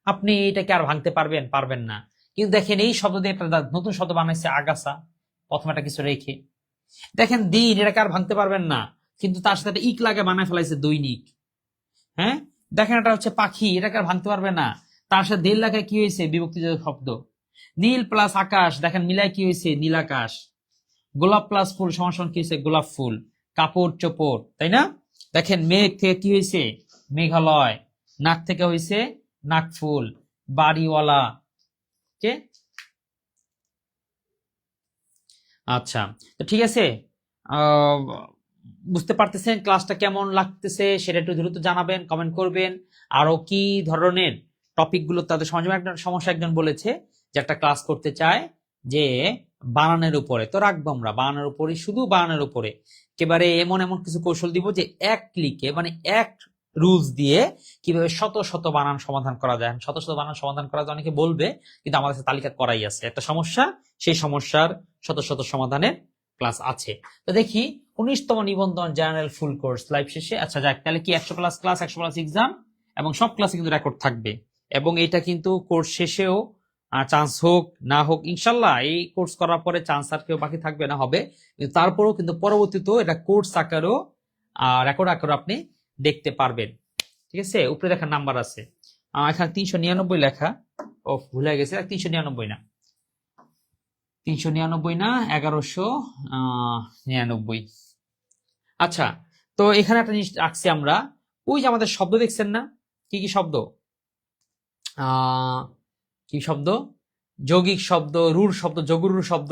আপনি এটাকে আর ভাঙতে পারবেন? পারবেন না। কিন্তু দেখেন এই শব্দ দিয়ে একটা নতুন শব্দ বানাইছে আগাছা, প্রথমে একটা কিছু রেখে। দেখেন দিন, এটাকে আর ভাঙতে পারবেন না, কিন্তু তার সাথে একটা ইক লাগে বানায় ফেলাইছে দৈনিক। হ্যাঁ, দেখেন এটা হচ্ছে পাখি, এটাকে আর ভাঙতে পারবে না, তার সাথে দেড় লাগায় কি হয়েছে বিভক্তি শব্দ। নীল প্লাস আকাশ, দেখেন মিলায় কি হয়েছে নীল আকাশ। গোলাপ প্লাস ফুল সমান সমান কি হয়েছে গোলাপ ফুল। কাপড় চোপড়, তাই না? দেখেন মেঘ থেকে কি হয়েছে মেঘালয়। নাক থেকে হয়েছে নাকফুল। বাড়িওয়ালা। কে? আচ্ছা, তো ঠিক আছে, বুঝতে পারতেছেন ক্লাসটা কেমন লাগতেছে সেটা একটু দ্রুত জানাবেন, কমেন্ট করবেন। আরো কি ধরনের টপিক গুলো তাদের সমাজে একটা সমস্যা, একজন বলেছে যে একটা ক্লাস করতে চায় যে বানানের উপরে, তো রাখবো আমরা বানানের উপরে, শুধু বানানের উপরে। একেবারে এমন এমন কিছু কৌশল দিব যে এক ক্লিকে, মানে এক রুলস দিয়ে কিভাবে শত শত বানান সমাধান করা যায়। শত শত বানান সমাধান করা যায় অনেকে বলবে, কিন্তু আমাদের কাছে তালিকা করাই আছে একটা সমস্যা, সেই সমস্যার শত শত সমাধানের ক্লাস আছে। তো দেখি 19তম নিবন্ধন জেনারেল ফুল কোর্স লাইভ শেষে। আচ্ছা যাক, তাহলে কি 100 প্লাস ক্লাস, 100 প্লাস এক্সাম, এবং সব ক্লাসে কিন্তু রেকর্ড থাকবে। এবং এটা কিন্তু কোর্স শেষেও চান্স হোক না হোক, ইনশাল্লাহ এই কোর্স করার পরে চান্স আর কেউ বাকি থাকবে না, হবে, কিন্তু তারপরেও কিন্তু পরবর্তীতেও এটা কোর্স আকারেও রেকর্ড আকারেও আপনি দেখতে পারবেন। ঠিক আছে, উপরে দেখার নাম্বার আছে, এখানে 399 লেখা, ও ভুলে গেছে, 399 না, 399 না, 1199। আচ্ছা, তো এখানে একটা জিনিস রাখছি আমরা, ওই যে আমাদের শব্দ দেখছেন না, কি কি শব্দ, কি শব্দ, যৌগিক শব্দ, রুর শব্দ, যোগরুর শব্দ।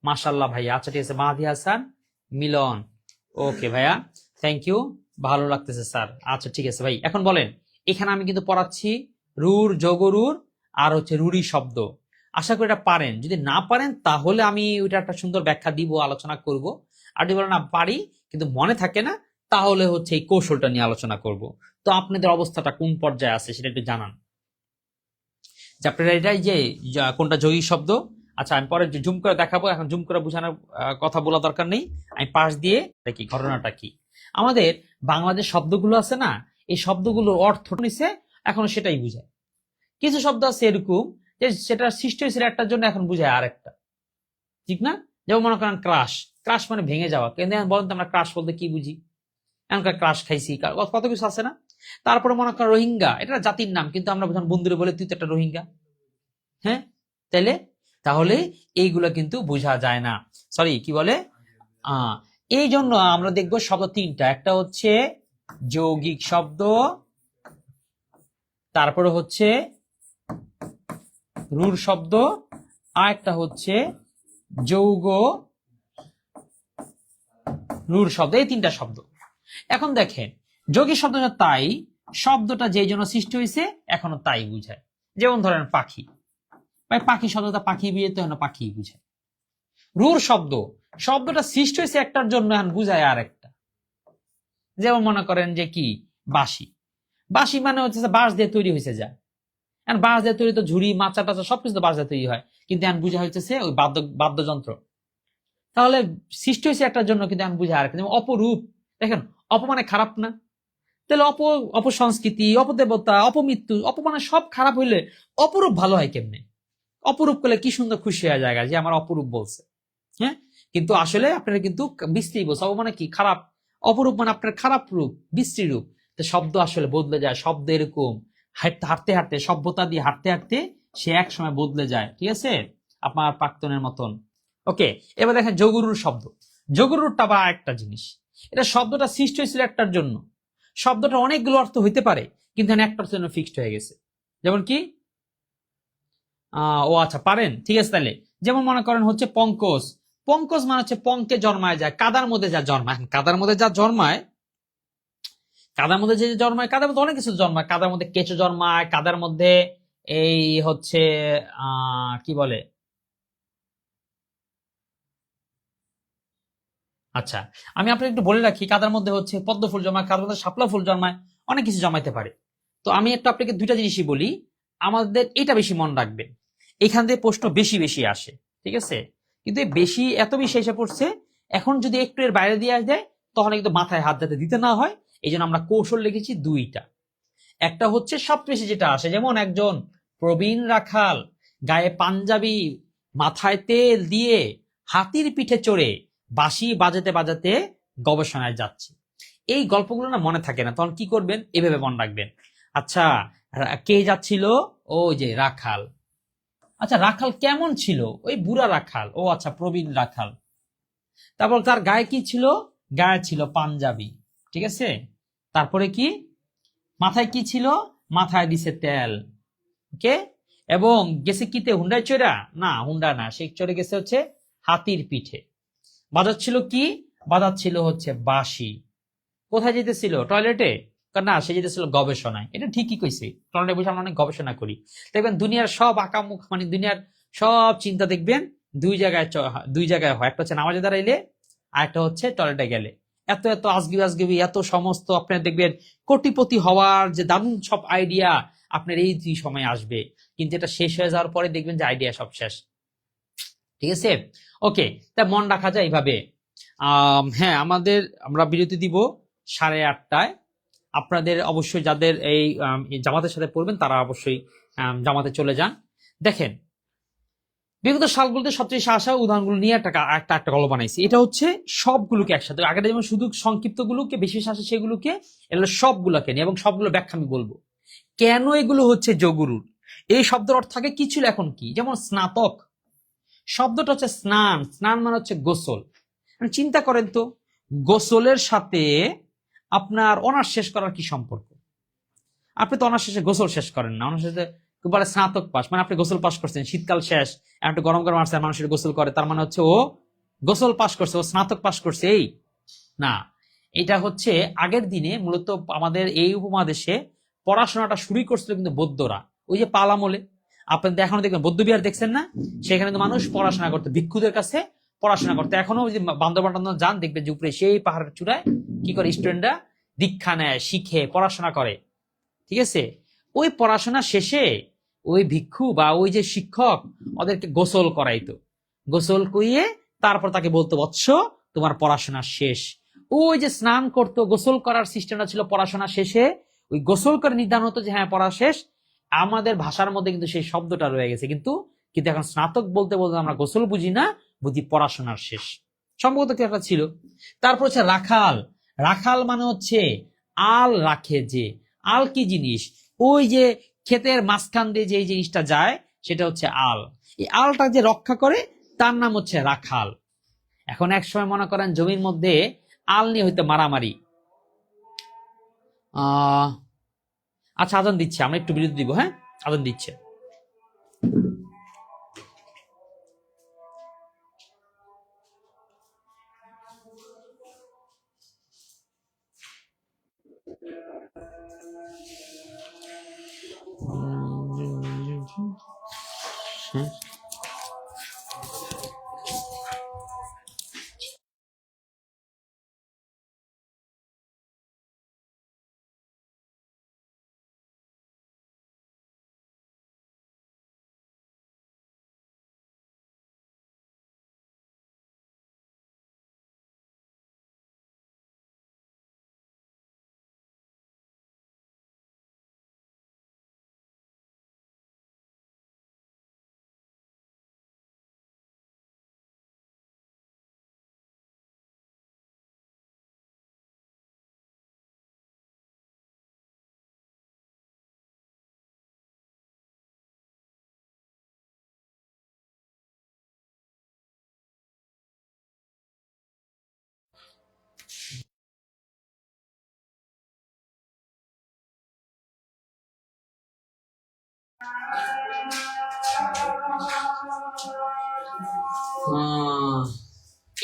মাশাল্লাহ ভাইয়া, আচ্ছা ঠিক আছে, মাহাদি হাসান মিলন, ওকে ভাইয়া, থ্যাংক ইউ, ভালো লাগতেছে স্যার। আচ্ছা ঠিক আছে ভাই, এখন বলেন, এখানে আমি কিন্তু পড়াচ্ছি রুর, যোগরুর আর হচ্ছে রুরি শব্দ। আশা করি এটা পারেন, যদি না পারেন তাহলে আমি ওইটা একটা সুন্দর ব্যাখ্যা দিব, আলোচনা করব। আর যদি বলেন না পারি কিন্তু মনে থাকে না, তাহলে হচ্ছে এই কৌশলটা নিয়ে আলোচনা করব। তো আপনাদের অবস্থাটা কোন পর্যায়ে আছে সেটা একটু জানান, যে আপনারা এটাই যে কোনটা যৌগিক শব্দ। আচ্ছা, আমি পরে জুম করে দেখাবো, এখন জুম করে বোঝানোর কথা বলা দরকার নেই, আমি পাশ দিয়ে দেখি ঘটনাটা কি। আমাদের বাংলাদেশ শব্দগুলো আছে না, এই শব্দগুলোর অর্থ নিছে এখন সেটাই বুঝায়। কিছু শব্দ আছে এরকম যে সেটা সৃষ্টি হয়েছিল একটার জন্য, এখন বুঝায় আরেকটা, ঠিক না? যেমন মনে করেন ক্রাশ, ক্রাশ মানে ভেঙে যাওয়া, কিন্তু বলেন তো আমরা ক্রাশ বলতে কি বুঝি? এমনকার ক্রাশ খাইছি, কত কিছু আছে না। তারপরে মনে করেন রোহিঙ্গা, এটা জাতির নাম, কিন্তু আমরা যখন বন্ধুরে বলে তুই তো একটা রোহিঙ্গা, হ্যাঁ, তাইলে তাহলে এইগুলো কিন্তু বোঝা যায় না, সরি কি বলে, এই জন্য আমরা দেখবো শব্দ তিনটা, একটা হচ্ছে যৌগিক শব্দ, তারপরে হচ্ছে রুর শব্দ, আর একটা হচ্ছে যৌগ রুর শব্দ, এই তিনটা শব্দ। এখন দেখেন যৌগিক শব্দটা তাই, শব্দটা যেই জন্য সৃষ্টি হয়েছে এখনো তাই বুঝায়। যেমন ধরেন পাখি, পাখি শব্দটা পাখি বিয়েতে হয় না, পাখি বুঝায়। রুর শব্দ, শব্দটা সৃষ্টি হয়েছে একটার জন্য, এখন বুঝায় আর একটা। যেমন মনে করেন যে কি বাঁশি, বাঁশি মানে হচ্ছে বাঁশ দিয়ে তৈরি হয়েছে যা, এখন বাঁশ দিয়ে তৈরি তো ঝুড়ি মাচা টাচা সবকিছু তো বাঁশ দিয়ে তৈরি হয়, কিন্তু এখন বুঝা হইতেছে ওই বাদ্যযন্ত্র। তাহলে সৃষ্টি হয়েছে একটার জন্য, কিন্তু এখন বুঝা আর একটা। যেমন অপরূপ, দেখেন অপ মানে খারাপ না, তাহলে অপসংস্কৃতি, অপদেবতা, অপমৃত্যু, অপমানে সব খারাপ হইলে অপরূপ ভালো হয় কেমনে? অপরূপ করলে কি সুন্দর খুশি হয়ে যায় যে আমার অপরূপ বলছে, হ্যাঁ, কিন্তু আসলে আপনারা কিন্তু বিশ্রী বলছে, অপমানে কি খারাপ, অপরূপ মানে আপনার খারাপ রূপ, বিশ্রী রূপ। তো শব্দ আসলে বদলে যায়, শব্দ এরকম হাঁটতে হাঁটতে, সভ্যতা দিয়ে হাঁটতে হাঁটতে সে এক সময় বদলে যায়, ঠিক আছে, আপনার প্রাক্তনের মতন। ওকে, এবার দেখেন যোগরুর শব্দ, যোগরুরটা বা একটা জিনিস, এটা শব্দটা সৃষ্টি হয়েছিল একটার জন্য, শব্দটা অনেকগুলো অর্থ হইতে পারে, কিন্তু একটার জন্য ফিক্সড হয়ে গেছে। যেমন কি, ও আচ্ছা পারেন, ঠিক আছে, তাহলে যেমন মনে করেন হচ্ছে পঙ্কজ, পঙ্কজ মানে হচ্ছে পঙ্কে জন্মায় যায়, কাদার মধ্যে যা জন্মায়। কাদার মধ্যে যা জন্মায়, কাদার মধ্যে যে জন্মায়, কাদার মধ্যে অনেক কিছু জন্মায়। কাদার মধ্যে কেঁচো জন্মায়, কাদার মধ্যে এই হচ্ছে কি বলে, আচ্ছা আমি আপনাকে একটু বলে রাখি, কাদার মধ্যে হচ্ছে পদ্ম ফুল জন্মায়, কাদার মধ্যে শাপলা ফুল জন্মায়, অনেক কিছু জমাইতে পারে। তো আমি একটু আপনাকে দুইটা জিনিসই বলি, আমাদের এটা বেশি মনে রাখবেন, এখান থেকে প্রশ্ন বেশি বেশি আসে, ঠিক আছে? কিন্তু এই বেশি এত বেশি এসে পড়ছে, এখন যদি একটু এর বাইরে দিয়ে দেয় তখন কিন্তু মাথায় হাত যাতে দিতে না হয়, এই জন্য আমরা কৌশল লিখেছি দুইটা। একটা হচ্ছে সবচেয়ে যেটা আসে, যেমন একজন প্রবীণ রাখাল গায়ে পাঞ্জাবি, মাথায় তেল দিয়ে হাতির পিঠে চড়ে বাঁশি বাজাতে বাজাতে গবেষণায় যাচ্ছে। এই গল্পগুলো না মনে থাকে না, তখন কি করবেন, এভাবে মনে রাখবেন। আচ্ছা, কে যাচ্ছিল? ওই যে রাখাল। আচ্ছা, রাখাল কেমন ছিল? ওই বুড়া রাখাল। ও আচ্ছা, প্রবীণ রাখাল। তারপর তার গায়ে কি ছিল? গায়ে ছিল পাঞ্জাবি, ঠিক আছে? তারপরে কি? মাথায় কি ছিল? মাথায় দিছে তেল, ওকে। এবং গেছে কিতে, হুন্ডায় চড়া? না, হুন্ডা না, সে চড়ে গেছে হচ্ছে হাতির পিঠে। বাজাচ্ছিল কি? বাজাচ্ছিল হচ্ছে বাঁশি। কোথায় যেতেছিল? টয়লেটে? না, সে যেতেছিল গবেষণায়। এটা ঠিকই কইছে, টয়লেটে বসে আমরা অনেক গবেষণা করি। দেখবেন দুনিয়ার সব আঁকামুখ, মানে দুনিয়ার সব চিন্তা দেখবেন দুই জায়গায় হয়। একটা হচ্ছে নামাজে দাঁড়াইলে, আর একটা হচ্ছে টয়লেটে গেলে। এত এত আজগবি আজগবি, এত সমস্ত আপনার দেখবেন কোটিপতি হওয়ার যে দারুণ সব আইডিয়া আপনার এই দুই সময় আসবে, কিন্তু এটা শেষ হয়ে যাওয়ার পরে দেখবেন যে আইডিয়া সব শেষ, ঠিক আছে? ওকে, তা মন রাখা যায় এইভাবে। হ্যাঁ, আমরা বিরতি দিব 8:30টায়। আপনাদের অবশ্যই যাদের এই জামাতের সাথে পড়বেন তারা অবশ্যই জামাতে চলে যান। দেখেন, বিগত সালগুলোতে সবচেয়ে আসা উদাহরণগুলো নিয়ে একটা একটা একটা গল্প বানাইছি। এটা হচ্ছে সবগুলোকে একসাথে, আগে যেমন শুধু সংক্ষিপ্ত গুলোকে বেশি বেশি আসে সেগুলোকে, এগুলো সবগুলোকে নিয়ে, এবং সবগুলো ব্যাখ্যা আমি বলবো। কেন এগুলো হচ্ছে যোগরুল, এই শব্দের অর্থ থাকে কি ছিল এখন কি, যেমন স্নাতক শব্দটা হচ্ছে স্নান, স্নান মানে হচ্ছে গোসল। চিন্তা করেন তো, গোসলের সাথে আপনার অনার্স শেষ করার কি সম্পর্ক? আপনি তো অনার্স শেষে গোসল শেষ করেন না, অনার্স শেষে বলে স্নাতক পাস, মানে আপনি গোসল পাস করছেন, শীতকাল শেষ, একটু গরম গরম আসছে, মানুষের গোসল করে, তার মানে হচ্ছে ও গোসল পাস করছে, ও স্নাতক পাস করছে, এই না। এটা হচ্ছে আগের দিনে মূলত আমাদের এই উপমহাদেশে পড়াশোনাটা শুরু করছিল কিন্তু বৌদ্ধরা, ওই যে পাল আমলে। আপনাদের এখনো দেখবেন বৌদ্ধ বিহার দেখছেন না, সেখানে তো মানুষ পড়াশোনা করতে, ভিক্ষুদের কাছে পড়াশোনা করতে। এখনো যদি বান্দরবান যান দেখবেন যে উপরে সেই পাহাড়ের চূড়ায় কি করে স্টুডেন্টরা দীক্ষা নেয়, শিখে, পড়াশোনা করে, ঠিক আছে? ওই পড়াশোনা শেষে ওই ভিক্ষু বা ওই যে শিক্ষক ওদেরকে গোসল করাইতো, গোসল করিয়ে তারপর তাকে বলতো, বৎস তোমার পড়াশোনা শেষ। ওই যে স্নান করতো, গোসল করার সিস্টেমটা ছিল পড়াশোনা শেষে, ওই গোসল করে নির্ধারণ হতো যে হ্যাঁ পড়া শেষ। আমাদের ভাষার মধ্যে কিন্তু সেই শব্দটা রয়ে গেছে, কিন্তু কিন্তু এখন স্নাতক বলতে বলতে আমরা গোসল বুঝি না, বুঝি পড়াশোনার শেষ, সম্ভবত কি একটা ছিল। তারপর হচ্ছে রাখাল। রাখাল মানে হচ্ছে আল রাখে যে। আল কি জিনিস? ওই যে ক্ষেতের মাঝখান দিয়ে যে জিনিসটা যায় সেটা হচ্ছে আল। এই আলটা যে রক্ষা করে তার নাম হচ্ছে রাখাল। এখন এক সময় মনে করেন জমির মধ্যে আল নিয়ে হইতে মারামারি। আচ্ছা, আজান দিচ্ছে, আমরা একটু বিরতি দিব, হ্যাঁ, আজান দিচ্ছে।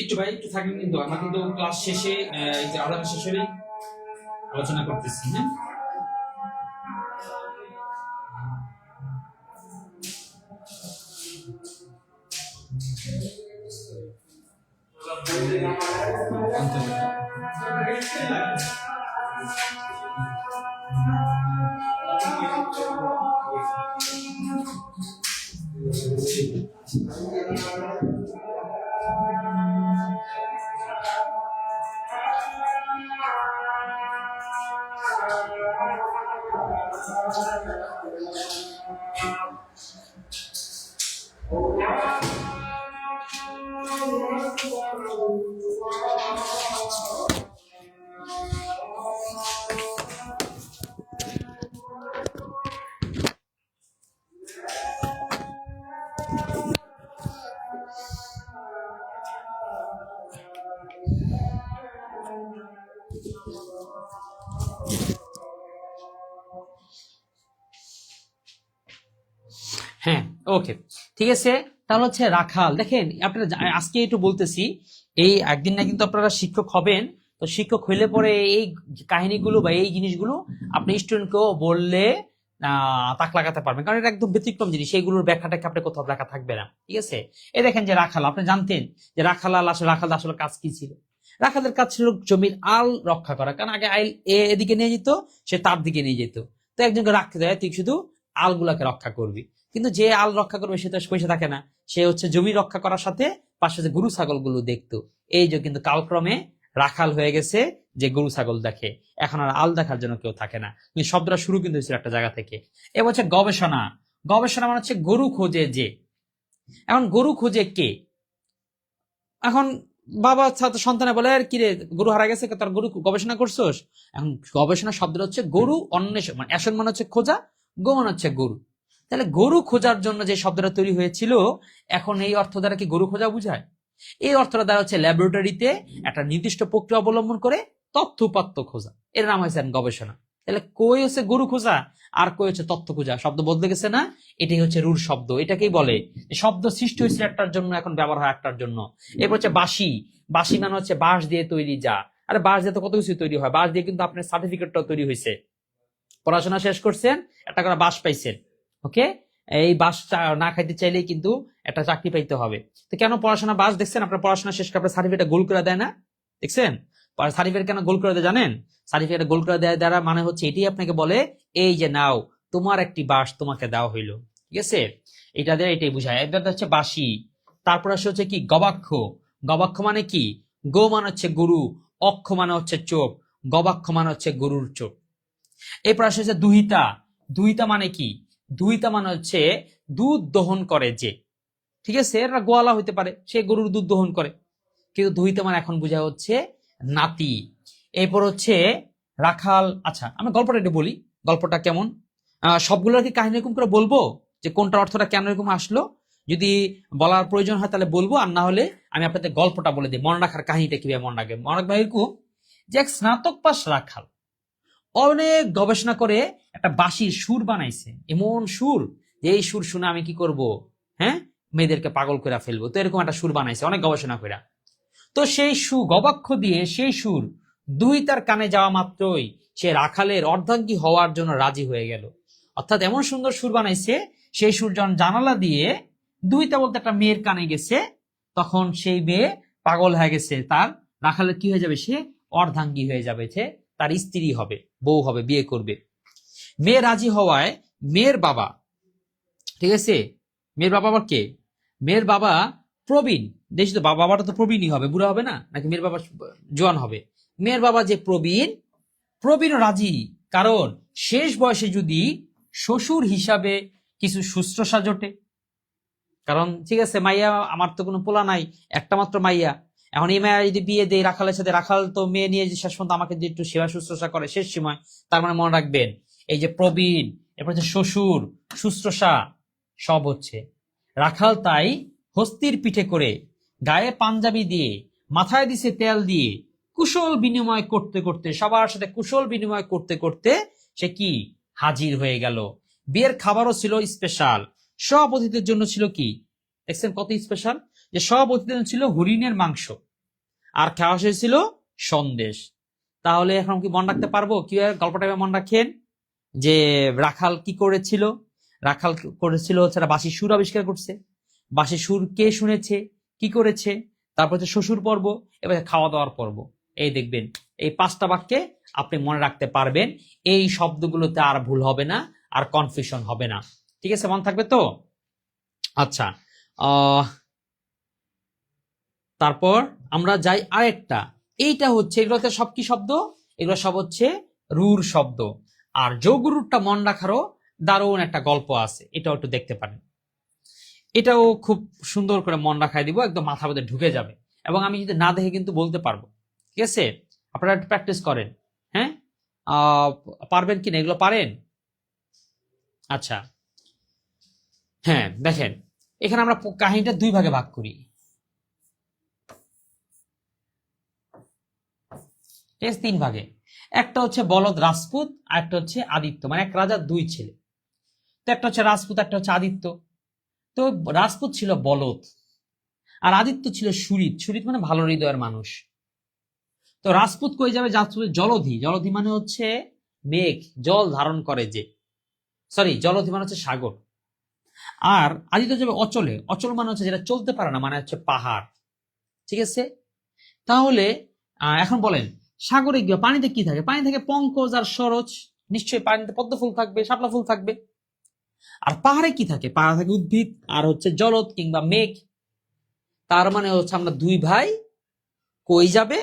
একটু ভাই একটু থাকেন, কিন্তু আমরা কিন্তু ক্লাস শেষে এই যে আলোচনা শেষ হলেই আলোচনা করতেছি। হ্যাঁ, হ্যাঁ, ওকে, ঠিক আছে। তাহলে হচ্ছে রাখাল, দেখেন আপনারা আজকে একটু বলতেছি, এই একদিন না কিন্তু আপনারা শিক্ষক হবেন। তো শিক্ষক হইলে পরে এই কাহিনীগুলো বা এই জিনিসগুলো আপনি স্টুডেন্টকেও বললে তাক লাগাতে পারবেন, কারণ এটা একদম ব্যতিক্রম জিনিস, এইগুলোর ব্যাখ্যাটাকে আপনি কোথাও লেখা থাকবে না। ঠিক আছে, এই দেখেন যে রাখাল, আপনি জানতেন যে রাখাল আসলে কাজ কি ছিল? রাখালের কাজ ছিল জমির আল রক্ষা করা, কারণ আগে আইল এদিকে নিয়ে যেত, সে তার দিকে নিয়ে যেত। তো একজনকে রাখতে দেয়, তুই শুধু আলগুলাকে রক্ষা করবি। কিন্তু যে আল রক্ষা করবে সে তো পয়সা থাকে না, সে হচ্ছে জমি রক্ষা করার সাথে পাশে যে গরু ছাগল গুলো দেখতো। এই যে কিন্তু কালক্রমে রাখাল হয়ে গেছে যে গরু ছাগল দেখে, এখন আর আল দেখার জন্য কেউ থাকে না। কিন্তু শব্দটা শুরু কিন্তু হয়েছিল একটা জায়গা থেকে। এ হচ্ছে গবেষণা। গবেষণা মানে হচ্ছে গরু খোঁজে যে। এখন গরু খোঁজে কে? এখন বাবা সন্তানে বলে, আর কি রে গরু হারা গেছে, তার গরু গবেষণা করছোস? এখন গবেষণা শব্দটা হচ্ছে গরু অন্বেষণ, মানে অ্যাসন মানে হচ্ছে খোঁজা, গো মানে হচ্ছে গরু। তাহলে গরু খোঁজার জন্য যে শব্দটা তৈরি হয়েছিল, এখন এই অর্থ দ্বারা কি গরু খোঁজা বুঝায়? এই অর্থটা দ্বারা হচ্ছে ল্যাবরেটরিতে একটা নির্দিষ্ট প্রক্রিয়া অবলম্বন করে তথ্য উপাত্ত খোঁজা, এর নাম হয়েছে গবেষণা। তাহলে কই হচ্ছে গরু খোঁজা আর কই হচ্ছে তথ্য খোঁজা, শব্দ বদলে গেছে না? এটাই হচ্ছে রুল শব্দ। এটাকেই বলে শব্দ সৃষ্টি হয়েছিল একটার জন্য, এখন ব্যবহার হয় একটার জন্য। এরপর হচ্ছে বাঁশি। বাঁশি মানে হচ্ছে বাঁশ দিয়ে তৈরি যা। আরে বাঁশ দিয়ে তো কত কিছু তৈরি হয়, বাঁশ দিয়ে কিন্তু আপনার সার্টিফিকেটটাও তৈরি হয়েছে। পড়াশোনা শেষ করছেন, একটা করে বাঁশ পাইছেন, ওকে? এই বাঁশ না খাইতে চাইলেই কিন্তু একটা চাকরি পাইতে হবে। তো কেন পড়াশোনা বাঁশ দেখছেন, আপনার পড়াশোনা শেষ করে আপনার সার্টিফিকেট গোল করে দেয় না? দেখছেন সার্টিফিকেট কেন গোল করে দেয় জানেন? সার্টিফিকেট গোল করে দেয় দ্বারা মানে হচ্ছে এটি আপনাকে বলে, এই যে নাও তোমার একটি বাঁশ তোমাকে দেওয়া হইলো। ঠিক আছে, এটা দিয়ে এটাই বুঝায়। এটা হচ্ছে বাঁশি। তারপর আসে হচ্ছে কি গবাক্ষ। গবাক্ষ মানে কি? গো মানে হচ্ছে গরু, অক্ষ মানে হচ্ছে চোখ, গবাক্ষ মানে হচ্ছে গরুর চোখ। এরপর আসে হচ্ছে দুহিতা। দুহিতা মানে কি? দুহিতা মানে হচ্ছে দুধ দহন করে যে। ঠিক আছে, এরা গোয়ালা হইতে পারে, সে গরুর দুধ দহন করে, কিন্তু দুহিতা মানে এখন বোঝা হচ্ছে নাতি। এরপর হচ্ছে রাখাল। আচ্ছা, আমি গল্পটা একটু বলি, গল্পটা কেমন। সবগুলোর কি কাহিনী এরকম করে বলবো যে কোনটা অর্থটা কেন এরকম আসলো? যদি বলার প্রয়োজন হয় তাহলে বলবো, আর না হলে আমি আপনাদের গল্পটা বলে দিই, মনে রাখার কাহিনীটা কিভাবে মনে রাখবে। মনে রাখবে এরকম যে এক স্নাতক পাস রাখাল অনেক গবেষণা করে একটা বাঁশির সুর বানাইছে, এমন সুর যে এই সুর শুনে আমি কি করব, হ্যাঁ, মেয়েদেরকে পাগল করে ফেলবো। তো এরকম একটা সুর বানাইছে অনেক গবেষণা করে। তো সেই গবাক্ষ দিয়ে সেই সুর দুই তার কানে যাওয়া মাত্রই সে রাখালের অর্ধাঙ্গী হওয়ার জন্য রাজি হয়ে গেল। অর্থাৎ এমন সুন্দর সুর বানাইছে, সেই সুর যখন জানালা দিয়ে দুইটা বলতে একটা মেয়ের কানে গেছে, তখন সেই মেয়ে পাগল হয়ে গেছে। তার রাখালের কি হয়ে যাবে? সে অর্ধাঙ্গী হয়ে যাবে, সে তার স্ত্রী হবে, বউ হবে, বিয়ে করবে। মেয়ে রাজি হওয়ায় মেয়ের বাবা, ঠিক আছে, মেয়ের বাবা আবার কে? মেয়ের বাবা প্রবীণ। দেখছি তো বাবাটা তো প্রবীণই হবে, বুড়া হবে না, নাকি মেয়ের বাবা জোয়ান হবে? মেয়ের বাবা যে প্রবীণ, প্রবীণ রাজি। কারণ শেষ বয়সে যদি শ্বশুর হিসাবে কিছু শুশ্রূষা জোটে, কারণ ঠিক আছে মাইয়া আমার তো কোনো পোলা নাই, একটা মাত্র মাইয়া। এখন এই মাইয়া যদি বিয়ে দেয় রাখালের সাথে, রাখাল তো মেয়ে নিয়ে যে শেষ পর্যন্ত আমাকে যে একটু সেবা শুশ্রূষা করে শেষ সময়, তার মানে মনে রাখবেন এই যে প্রবীণ, এরপর হচ্ছে শ্বশুর, শুশ্রূষা সব হচ্ছে রাখাল। তাই হস্তির পিঠে করে, গায়ে পাঞ্জাবি দিয়ে, মাথায় দিছে তেল দিয়ে, কুশল বিনিময় করতে করতে, সবার সাথে কুশল বিনিময় করতে করতে সে কি হাজির হয়ে গেল। বিয়ের খাবারও ছিল স্পেশাল। সব অতিথিদের জন্য ছিল কি, দেখছেন কত স্পেশাল, যে সব অতিথিদের ছিল হরিণের মাংস। আর খাওয়া হয়েছিল সন্দেশ। তাহলে এখন কি মনে রাখতে পারবো? কিভাবে গল্পটা মনে রাখেন যে রাখাল কি করেছিল? রাখাল করেছিল হচ্ছে বাঁশির সুর আবিষ্কার করছে। বাঁশির সুর কে শুনেছে, কি করেছে, তারপর হচ্ছে শ্বশুর পর্ব, এবার খাওয়া দাওয়ার পর্ব। এই দেখবেন এই 5টা বাক্যে আপনি মনে রাখতে পারবেন। এই শব্দগুলোতে আর ভুল হবে না, আর কনফিউশন হবে না। ঠিক আছে, মনে থাকবে তো? আচ্ছা, তারপর আমরা যাই আরেকটা। এইটা হচ্ছে, এগুলোতে সব কি শব্দ? এগুলো সব হচ্ছে রুর শব্দ। আর যোগরুরটা মন রাখারও দারুণ একটা গল্প আছে, এটাও একটু দেখতে পারেন। এটাও খুব সুন্দর করে মন রাখায় দিব, একদম মাথা মধ্যে ঢুকে যাবে, এবং আমি যদি না দেখে কিন্তু বলতে পারবো। ঠিক আছে, আপনারা একটু প্র্যাকটিস করেন। হ্যাঁ, পারবেন কিনা? এগুলো পারেন? আচ্ছা, হ্যাঁ দেখেন, এখানে আমরা কাহিনীটা 2 ভাগে ভাগ করি। ঠিক আছে, 3 ভাগে। একটা হচ্ছে বলদ রাজপুত, আর একটা হচ্ছে আদিত্য, মানে এক রাজার 2 ছেলে। তো একটা হচ্ছে রাজপুত, একটা হচ্ছে আদিত্য। তো রাজপুত ছিল বলদ, আর আদিত্য ছিল সুরিত। সুরিত মানে ভালো হৃদয়ের মানুষ। তো রাজপুত কই যাবে? জলধি। জলধি মানে হচ্ছে মেঘ, জল ধারণ করে যে, সরি, জলধি মানে হচ্ছে সাগর। আর আদিত্য যাবে অচলে। অচল মানে হচ্ছে যেটা চলতে পারে না, মানে হচ্ছে পাহাড়। ঠিক আছে, তাহলে এখন বলেন, সাগরে গিয়ে পানিতে কি থাকে? পানি থাকে পঙ্কজ আর সরোজ, নিশ্চয়ই পানিতে পদ্ম ফুল থাকবে, শাপলা ফুল থাকবে। আর পাহাড়ে কি থাকে? পাহাড়ে থাকে উদ্ভিদ আর হচ্ছে জলদ কিংবা মেঘ। তার মানে হচ্ছে আমরা 2 ভাই কই যাবে,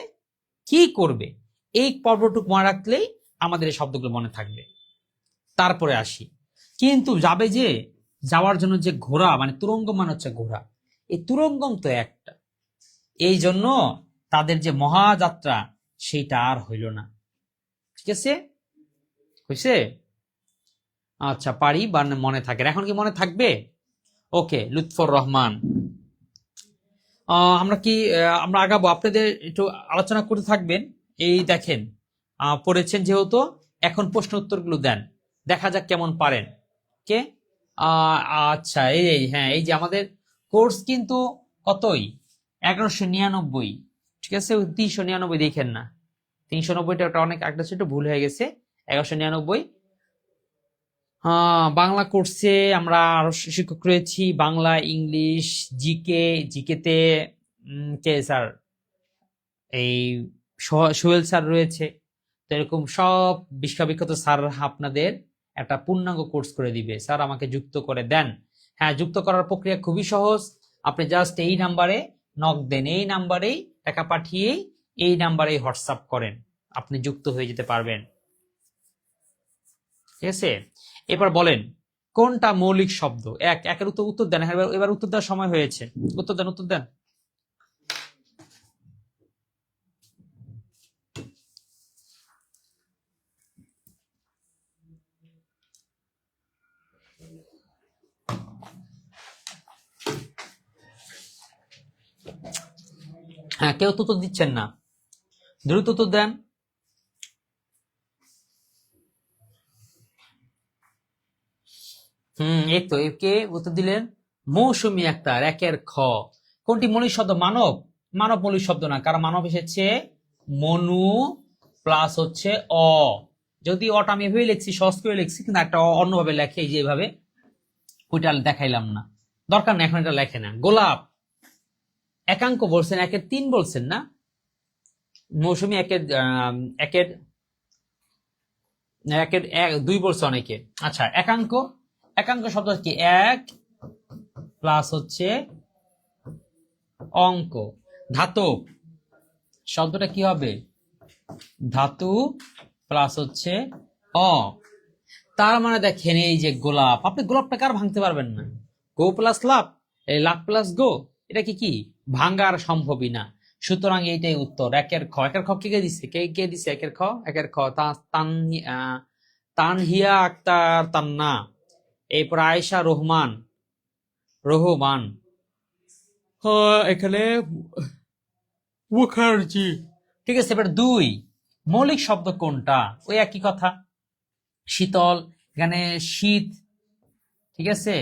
কি করবে, এই পর্বটুকু মনে রাখলেই আমাদের এই শব্দগুলো মনে থাকবে। তারপরে আসি, কিন্তু যাবে যে, যাওয়ার জন্য যে ঘোড়া, মানে তুরঙ্গম মানে হচ্ছে ঘোড়া, এই তুরঙ্গম তো একটা, এই জন্য তাদের যে মহাযাত্রা সেইটা আর হইল না। ঠিক আছে, হয়েছে? আচ্ছা, পারি বা মনে থাকে? এখন কি মনে থাকবে? ওকে, লুৎফর রহমান। আমরা আগাবো, আপনাদের একটু আলোচনা করতে থাকবেন। এই দেখেন, পড়েছেন যেহেতু, এখন প্রশ্ন উত্তরগুলো দেন, দেখা যাক কেমন পারেন। কে? আচ্ছা, হ্যাঁ, এই যে আমাদের কোর্স কিন্তু কতই, 1199। ঠিক আছে, 399 দেখেন না, 390টা ওটা অনেক একটা ছোট ভুল হয়ে গেছে, 1199। বাংলা কোর্সে আমরা আরো শিক্ষক রয়েছি, বাংলা, ইংলিশ, জিকে। জিকেতে কে স্যার? এই সোহেল স্যার রয়েছে। তো এরকম সব বিশ্ববিখ্যাত স্যার আপনাদের একটা পূর্ণাঙ্গ কোর্স করে দিবে। স্যার আমাকে যুক্ত করে দেন। হ্যাঁ, যুক্ত করার প্রক্রিয়া খুবই সহজ। আপনি জাস্ট এই নাম্বারে নক দেন, এই নাম্বারেই টাকা পাঠিয়ে এই নাম্বারেই হোয়াটসঅ্যাপ করেন, আপনি যুক্ত হয়ে যেতে পারবেন। ঠিক আছে, এবার বলেন কোনটা মৌলিক শব্দ? একের উত্তর দেন। এবার উত্তর দেওয়ার সময় হয়েছে, উত্তর দেন, উত্তর দেন। হ্যাঁ, কেউ তো উত্তর দিচ্ছেন না, দ্রুত উত্তর দেন। এই তো, কে উত্তর দিলেন? মৌসুমী আক্তার, একের খ। কোনটি মৌলিক শব্দ? মানব। মানব মৌলিক শব্দ না, কারণ মানব এসেছে মনু প্লাস হচ্ছে অ। যদি অটা আমি এভাবে লিখছি, সহজ করে লিখছি, কিন্তু একটা অন্যভাবে লেখে, এই যে এইভাবে, ওইটা দেখাইলাম না, দরকার না, এখন এটা লেখে না। গোলাপ একাঙ্ক বলছেন, 1-3 বলছেন না? মৌসুমী একের একের একের 2 বলছে অনেকে। আচ্ছা, একাঙ্ক। একাঙ্ক শব্দ কি? 1 প্লাস হচ্ছে অঙ্ক। ধাতব শব্দটা কি হবে? ধাতু প্লাস হচ্ছে অ। তার মানে দেখেন, এই যে গোলাপ, আপনি গোলাপটাকে আর ভাঙতে পারবেন না। গো প্লাস লাভ, এই লাভ প্লাস গো, এটা কি ভাঙ্গার সম্ভবই না। সুতরাং এইটাই উত্তর, একের খ। একের খ কে দিছে? কে দিছে একের খ? একের খ তানহিয়া আক্তার, তান্না। এরপর আয়েশা রহমান, রহমান। এখানে মুখার্জি। ঠিক আছে, এবার 2 মৌলিক শব্দ কোনটা? ওই একই কথা, শীতল, এখানে শীত। ঠিক আছে,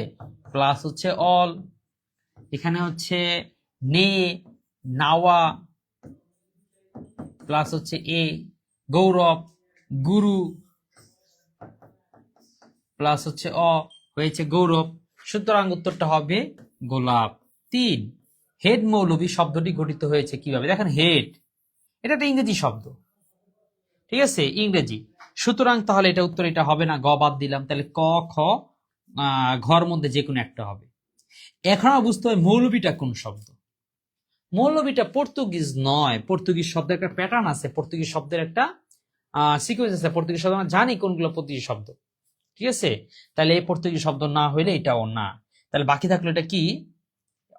প্লাস হচ্ছে অল, এখানে হচ্ছে নে, নাওয়া, প্লাস হচ্ছে এ গৌরব গুরু প্লাস হচ্ছে হয়েছে গৌরব, সুতরাং উত্তরটা হবে গোলাপ। 3, হেড মৌলবী শব্দটি গঠিত হয়েছে কিভাবে? দেখেন হেড এটা একটা ইংরেজি শব্দ, ঠিক আছে, ইংরেজি, সুতরাং তাহলে এটা উত্তর এটা হবে না, গ বাদ দিলাম, তাহলে ক খ ঘর মধ্যে যে কোনো একটা হবে। এখন বুঝতে হবে মৌলবীটা কোন শব্দ। মৌলবীটা পর্তুগিজ নয়, পর্তুগিজ শব্দের একটা প্যাটার্ন আছে, পর্তুগিজ শব্দের একটা সিকোয়েন্স আছে, পর্তুগিজ শব্দ আমরা জানি কোনগুলো পর্তুগিজ শব্দ, ঠিক আছে, তাহলে এই পর্তুগিজ শব্দ না হইলে এটাও না, তাহলে বাকি থাকলো এটা কি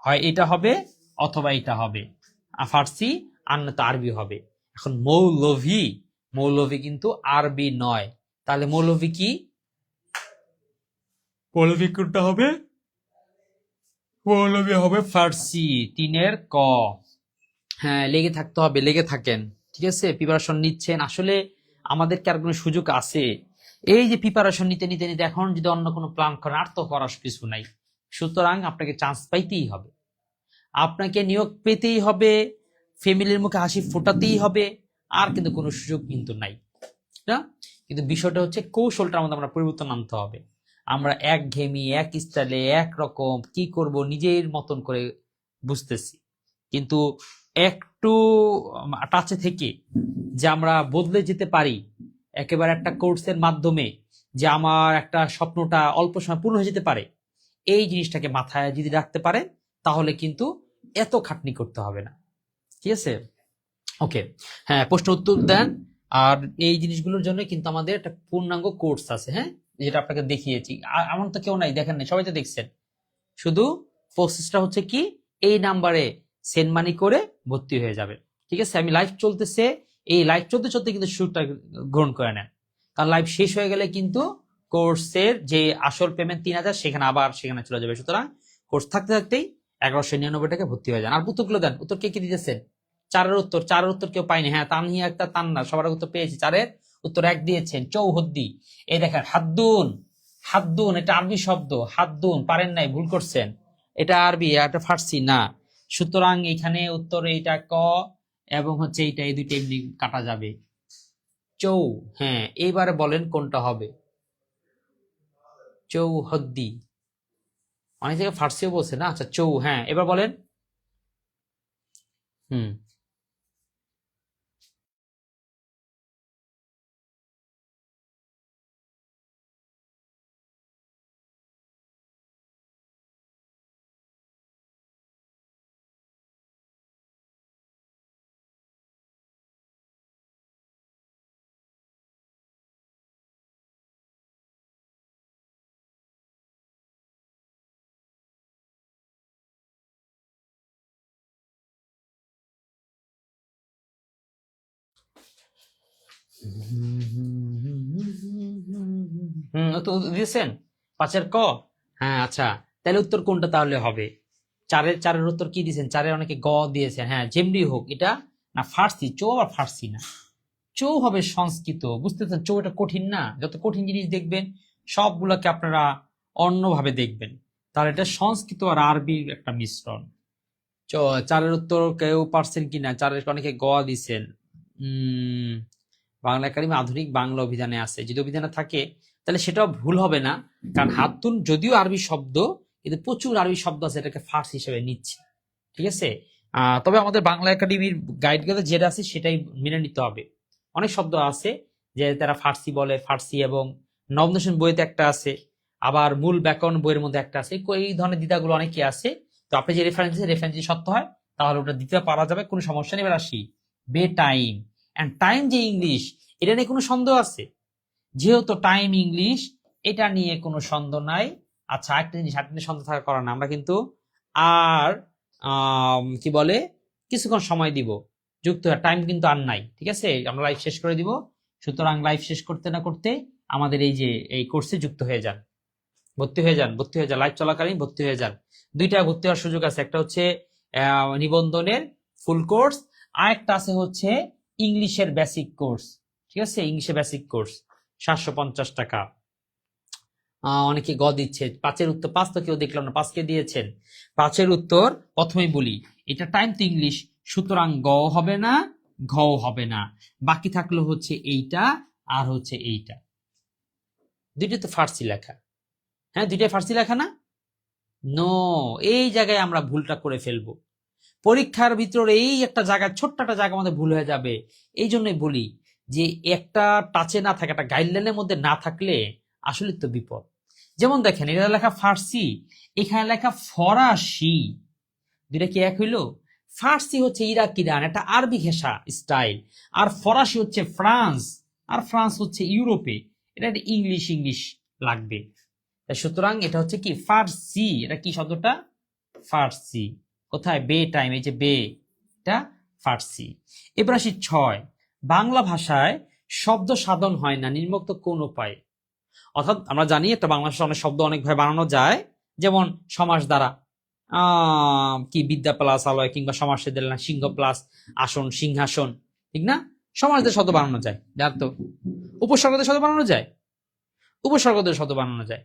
হয়, এটা হবে অথবা এটা হবে, ফার্সি আর না তো আরবি হবে। এখন মৌলভী, মৌলভী কিন্তু আরবি নয়, তাহলে মৌলভী কি, মৌলভী কোনটা হবে, মৌলভী হবে ফার্সি। 3 ক। হ্যাঁ লেগে থাকতে হবে, লেগে থাকেন, ঠিক আছে, প্রিপারেশন নিচ্ছেন, আসলে আমাদের কি আর কোনো সুযোগ আছে? এই যে প্রিপারেশন নিতে নিতে নিতে এখন যদি অন্য কোনো প্ল্যান করেন আর তো করার কিছু নাই, সুতরাং আপনাকে চান্স পাইতেই হবে, আপনাকে নিয়োগ পেতেই হবে, ফ্যামিলির মুখে হাসি ফোটাতেই হবে, আর কিন্তু কোনো সুযোগ কিন্তু নাই না। কিন্তু বিষয়টা হচ্ছে কৌশলটার মধ্যে আমরা পরিবর্তন আনতে হবে। আমরা এক ঘেমি এক স্টাইলে একরকম কি করব নিজের মতন করে বুঝতেছি, কিন্তু একটু টাচে থেকে যে আমরা বদলে যেতে পারি একেবারে একটা কোর্সের মাধ্যমে, যে আমার একটা স্বপ্নটা অল্প সময় পূর্ণ হয়ে যেতে পারে, এই জিনিসটাকে মাথায় যদি রাখতে পারে তাহলে কিন্তু এত খাটনি করতে হবে না, ঠিক আছে, ওকে। হ্যাঁ প্রশ্ন উত্তর দেন, আর এই জিনিসগুলোর জন্য কিন্তু আমাদের একটা পূর্ণাঙ্গ কোর্স আছে, হ্যাঁ, যেটা আপনাকে দেখিয়েছি, এমন তো কেউ নাই দেখেন নাই, সবাই তো দেখছেন, শুধু প্রসেসটা হচ্ছে কি এই নাম্বারে সেন্ড মানি করে ভর্তি হয়ে যাবে, ঠিক আছে। আমি লাইভ চলতেছে, এই লাইভ চলতে চলতে কিন্তু সুযোগটা গ্রহণ করে নেন, কারণ লাইভ শেষ হয়ে গেলে কিন্তু কোর্সের যে আসল পেমেন্ট 3000 সেখানে আবার সেখানে চলে যাবে, সুতরাং কোর্স থাকতে থাকতেই 1199 টাকা ভর্তি হয়ে যান। আর উত্তরগুলো দেন, উত্তর কে কি দিতেছেন? চারের উত্তর কেউ পাইনি, হ্যাঁ তানহিয়া একটা তান্না সবার উত্তর পেয়েছি, 4-এর উত্তর 1 দিয়েছেন। চৌহদ্দি, এই দেখেন হাদ্দুন, হাদ্দুন এটা আরবি শব্দ, হাদ্দুন পারেন নাই, ভুল করছেন, এটা আরবি, এটা ফার্সি না, সুতরাং এখানে উত্তর এইটা ক এবং হচ্ছে এইটা, এই দুইটা এমনি কাটা যাবে। চৌ, হ্যাঁ এইবারে বলেন কোনটা হবে? চৌহদ্দি, অনেক জায়গায় ফার্সিও বলছে না, আচ্ছা চৌ, হ্যাঁ এবার বলেন। হুম তো দিয়েছেন 5-এর ক, হ্যাঁ আচ্ছা, তাহলে উত্তর কোনটা তাহলে হবে? চারের উত্তর কি দিয়েছেন? চারের অনেকে গ দিয়েছেন, হ্যাঁ যেমনি হোক এটা না ফার্সি, চৌ আর ফার্সি না, চৌ হবে সংস্কৃত, বুঝতেছেন, চৌ এটা কঠিন না, যত কঠিন জিনিস দেখবেন সবগুলোকে আপনারা অন্যভাবে দেখবেন, তাহলে এটা সংস্কৃত আর আরবির একটা মিশ্রণ। চারের উত্তর কেউ পারছেন কিনা? চারের অনেকে গ দিছেন। বাংলা একাডেমি আধুনিক বাংলা অভিধানে আছে, যদি অভিধানে থাকে তাহলে সেটাও ভুল হবে না, কারণ হাতুন যদিও আরবি শব্দ কিন্তু প্রচুর আরবি শব্দ আছে, এটাকে ফার্স হিসেবে নিচ্ছে, ঠিক আছে। তবে আমাদের বাংলা একাডেমির গাইডগুলো যেটা আছে সেটাই মেনে নিতে হবে। অনেক শব্দ আছে যে তারা ফার্সি বলে, ফার্সি এবং নবদর্শন বইতে একটা আছে, আবার মূল ব্যাকরণ বইয়ের মধ্যে একটা আছে, এই ধরনের দ্বিধাগুলো অনেকে আছে। তো আপনি যে রেফারেন্স যদি সত্য হয় তাহলে ওটা দিতে পারা যাবে, কোনো সমস্যা নেই। এবার আসি বে টাইম অ্যান্ড টাইম যে ইংলিশ, এটা নিয়ে কোনো সন্দেহ আছে? যেহেতু টাইম ইংলিশ, এটা নিয়ে কোনো সন্দেহ নাই। আচ্ছা একটা জিনিস, আপনি সন্দেহ থাকার কারণে আমরা কিন্তু আর কি বলে কিছুক্ষণ সময় দিব, যুক্ত টাইম কিন্তু আর নাই, ঠিক আছে, আমরা লাইভ শেষ করে দিব, সুতরাং লাইভ শেষ করতে না করতে আমাদের এই যে এই কোর্সে যুক্ত হয়ে যান, ভর্তি হয়ে যান, ভর্তি হয়ে যান, লাইভ চলাকালীন ভর্তি হয়ে যান। দুইটা ভর্তি হওয়ার সুযোগ আছে, একটা হচ্ছে নিবন্ধনের ফুল কোর্স, আর একটা আছে হচ্ছে ইংলিশের বেসিক কোর্স, ঠিক আছে, ইংলিশের বেসিক কোর্স 750 টাকা। অনেকে গ দিচ্ছে। 5-এর উত্তর, 5 তো কেউ দেখলাম না, 5 কে দিয়েছেন? 5-এর উত্তর প্রথমেই বলি, এটা টাইম তো ইংলিশ, সুতরাং গ হবে না, ঘও হবে না। বাকি থাকলো হচ্ছে এইটা আর হচ্ছে এইটা। দুইটা তো ফার্সি লেখা। হ্যাঁ, দুইটাই ফার্সি লেখা না? নো, এই জায়গায় আমরা ভুলটা করে ফেলবো। পরীক্ষার ভিতরে এই একটা জায়গায়, ছোট্ট একটা জায়গা আমাদের ভুল হয়ে যাবে। এই জন্যই বলি যে একটা টাচে না থাকে, একটা গাইডলাইনের মধ্যে না থাকলে আসলে তো বিপদ। যেমন দেখেন, এটা লেখা ফার্সি, এখানে লেখা ফরাসি, দুইটা কি এক হইলো? ফার্সি হচ্ছে ইরাক ইরান, একটা আরবি ঘেঁষা স্টাইল, আর ফরাসি হচ্ছে ফ্রান্স, আর ফ্রান্স হচ্ছে ইউরোপে, এটা একটা ইংলিশ ইংলিশ লাগবে। সুতরাং এটা হচ্ছে কি ফার্সি। এটা কি শব্দটা? ফার্সি। কোথায়? বে টাইম, এই যে বে, এটা ফার্সি। এবার আসি 6, বাংলা ভাষায় শব্দ সাধন হয় না নিম্নোক্ত কোন উপায়ে? অর্থাৎ আমরা জানি একটা বাংলা ভাষায় অনেক শব্দ অনেকভাবে বানানো যায়, যেমন সমাস দ্বারা, কি বিদ্যা প্লাস আলয়, কিংবা সমাসে দিলাম সিংহ প্লাস আসন সিংহাসন, ঠিক না? সমাস দিয়ে শব্দ বানানো যায়, যার তো উপসর্গ দিয়ে শব্দ বানানো যায়, উপসর্গ দিয়ে শব্দ বানানো যায়,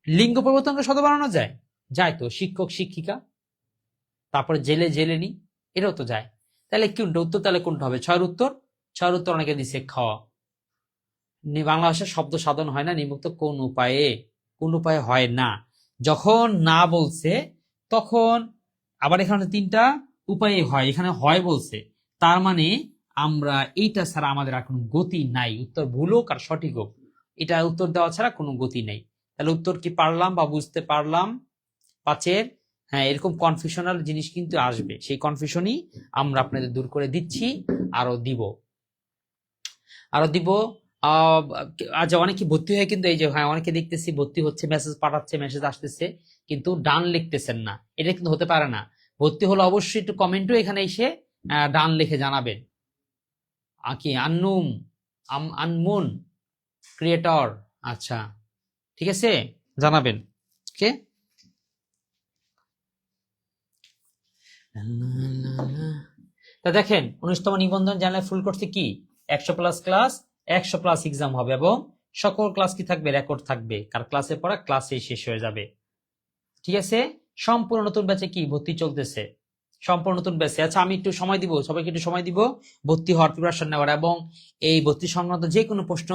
লিঙ্গ পরিবর্তন করে শব্দ বানানো যায়, যায় তো, শিক্ষক শিক্ষিকা, তারপরে জেলে জেলেনি, এটাও তো যায়। তাহলে কোনটা উত্তর? তাহলে কোনটা হবে? 6 উত্তর। 6 উত্তর অনেকে দিছে খ, বাংলা ভাষায় শব্দ সাধন হয় না নিম্নোক্ত কোন উপায়ে? কোন উপায়ে হয় না? যখন না বলছে তখন আবার এখানে 3টা উপায়ে হয়, এখানে হয় বলছে, তার মানে আমরা এইটা ছাড়া আমাদের আর কোনো গতি নাই। উত্তর ভুল হোক আর সঠিক হোক, এটা উত্তর দেওয়া ছাড়া কোনো গতি নেই। তাহলে উত্তর কি পারলাম বা বুঝতে পারলাম 5-এর? হ্যাঁ, এরকম কনফিউশনাল জিনিস কিন্তু আসবে, সেই কনফিউশনই আমরা আপনাদের দূর করে দিচ্ছি, আরো দিব, আরো দিব। আজ অনেকে ভর্তি হয়ে কিন্তু এই যে, হ্যাঁ অনেকে দেখতেছি ভর্তি হচ্ছে, মেসেজ পাঠাচ্ছে, মেসেজ আসতেছে, কিন্তু ডান লিখতেছেন না। এটা কিন্তু হতে পারে না। ভর্তি হলে অবশ্যই একটু কমেন্টও এখানে এসে ডান লিখে জানাবেন। কি আন্নুম, আনমুন ক্রিয়েটর, আচ্ছা ঠিক আছে, জানাবেন। ওকে, তা দেখেন 19তম নিবন্ধন জানালে ফুল করছে কি 100+ ক্লাস, 100+ এক্সাম হবে, এবং সকল ক্লাস কি থাকবে? রেকর্ড থাকবে, কার ক্লাসে পড়া ক্লাসে শেষ হয়ে যাবে। ঠিক আছে, সম্পূর্ণ নতুন ব্যাচে কি ভর্তি চলতেছে, সম্পূর্ণ নতুন ব্যাচে। আচ্ছা, আমি একটু সময় দিব, সবাইকে একটু সময় দিব ভর্তি হওয়ার, প্রিপারেশন নেওয়ার, এবং এই ভর্তি সংক্রান্ত যে কোনো প্রশ্ন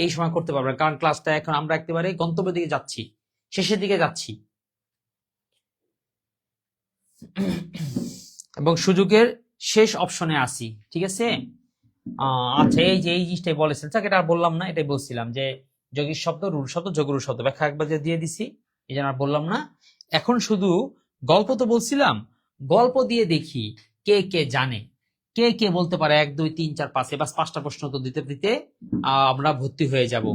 এই সময় করতে পারবেন, কারণ ক্লাসটা এখন আমরা একেবারে গন্তব্যের দিকে যাচ্ছি, শেষের দিকে যাচ্ছি, এবং সুযোগের শেষ অপশনে আসি। ঠিক আছে, আচ্ছা, এই যে এই জিনিসটাই বলেছিলেন, এটা আর বললাম না, এটাই বলছিলাম যে যৌগিক শব্দ, রূঢ় শব্দ, যোগরূঢ় শব্দ ব্যাখ্যা একবার যে দিয়ে দিছি, এই জন্য আর বললাম না। এখন শুধু গল্প তো বলছিলাম, গল্প দিয়ে দেখি কে কে জানে, কে কে বলতে পারে 1 2 3 4 5, এবার 5টা প্রশ্ন তো দিতে দিতে আমরা ভর্তি হয়ে যাব।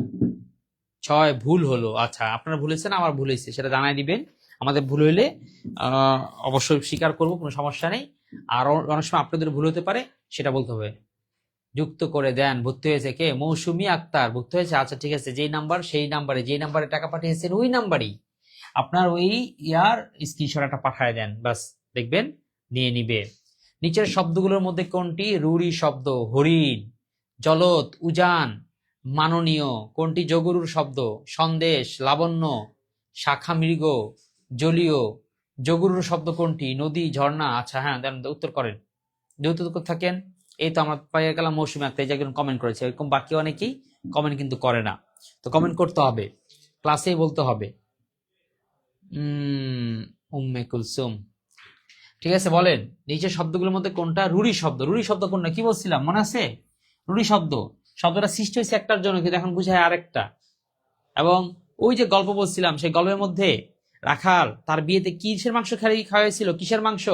6 ভুল হলো, আচ্ছা আপনারা ভুলেছেন, আমার ভুল হয়েছে, সেটা জানাই দিবেন। আমাদের ভুল হইলে অবশ্যই স্বীকার করব, কোনো সমস্যা নেই। আর অনেক সময় আপনাদের ভুল হতে পারে, সেটা বলতে হবে। যুক্ত করে দেন। ভর্তি হয়েছে কে? মৌসুমী আক্তার ভর্তি হয়েছে, আচ্ছা ঠিক আছে, যেই নাম্বার সেই নাম্বারে, যেই নাম্বারে টাকা পাঠিয়েছেন ওই নাম্বারই আপনার ওই ইয়ার স্ক্রিনশটটা পাঠায় দেন, বাস দেখবেন নিয়ে নিবে। নিচের শব্দগুলোর মধ্যে কোনটি রুড়ি শব্দ? হরিণ, জলত, উজান, মাননীয়। কোনটি যোগরুর শব্দ? সন্দেশ, লাবণ্য, শাখা মৃগ, জলীয়। যোগরুর শব্দ কোনটি? নদী, ঝর্ণা। আচ্ছা হ্যাঁ, দেন উত্তর করেন, যেহেতু থাকেন। এই তো আমরা পাইয়ে গেলাম মৌসুমী আক্তার, এই যে একজন কমেন্ট করেছে, এরকম বাকি অনেকেই কমেন্ট কিন্তু করে না, তো কমেন্ট করতে হবে, ক্লাসেই বলতে হবে। উম্মে কুলসুম, ঠিক আছে, বলেন নিচের শব্দগুলোর মধ্যে কোনটা রুড়ি শব্দ? রুড়ি শব্দ কোনটা কি বলছিলাম মনে আছে? রুড়ি শব্দ, শব্দটা সৃষ্টি হয়েছে একটার জন্য, কিন্তু এখন বুঝায় আরেকটা। এবং ওই যে গল্প বলছিলাম, সেই গল্পের মধ্যে রাখাল তার বিয়েতে কিসের মাংস খাওয়াইছিল? কিসের মাংস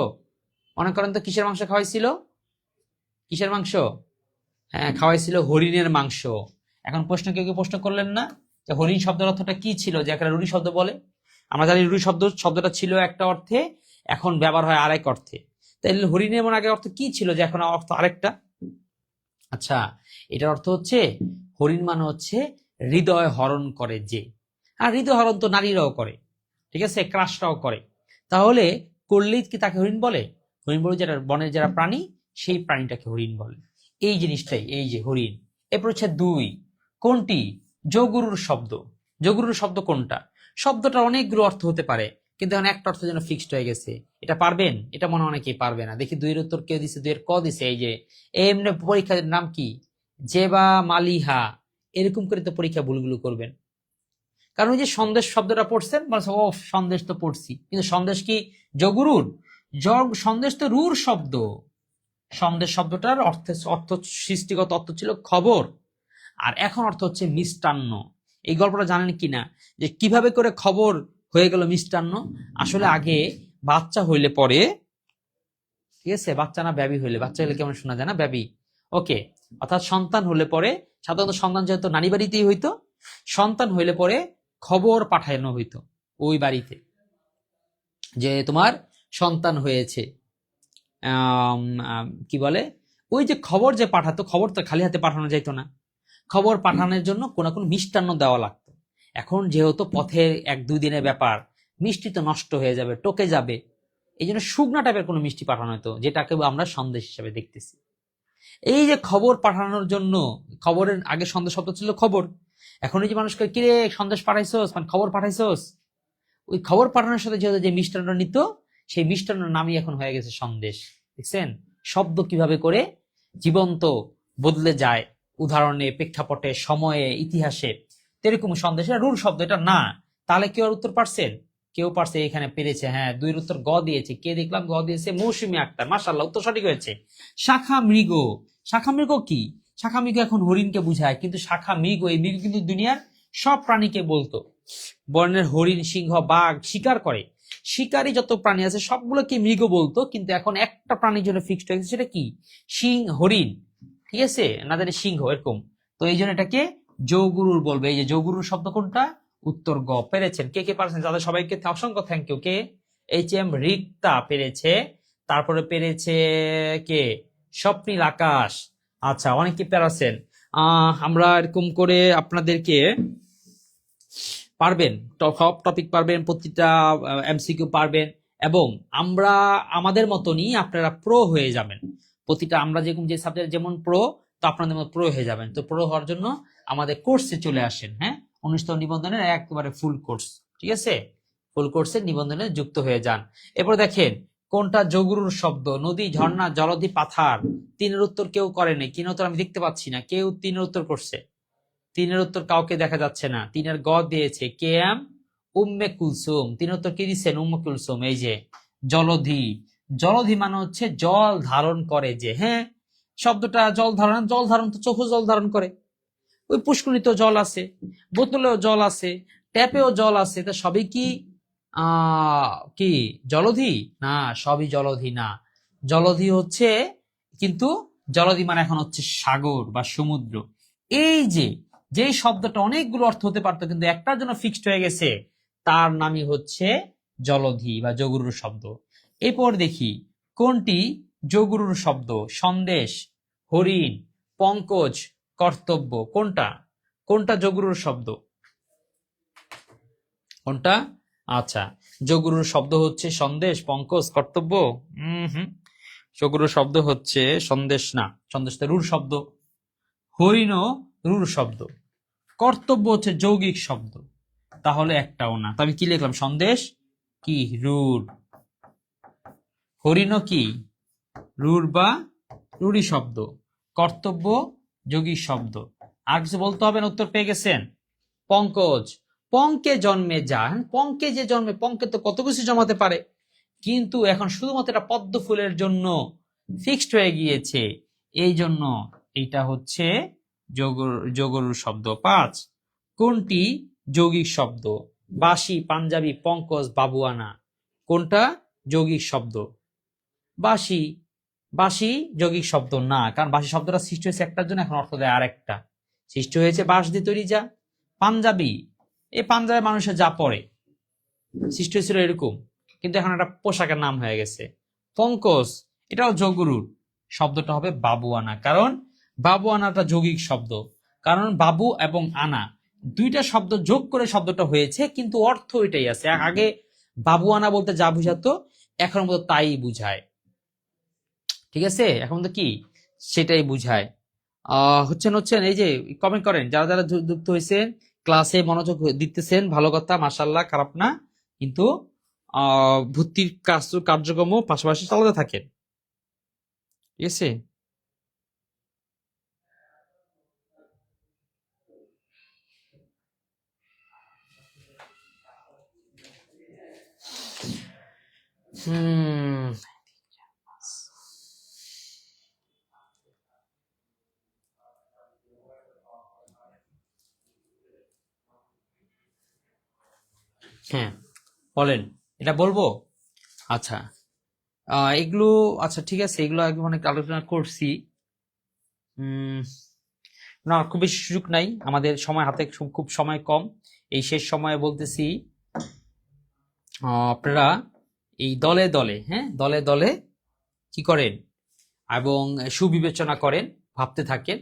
মনে করেন তো? কিসের মাংস খাওয়াইছিল? কিসের মাংস? হ্যাঁ, খাওয়াইছিল হরিণের মাংস। এখন প্রশ্ন কেউ কেউ প্রশ্ন করলেন না যে হরিণ শব্দের অর্থটা কি ছিল, যে একটা রুড়ি শব্দ বলে? আমরা জানি রুড়ি শব্দটা ছিল একটা অর্থে, এখন ব্যবহার হয় আরেক অর্থে। তাইলে হরিণের মনে আগে অর্থ কি ছিল, যে এখন অর্থ আরেকটা? আচ্ছা, এটার অর্থ হচ্ছে হরিণ মানে হচ্ছে হৃদয় হরণ করে যে, আর হৃদয় হরণ তো নারীরাও করে, ঠিক আছে, ক্রাশরাও করে। তাহলে করলেই কি তাকে হরিণ বলে? হরিণ বলে যেটা বনের যারা প্রাণী, সেই প্রাণীটাকে হরিণ বলে। এই জিনিসটাই, এই যে হরিণ। এরপর হচ্ছে 2, কোনটি যোগরুর শব্দ? যোগরুর শব্দ কোনটা? শব্দটা অনেকগুলো অর্থ হতে পারে, কিন্তু এখন একটা অর্থের জন্য ফিক্সড হয়ে গেছে। এটা পারবেন? এটা মনে হয় অনেকেই পারবে না। দেখি 2 এর উত্তর কেউ দিছে, 2 এর ক দিছে। এই যে এমনি পরীক্ষার নাম কি, জেবা মালিহা, এরকম করে তো পরীক্ষা ভুলগুলো করবেন। কারণ ওই যে সন্দেশ শব্দটা পড়ছেন, বলছে ও সন্দেশ তো পড়ছি, কিন্তু সন্দেশ কি জগুরুর? সন্দেশ তো রুর শব্দ। সন্দেশ শব্দটার অর্থ সৃষ্টিগত অর্থ ছিল খবর, আর এখন অর্থ হচ্ছে মিষ্টান্ন। এই গল্পটা জানেন কিনা, যে কিভাবে করে খবর হয়ে গেল মিষ্টান্ন? আসলে আগে বাচ্চা হইলে পরে, ঠিক আছে, বাচ্চা না ব্যাবি হইলে, বাচ্চা হইলে কেমন শোনা যায় না, ব্যাবি, ওকে, অর্থাৎ সন্তান হলে পরে, সাধারণত সন্তান যেহেতু নানি বাড়িতেই হইতো, সন্তান হইলে পরে খবর পাঠানো হইতো ওই বাড়িতে যে তোমার সন্তান হয়েছে। কি বলে, ওই যে খবর যে পাঠাতো, খবর তো খালি হাতে পাঠানো যাইত না, খবর পাঠানোর জন্য কোন কোন মিষ্টান্ন দেওয়া লাগতো। এখন যেহেতু পথের 1-2 দিনের ব্যাপার, মিষ্টি তো নষ্ট হয়ে যাবে, টকে যাবে, এই জন্য শুকনা টাইপের কোনো মিষ্টি পাঠানো হতো, যেটাকে আমরা সন্দেশ হিসেবে দেখতেছি। এই যে খবর পাঠানোর জন্য, খবরের আগে সন্দেশ শব্দ ছিল খবর, এখন এই যে মানুষকে কিরে সন্দেশ পাঠাইছোস, মানে খবর পাঠাইছোস, ওই খবর পাঠানোর সাথে যেহেতু যে মিষ্টান্ন নিত, সেই মিষ্টান্নের নামই এখন হয়ে গেছে সন্দেশ। দেখছেন শব্দ কিভাবে করে জীবন্ত বদলে যায়, উদাহরণে, প্রেক্ষাপটে, সময়ে, ইতিহাসে। এরকম সন্দেশ, এটা রুল শব্দ, এটা না। তাহলে কেউ আর উত্তর পারছেন? কেউ পারছে, এখানে পেরেছে। হ্যাঁ, 2 এর উত্তর গ দিয়েছে। কে দেখলাম? গ দিয়েছে মৌসুমী আক্তার, মাশাআল্লাহ, উত্তর সঠিক হয়েছে। শাখা মৃগ, শাখা মৃগ কি? শাখা মৃগ এখন হরিণকে বুঝায়, কিন্তু শাখা মৃগ, এই মৃগ কিন্তু দুনিয়ার সব প্রাণীকে বলতো। বর্ণের হরিণ, সিংহ, বাঘ শিকার করে, শিকারী যত প্রাণী আছে সবগুলোকে মৃগ বলতো, কিন্তু এখন একটা প্রাণীর জন্য ফিক্সড হয়ে গেছে, সেটা কি? হরিণ, ঠিক আছে, না জানি সিংহ, এরকম। তো এই জন্য এটাকে যোগুরুর বলবে। এই যে যোগুরুর শব্দ কোনটা? উত্তর গ। পেরেছেন? কে কে পারছেন? যাদের সবাইকে অসংখ্য থ্যাংক ইউ। কে? HM রিক্তা পেরেছে, তারপরে পেরেছে কে? স্বপ্নীল আকাশ। আচ্ছা, অনেকে পেরেছেন। আমরা এরকম করে আপনাদেরকে পারবেন, সব টপিক পারবেন, প্রতিটা MCQ পারবেন, এবং আমরা আমাদের মতনই আপনারা প্রো হয়ে যাবেন। প্রতিটা আমরা যেরকম যে সাবজেক্ট যেমন প্রো, তো আপনাদের মতো প্রো হয়ে যাবেন। তো প্রো হওয়ার জন্য আমাদের কোর্সে চলে আসেন। হ্যাঁ, 19তম নিবন্ধনের একেবারে ফুল কোর্স, ঠিক আছে, ফুল কোর্সের নিবন্ধনে যুক্ত হয়ে যান। এরপর দেখেন কোনটা যোগুরুর শব্দ? নদী, ঝর্ণা, জলধি, পাথার। 3-এর উত্তর কেউ করেনি। 3 উত্তর আমি দেখতে পাচ্ছি না, কেউ 3-এর উত্তর করছে? 3-এর উত্তর কাউকে দেখা যাচ্ছে না। 3-এর গ দিয়েছে কে এম উম্মে কুলসুম। 3-এর উত্তর কি দিচ্ছেন? উম্মে কুলসুম। এই যে জলধি, জলধি মানে হচ্ছে জল ধারণ করে যে, হ্যাঁ, শব্দটা জল ধারণ, জল ধারণ তো চোখও জল ধারণ করে, ওই পুষ্করিণীতেও জল আছে, বোতলেও জল আছে, ট্যাপেও জল আছে, তা সবই কি কি জলধি? না, সবই জলধি না। জলধি হচ্ছে, কিন্তু জলধি মানে এখন হচ্ছে সাগর বা সমুদ্র। এই যে যেই শব্দটা অনেকগুলো অর্থ হতে পারতো, কিন্তু একটার জন্য ফিক্সড হয়ে গেছে, তার নামই হচ্ছে জলধি বা যোগুরুর শব্দ। এরপর দেখি কোনটি যোগুরুর শব্দ? সন্দেশ, হরিণ, পঙ্কজ, কর্তব্য। কোনটা কোনটা যোগুরুর শব্দ? কোনটা? আচ্ছা, যোগুরুর শব্দ হচ্ছে সন্দেশ, পঙ্কজ, কর্তব্য। যোগুরুর শব্দ হচ্ছে সন্দেশ না, সন্দেশ তো রুর শব্দ, হরিণও রুর শব্দ, কর্তব্য হচ্ছে যৌগিক শব্দ, তাহলে একটাও না। তবে কি লিখলাম? সন্দেশ কি রুর, হরিণও কি রুর বা রুরি শব্দ, কর্তব্য যৌগিক শব্দ। আর কিছু বলতে হবে না? উত্তর পেয়ে গেছেন। পঙ্কজ, পঙ্কে জন্মে যা, পঙ্কে যে জন্মে, পঙ্কে তো কত কিছু জমাতে পারে, কিন্তু এখন শুধুমাত্র এটা পদ্ম ফুলের জন্য ফিক্সড হয়ে গিয়েছে, এই জন্য এটা হচ্ছে যোগরুর শব্দ। 5, কোনটি যৌগিক শব্দ? বাসি, পাঞ্জাবি, পঙ্কজ, বাবুয়ানা। কোনটা যৌগিক শব্দ? বাসি। বাসি যৌগিক শব্দ না, কারণ বাসি শব্দটা সৃষ্টি হয়েছে একটার জন্য, এখন অর্থ দেয় আরেকটা। সৃষ্টি হয়েছে বাঁশ দিয়ে তৈরি যা। পাঞ্জাবি, এই পাঞ্জাবে মানুষের যা পরে, সৃষ্টি হয়েছিল এরকম, কিন্তু এখন একটা পোশাকের নাম হয়ে গেছে। পঙ্কজ, এটাও যোগরুর, শব্দটা হবে বাবুয়ানা, কারণ বাবুয়ানাটা যৌগিক শব্দ, কারণ বাবু এবং আনা দুইটা শব্দ যোগ করে শব্দটা হয়েছে, কিন্তু অর্থ এটাই আছে। আগে বাবুয়ানা বলতে যা বুঝাতো, এখন বলতে তাই বুঝায়, ঠিক আছে, এখন তো কি সেটাই বুঝায়। হচ্ছেন এই যে কমেন্ট করেন যারা যারা যুক্ত হয়েছেন, ক্লাসে মনোযোগ দিতেছেন, ভালো কথা, মাশাআল্লাহ, খারাপ না, কিন্তু ভর্তির কার্যক্রম পাশাপাশি চালাতে থাকেন। ঠিক আছে। হুম হ্যাঁ বলেন, এটা বলবো। আচ্ছা, এগুলো আচ্ছা ঠিক আছে, এগুলো একদম অনেক আলোচনা করছি। উম না, খুব বেশি সুযোগ নাই আমাদের, সময় হাতে খুব সময় কম। এই শেষ সময়ে বলতেছি, আপনারা এই দলে দলে, হ্যাঁ দলে দলে কি করেন এবং সুবিবেচনা করেন, ভাবতে থাকেন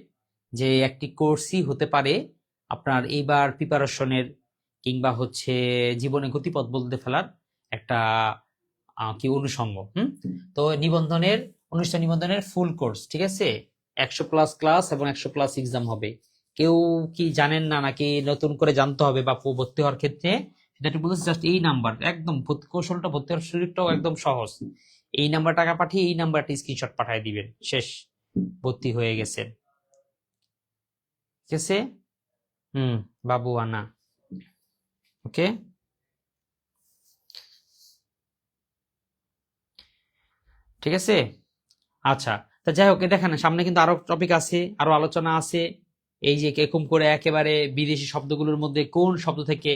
যে একটি কোর্সই হতে পারে আপনার এইবার প্রিপারেশনের কিংবা হচ্ছে জীবনে গতিপথ বদলে ফেলার একটা কি অনুষঙ্গ। তো নিবন্ধনের, অনুষ্ঠান নিবন্ধনের ফুল কোর্স, ঠিক আছে, 100+ ক্লাস এবং 100+ এক্সাম হবে। কেউ কি জানেন না নাকি নতুন করে জানতে হবে বা ভর্তি হওয়ার ক্ষেত্রে? সেটা একটু বলতেছি, জাস্ট এই নাম্বার একদম কৌশলটা, ভর্তি হওয়ার সুযোগটাও একদম সহজ। এই নাম্বার টাকা পাঠিয়ে এই নাম্বারটি স্ক্রিনশট পাঠিয়ে দিবেন, শেষ, ভর্তি হয়ে গেছেন। ঠিক আছে। বাবু আনা। ওকে, ঠিক আছে। আচ্ছা, তা যাই হোক, দেখেন সামনে কিন্তু আরো টপিক আছে, আরো আলোচনা আছে। এই যে এরকম করে একেবারে বিদেশি শব্দগুলোর মধ্যে কোন শব্দ থেকে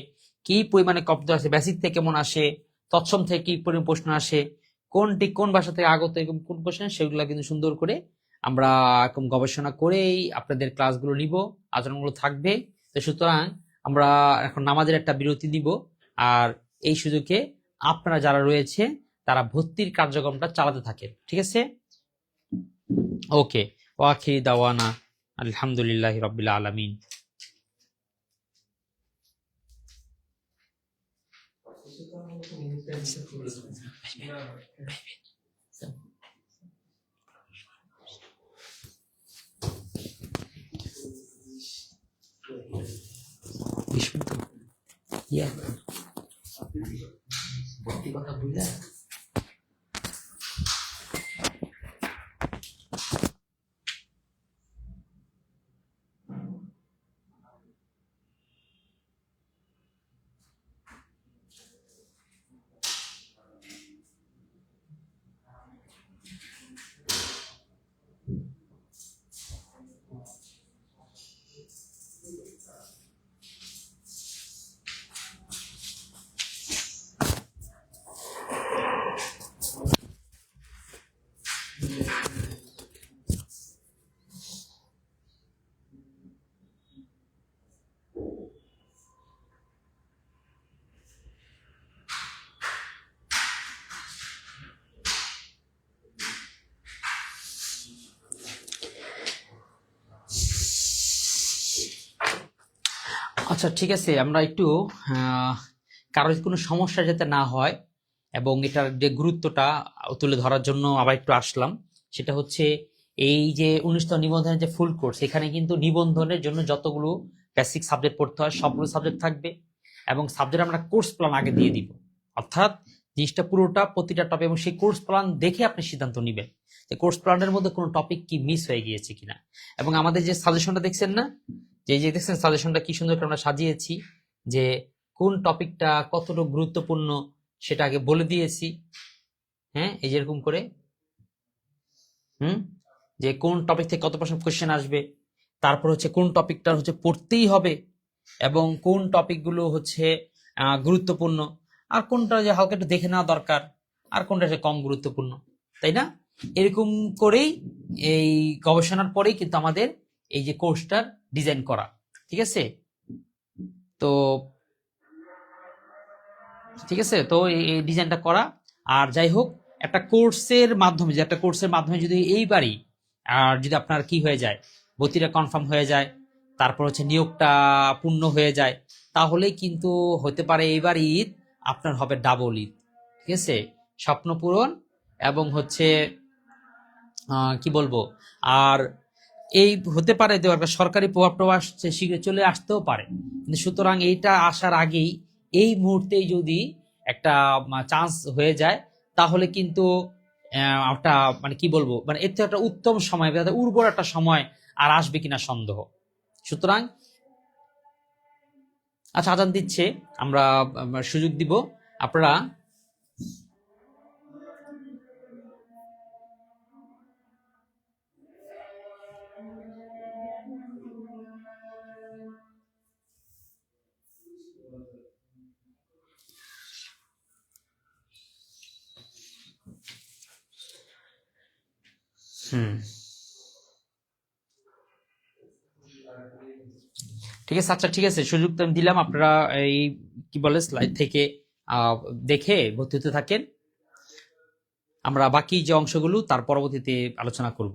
কি পরিমাণে শব্দ আসে, বেসিক থেকে কেমন আসে, তৎসম থেকে কি পরিমাণ প্রশ্ন আসে, কোনটি কোন ভাষা থেকে আগত এরকম কোন প্রশ্ন, সেগুলো কিন্তু সুন্দর করে আমরা এরকম গবেষণা করেই আপনাদের ক্লাসগুলো নিব, আচরণগুলো থাকবে। তো সুতরাং আমরা এখন নামাজের একটা বিরতি দিব, আর এই সুযোগে আপনারা যারা রয়েছে তারা ভর্তির কার্যক্রমটা চালাতে থাকেন। ঠিক আছে। ওকে, ওয়াখির দাওয়ানা আলহামদুলিল্লাহি রাব্বিল আলামিন। ভর্তি কথা বুঝলেন? আচ্ছা ঠিক আছে, আমরা একটু কারোর কোনো সমস্যা যাতে না হয় এবং এটার যে গুরুত্বটা তুলে ধরার জন্য আবার একটু আসলাম। সেটা হচ্ছে এই যে 19তম নিবন্ধনের যে ফুল কোর্স, এখানে কিন্তু নিবন্ধনের জন্য যতগুলো বেসিক সাবজেক্ট পড়তে হয় সবগুলো সাবজেক্ট থাকবে, এবং সাবজেক্ট আমরা কোর্স প্ল্যান আগে দিয়ে দিব। অর্থাৎ জিনিসটা পুরোটা প্রতিটা টপিক, এবং সেই কোর্স প্ল্যান দেখে আপনি সিদ্ধান্ত নেবেন যে কোর্স প্ল্যানের মধ্যে কোনো টপিক কি মিস হয়ে গিয়েছে কিনা। এবং আমাদের যে সাজেশনটা দেখছেন না, যে দেখছেন সাজেশনটা কি সুন্দর করে আমরা সাজিয়েছি, যে কোন টপিকটা কতটুকু গুরুত্বপূর্ণ সেটা আগে বলে দিয়েছি। হ্যাঁ, এই যেরকম করে যে কোন টপিক থেকে কত পার্সেন্ট কোশ্চেন আসবে, তারপর হচ্ছে কোন টপিকটা হচ্ছে পড়তেই হবে, এবং কোন টপিকগুলো হচ্ছে গুরুত্বপূর্ণ, আর কোনটা যে হালকা একটু দেখে নেওয়া দরকার, আর কোনটা যে কম গুরুত্বপূর্ণ, তাই না? এরকম করেই এই গবেষণার পরেই কিন্তু আমাদের এই যে কোর্সটার ডিজাইন করা। ঠিক আছে। তো ঠিক আছে, তো এই ডিজাইনটা করা। আর যাই হোক, একটা কোর্সের মাধ্যমে, যে একটা কোর্সের মাধ্যমে যদি এইবারই আর যদি আপনার কি হয়ে যায়, ভর্তিটা কনফার্ম হয়ে যায়, তারপর হচ্ছে নিয়োগটা পূর্ণ হয়ে যায়, তাহলেই কিন্তু হতে পারে এইবার ঈদ আপনার হবে ডাবল ঈদ। ঠিক আছে, স্বপ্ন পূরণ এবং হচ্ছে কি বলবো, আর এই হতে পারে যে একটা সরকারি প্রভাব প্রবাস শীঘ্র চলে আসতেও পারে। কিন্তু সুতরাং এইটা আসার আগেই, এই মুহূর্তেই যদি একটা চান্স হয়ে যায়, তাহলে কিন্তু একটা মানে কি বলবো, মানে এর থেকে একটা উত্তম সময়, উর্বর একটা সময় আর আসবে কিনা সন্দেহ। সুতরাং আচ্ছা, আজান দিচ্ছে, আমরা সুযোগ দিব, আপনারা ঠিক আছে। আচ্ছা ঠিক আছে, সুযোগ তো আমি দিলাম, আপনারা এই কি বলে স্লাইড থেকে দেখে ভর্তি হতে থাকেন। আমরা বাকি যে অংশগুলো তার পরবর্তীতে আলোচনা করব।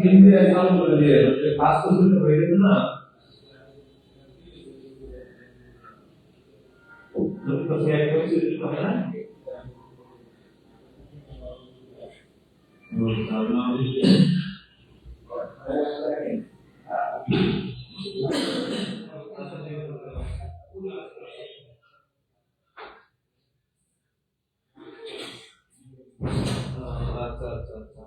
তিনটে অ্যাকাউন্ট করে দিয়ে কাজ করতে হয়ে গেছে না, তো শেয়ার করতে হবে না। আচ্ছা আচ্ছা আচ্ছা,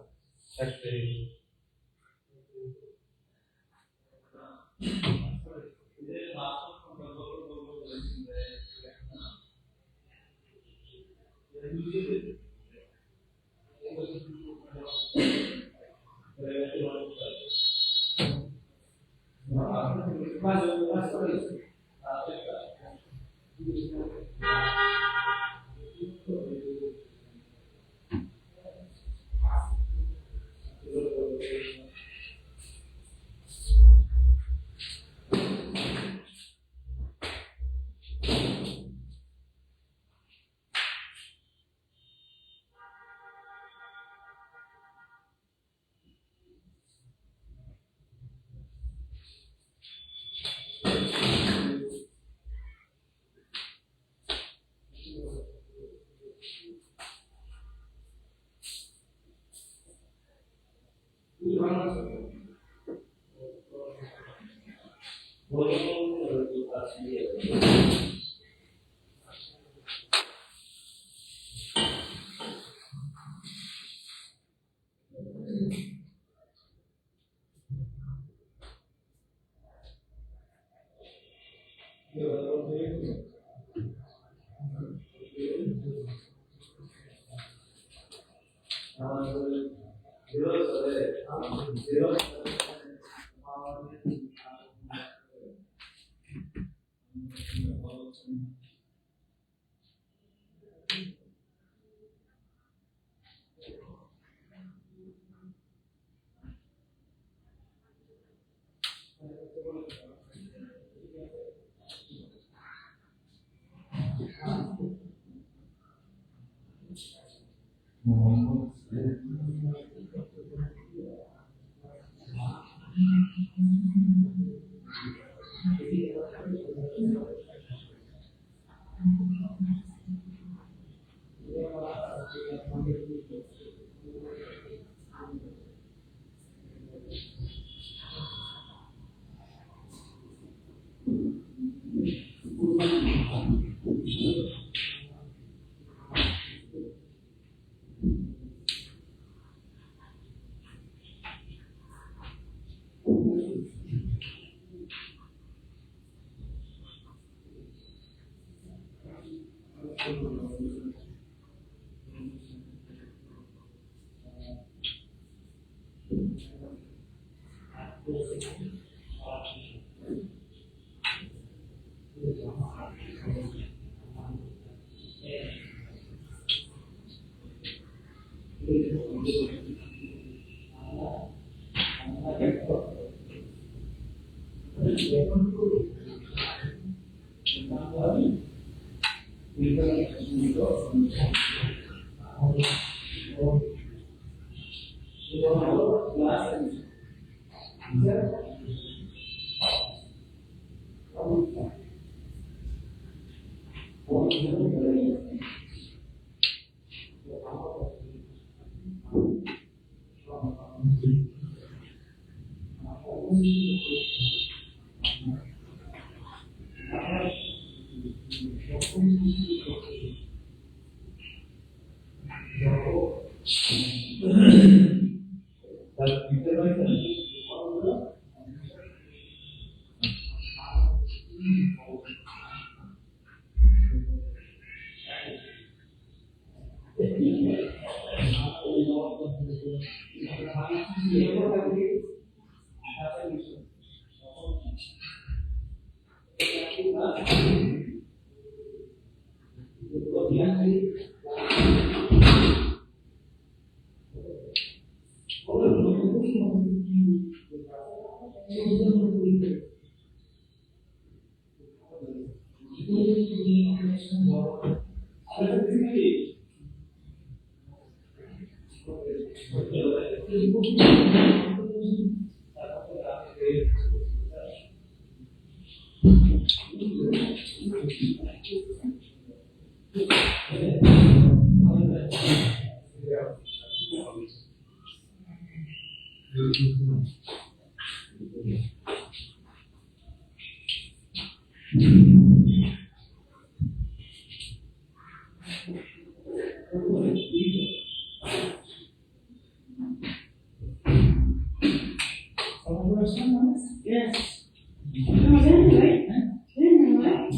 Yes. No, ven, right? Ven, right?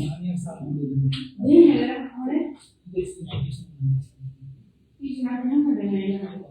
Ven, ahora. Y si no tenemos de manera.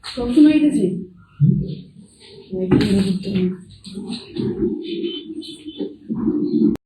সবসময় গেছি